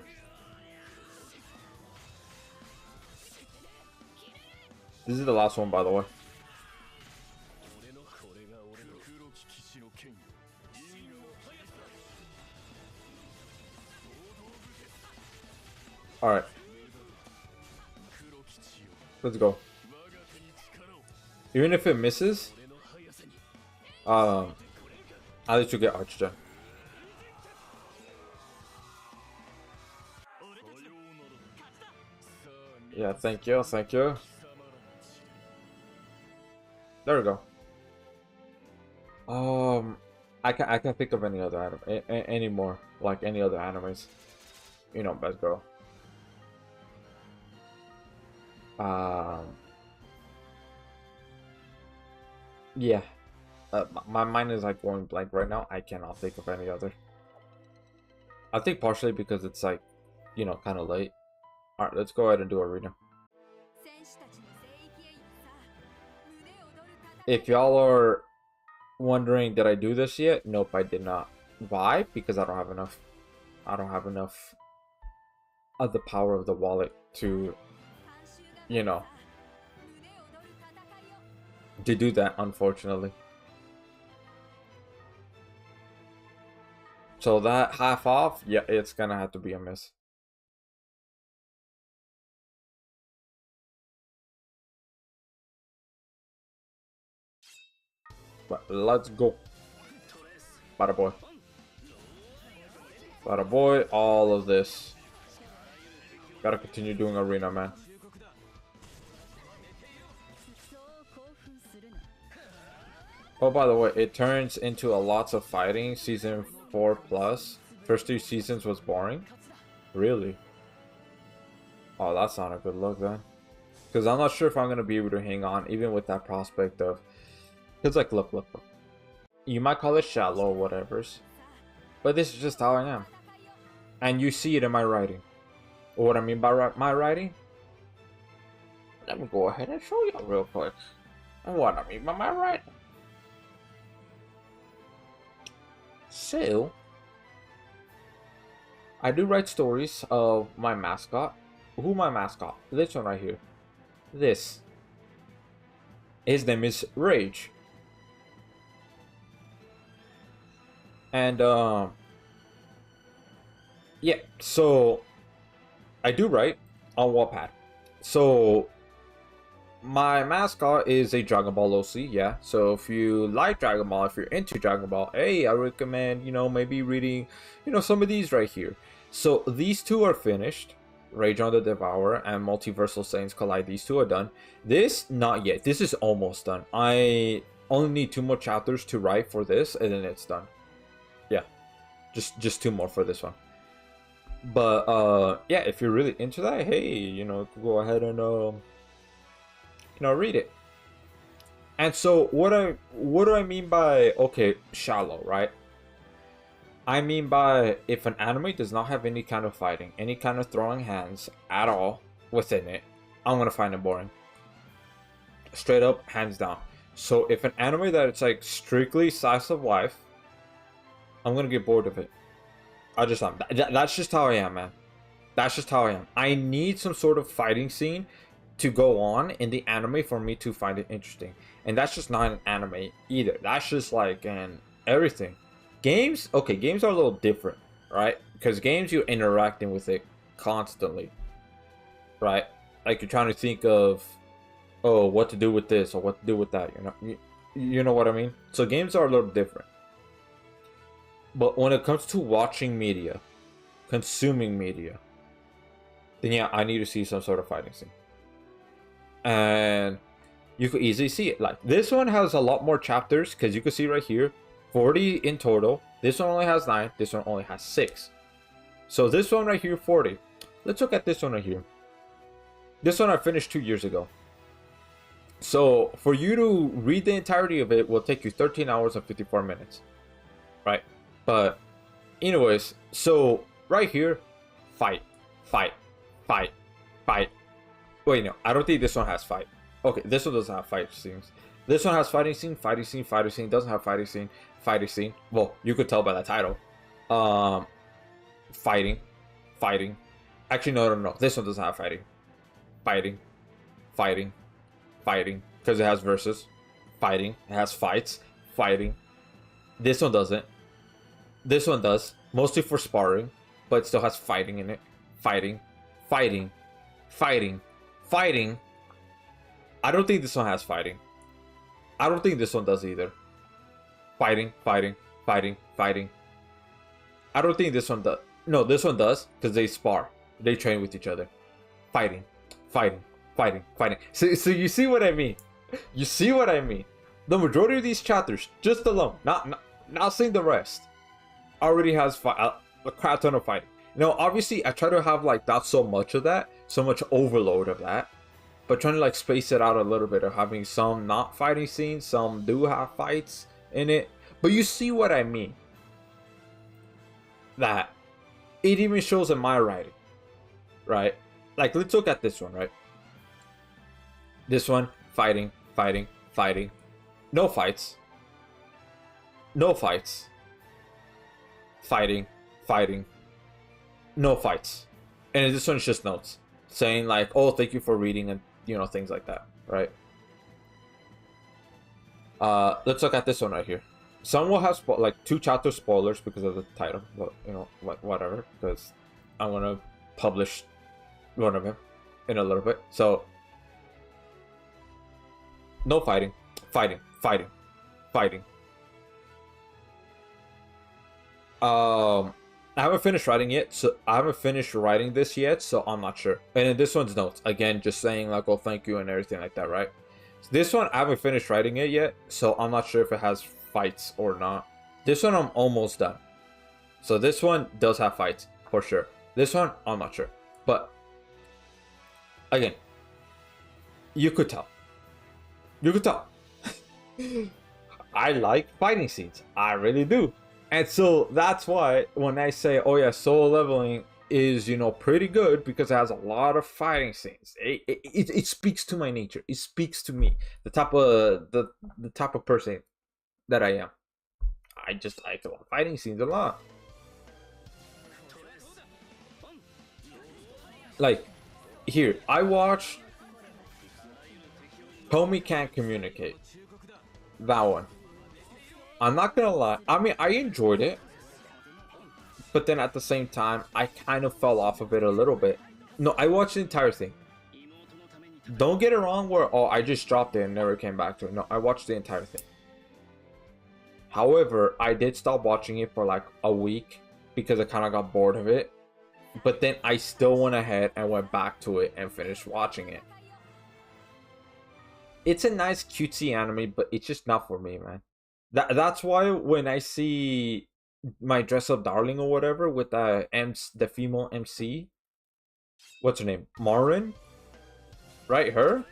This is the last one, by the way. Alright. Let's go. Even if it misses, I'll let you get Archgen. Yeah, thank you, thank you. There we go. I can't think of any other anime anymore, like any other animes. You know, best girl. Yeah. My mind is like going blank right now. I cannot think of any other. I think partially because it's like, you know, kind of late. Alright, let's go ahead and do arena. If y'all are wondering, did I do this yet? Nope, I did not. Why? Because I don't have enough. I don't have enough of the power of the wallet to, you know, to do that, unfortunately. So that half off, yeah, it's gonna have to be a miss. But let's go. Bada boy. Bada boy, all of this. Gotta continue doing arena, man. Oh, by the way, it turns into a lots of fighting. Season 4 plus. First 2 seasons was boring. Really? Oh, that's not a good look then. Because I'm not sure if I'm gonna be able to hang on, even with that prospect of. It's like, look. You might call it shallow or whatever's, but this is just how I am. And you see it in my writing. What I mean by my writing? Let me go ahead and show you real quick. What I mean by my writing. So, I do write stories of my mascot. Who my mascot? This one right here. This. His name is Rage. And yeah, so I do write on Wattpad. So my mascot is a Dragon Ball OC, yeah. So if you like Dragon Ball, if you're into Dragon Ball, hey, I recommend, you know, maybe reading, you know, some of these right here. So these 2 are finished. Rage on the Devourer and Multiversal Saints Collide. These 2 are done. This, not yet. This is almost done. I only need 2 more chapters to write for this, and then it's done. Yeah, just 2 more for this one. But yeah, if you're really into that, hey, you know, go ahead and you know, read it. And so what do I mean by, okay, shallow, right? I mean by, if an anime does not have any kind of fighting, any kind of throwing hands at all within it, I'm gonna find it boring. Straight up, hands down. So if an anime that it's like strictly slice of life, I'm gonna get bored of it. I just am. That's just how I am, man. That's just how I am. I need some sort of fighting scene to go on in the anime for me to find it interesting. And that's just not an anime either. That's just like an everything. Games, okay, games are a little different, right? Because games, you're interacting with it constantly, right? Like you're trying to think of, oh, what to do with this or what to do with that, you know what I mean? So games are a little different. But when it comes to watching media, consuming media, then yeah, I need to see some sort of fighting scene. And you could easily see it. Like this one has a lot more chapters, because you can see right here, 40 in total. This one only has 9. This one only has 6. So this one right here, 40. Let's look at this one right here. This one I finished 2 years ago. So for you to read the entirety of it will take you 13 hours and 54 minutes. Right? But anyways, so right here, fight, fight, fight, fight. Wait, no, I don't think this one has fight. Okay, this one doesn't have fight scenes. This one has fighting scene, fighting scene, fighting scene. Doesn't have fighting scene, fighting scene. Well, you could tell by the title. Fighting, fighting. Actually, no. This one doesn't have fighting. Fighting, fighting, fighting. Because it has verses. Fighting. It has fights. Fighting. This one doesn't. This one does. Mostly for sparring. But it still has fighting in it. Fighting. Fighting. Fighting. Fighting. I don't think this one has fighting. I don't think this one does either. Fighting. Fighting. Fighting. Fighting. I don't think this one does. No, this one does. Because they spar. They train with each other. Fighting. Fighting. Fighting. Fighting. So you see what I mean? You see what I mean? The majority of these chapters, just alone, not saying the rest, already has a crap ton of fighting. Obviously, I try to have like not so much of that, so much overload of that, but trying to like space it out a little bit, of having some not fighting scenes, some do have fights in it. But you see what I mean? That it even shows in my writing, right? Like, let's look at this one, right? This one, fighting, fighting, fighting. No fights. No fights. Fighting, fighting. No fights. And this one's just notes. Saying like, oh, thank you for reading, and, things like that, right? Let's look at this one right here. Some will have, like, 2 chapter spoilers because of the title. But, whatever. Because I want to publish one of them in a little bit. So, no fighting. Fighting. Fighting. Fighting. I haven't finished writing yet, so I haven't finished writing this yet, so I'm not sure. And then this one's notes. Again, just saying like, oh, thank you and everything like that, right? So this one, I haven't finished writing it yet, so I'm not sure if it has fights or not. This one, I'm almost done. So this one does have fights, for sure. This one, I'm not sure. But, again, you could tell. You could tell. I like fighting scenes. I really do. And so that's why when I say, oh yeah, Solo Leveling is, pretty good because it has a lot of fighting scenes. It speaks to my nature. It speaks to me. The type of person that I am. I just like a lot of fighting scenes a lot. Like, here, I watch Homie Can't Communicate. That one. I'm not gonna lie. I mean, I enjoyed it. But then at the same time, I kind of fell off of it a little bit. No, I watched the entire thing. Don't get it wrong where, oh, I just dropped it and never came back to it. No, I watched the entire thing. However, I did stop watching it for like a week because I kind of got bored of it. But then I still went ahead and went back to it and finished watching it. It's a nice cutesy anime, but it's just not for me, man. That's why when I see my dress up darling or whatever with the female MC, what's her name? Marin? Right, her?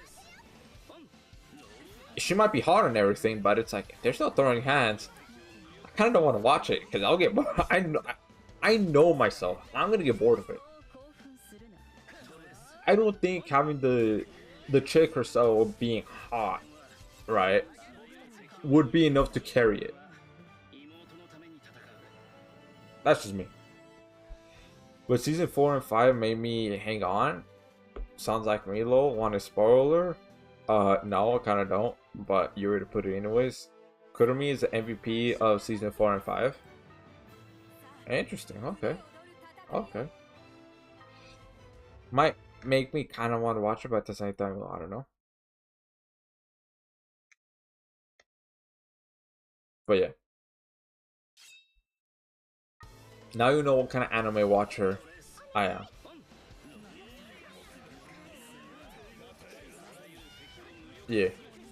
She might be hot and everything, but it's like, if they're still throwing hands, I kind of don't want to watch it because I'll get bored. I know myself. I'm gonna get bored of it. I don't think having the chick herself being hot, right, would be enough to carry it. That's just me. But season 4 and 5 made me hang on. Sounds like Milo. Want a spoiler? No, I kind of don't. But you were to put it anyways. Kurumi is the MVP of season 4 and 5. Interesting. Okay. Okay. Might make me kind of want to watch it, but at the same time, I don't know. But yeah. Now you know what kind of anime watcher I am. Yeah.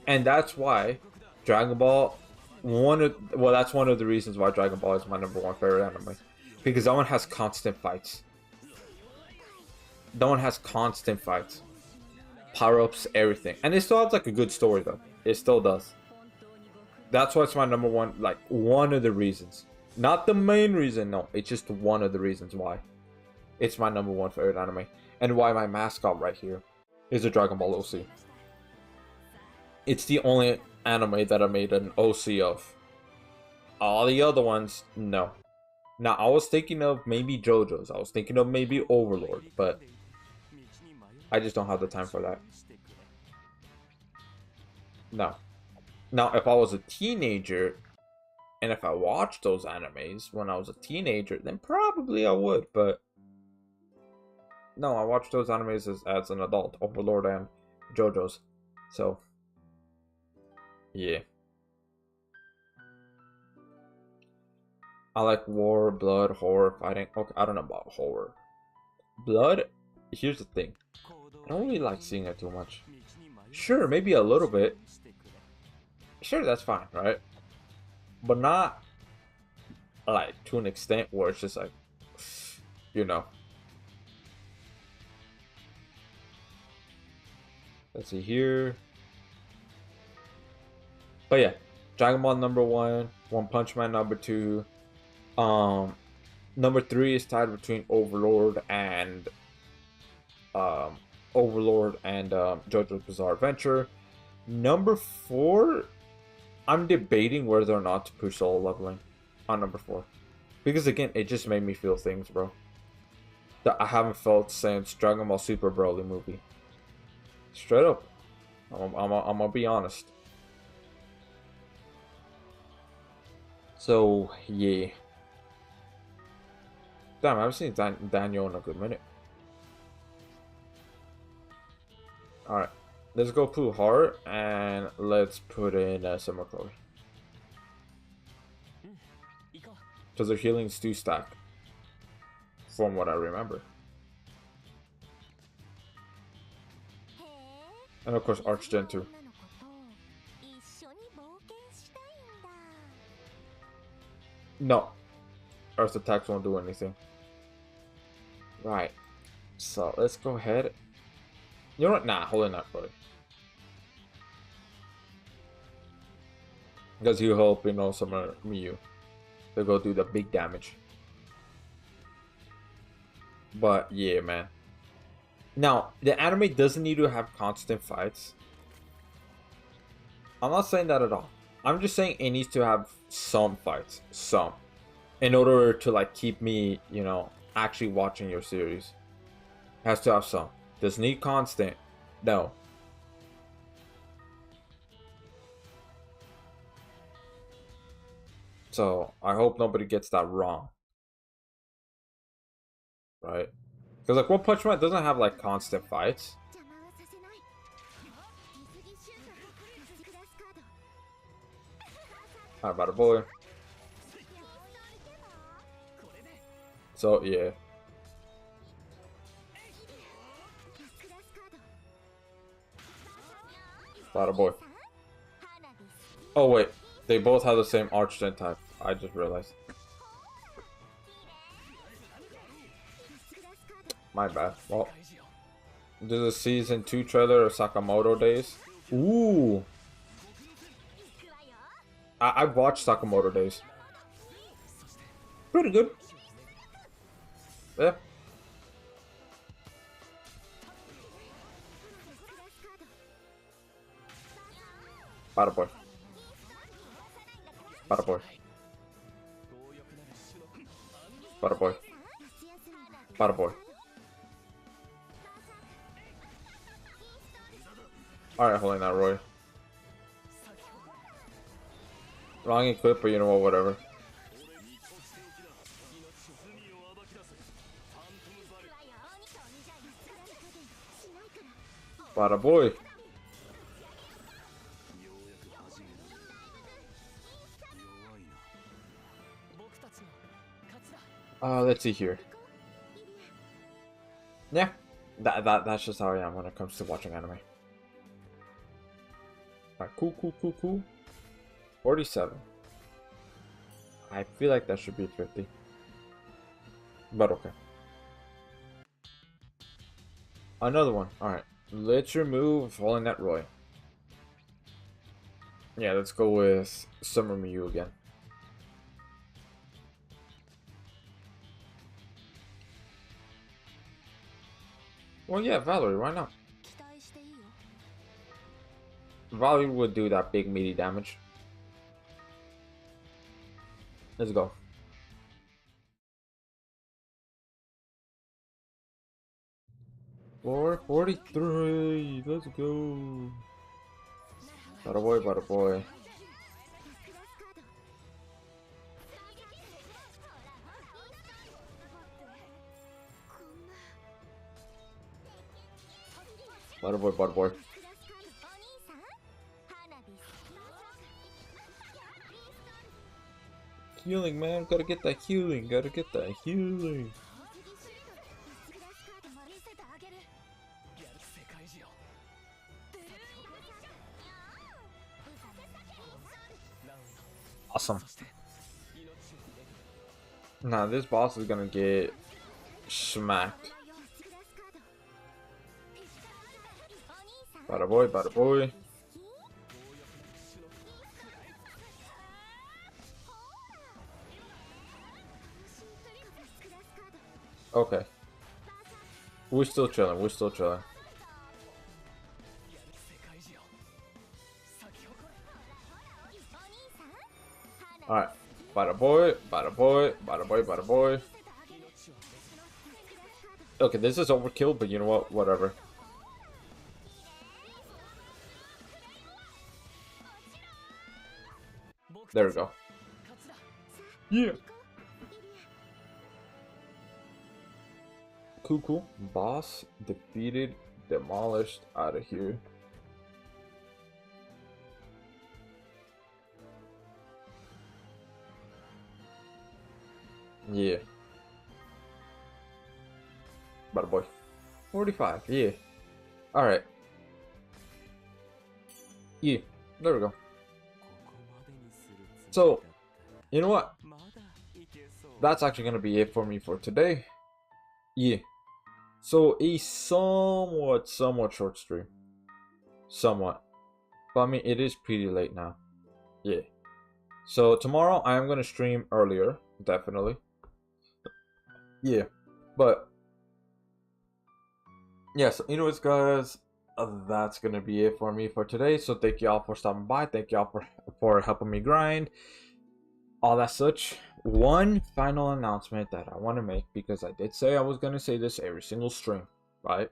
And that's why Dragon Ball, that's one of the reasons why Dragon Ball is my #1 favorite anime. Because that one has constant fights. That one has constant fights. Power-ups, everything. And it still has like a good story though. It still does. That's why it's my #1, like one of the reasons. Not the main reason, no. It's just one of the reasons why it's my #1 favorite anime. And why my mascot right here is a Dragon Ball OC. It's the only anime that I made an OC of. All the other ones, no. Now, I was thinking of maybe JoJo's. I was thinking of maybe Overlord, but I just don't have the time for that. No. Now, if I was a teenager, and if I watched those animes when I was a teenager, then probably I would, but no, I watched those animes as an adult, Overlord and JoJo's. So, yeah. I like war, blood, horror, fighting. Okay, I don't know about horror. Blood, here's the thing. I don't really like seeing it too much. Sure, maybe a little bit. Sure, that's fine, right? But not like to an extent where it's just like, you know. Let's see here. But yeah, Dragon Ball #1, One Punch Man #2. #3 is tied between Overlord and JoJo's Bizarre Adventure. #4, I'm debating whether or not to push Solo Leveling on #4. Because again, it just made me feel things, bro, that I haven't felt since Dragon Ball Super Broly movie. Straight up. I'm gonna be honest. So, yeah. Damn, I haven't seen Daniel in a good minute. Alright. Let's go put Heart, and let's put in Summer Color. Because their healings do stack. From what I remember. And of course, Archgen too. No. Earth attacks won't do anything. Right. So, let's go ahead. You know what? Nah, hold on that, buddy. Because you hope, you know, some Miyu to go do the big damage. But, yeah, man. Now, the anime doesn't need to have constant fights. I'm not saying that at all. I'm just saying it needs to have some fights. Some. In order to, like, keep me, you know, actually watching your series. It has to have some. Does need constant? No. So, I hope nobody gets that wrong. Right? Because, like, One Punch Man doesn't have, like, constant fights. Alright, about a boy. So, yeah. About a boy. Oh, wait. They both have the same Archgen type. I just realized. My bad. Well, this is a season 2 trailer of Sakamoto Days. Ooh. I've watched Sakamoto Days. Pretty good. Yeah. Bada boy. Bada boy. Bada boy. Bada boy. Alright, holding that Roy. Wrong equip, but you know what, whatever. Bada boy. Let's see here. Yeah, that's just how I am when it comes to watching anime. Alright, cool. 47. I feel like that should be 50. But okay. Another one. Alright. Let's remove Falling Net Roy. Yeah, let's go with Summer Miyu again. Well, yeah, Valerie, why not? Valerie would do that big meaty damage. Let's go. Floor 43. Let's go. Bada boy, bada boy. Bada boy, bada boy. Healing, man. Gotta get that healing. Gotta get that healing. Awesome. Nah, this boss is gonna get smacked. Bada boy, bada boy. Okay. We're still chilling, we're still chilling. Alright. Bada boy, bada boy, bada boy, bada boy. Okay, this is overkill, but you know what? Whatever. There we go. Yeah. Cool. Boss defeated, demolished, out of here. Yeah. Bada boy. 45, yeah. Alright. Yeah, there we go. So, you know what? That's actually gonna be it for me for today. Yeah. So, a somewhat short stream. Somewhat. But I mean, it is pretty late now. Yeah. So, tomorrow I am gonna stream earlier. Definitely. Yeah. But, yeah, so anyways, guys, that's gonna be it for me for today. So thank y'all for stopping by. Thank y'all for helping me grind, all that such. One final announcement that I want to make, because I did say I was gonna say this every single stream, right?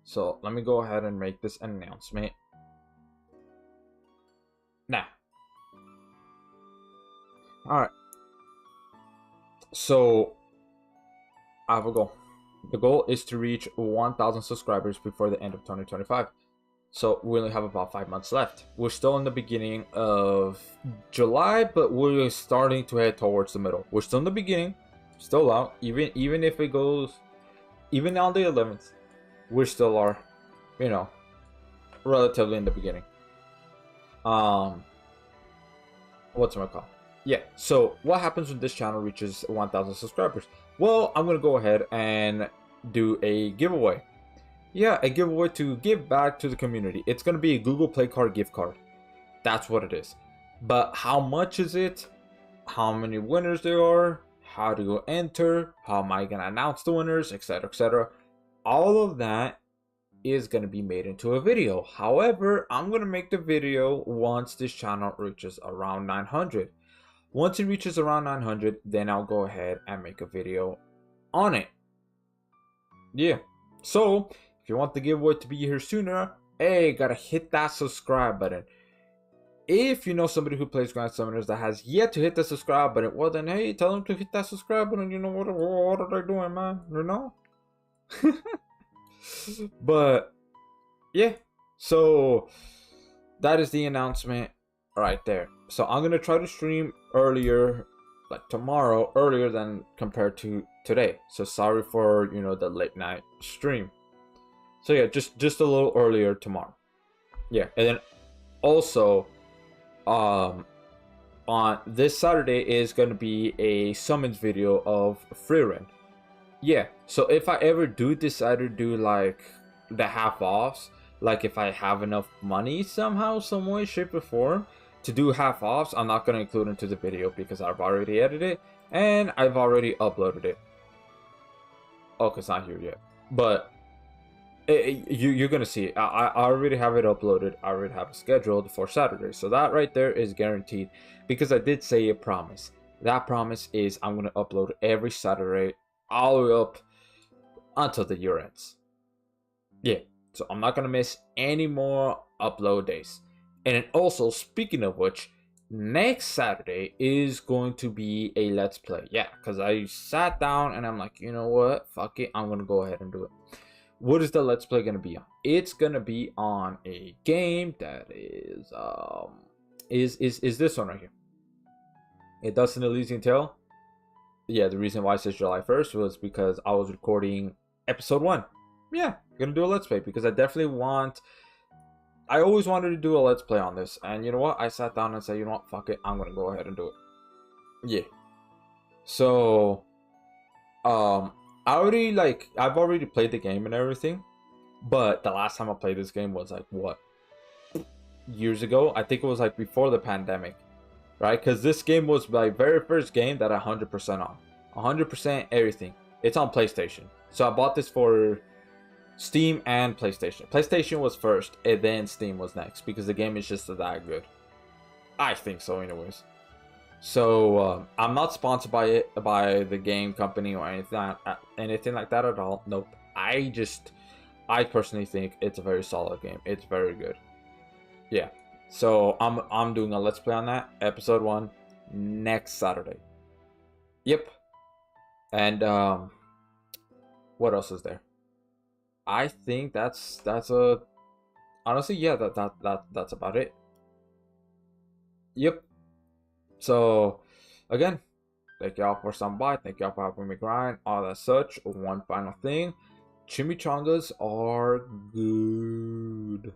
So let me go ahead and make this announcement now. All right. So I have a goal. The goal is to reach 1,000 subscribers before the end of 2025. So we only have about 5 months left. We're still in the beginning of July, but we're starting to head towards the middle. We're still in the beginning, still out. Even if it goes, even on the 11th, we still are, you know, relatively in the beginning. Whatchamacallit? Yeah. So what happens when this channel reaches 1,000 subscribers? Well, I'm gonna go ahead and do a giveaway. Yeah, a giveaway to give back to the community. It's gonna be a Google Play Card gift card. That's what it is. But how much is it? How many winners there are? How do you enter? How am I gonna announce the winners? Etc. Etc. All of that is going to be made into a video. However, I'm going to make the video once this channel reaches around 900. Once it reaches around 900, then I'll go ahead and make a video on it. Yeah. So, if you want the giveaway to be here sooner, hey, gotta hit that subscribe button. If you know somebody who plays Grand Summoners that has yet to hit the subscribe button, well then, hey, tell them to hit that subscribe button. You know what are they doing, man? You know? But, yeah. So, that is the announcement right there. So, I'm going to try to stream earlier, like tomorrow, earlier than compared to today. So, sorry for, you know, the late night stream. So, yeah, just a little earlier tomorrow. Yeah, and then also... on this Saturday is going to be a summons video of Frieren. Yeah, so if I ever do decide to do like the half offs, like if I have enough money somehow, some way, shape or form to do half offs, I'm not going to include into the video because I've already edited it and I've already uploaded it. Oh, it's not here yet, but you're gonna see it. I already have it uploaded. I already have it scheduled for Saturday, so that right there is guaranteed because I did say a promise. That promise is I'm gonna upload every Saturday all the way up until the year ends. Yeah, so I'm not gonna miss any more upload days. And then also, speaking of which, next Saturday is going to be a let's play. Yeah, because I sat down and I'm like, you know what, fuck it, I'm gonna go ahead and do it. What is the let's play gonna be on? It's gonna be on a game that is this one right here. It Dust in Elysian Tale. Yeah, the reason why it says July 1st was because I was recording episode 1. Yeah, gonna do a let's play because I definitely want. I always wanted to do a let's play on this, and you know what? I sat down and said, you know what? Fuck it, I'm gonna go ahead and do it. Yeah. So, I've already played the game and everything, but the last time I played this game was like what, years ago? I think it was like before the pandemic, right? Because this game was my very first game that I 100% on, 100% everything. It's on PlayStation, so I bought this for Steam and PlayStation. PlayStation was first, and then Steam was next because the game is just that good. I think so, anyways. So I'm not sponsored by the game company or anything like that at all. Nope. I personally think it's a very solid game. It's very good. Yeah. So I'm doing a let's play on that episode 1 next Saturday. Yep. And what else is there? I think that's honestly, yeah, that's about it. Yep. So, again, thank y'all for stopping by. Thank y'all for helping me grind. All that such. One final thing. Chimichangas are good.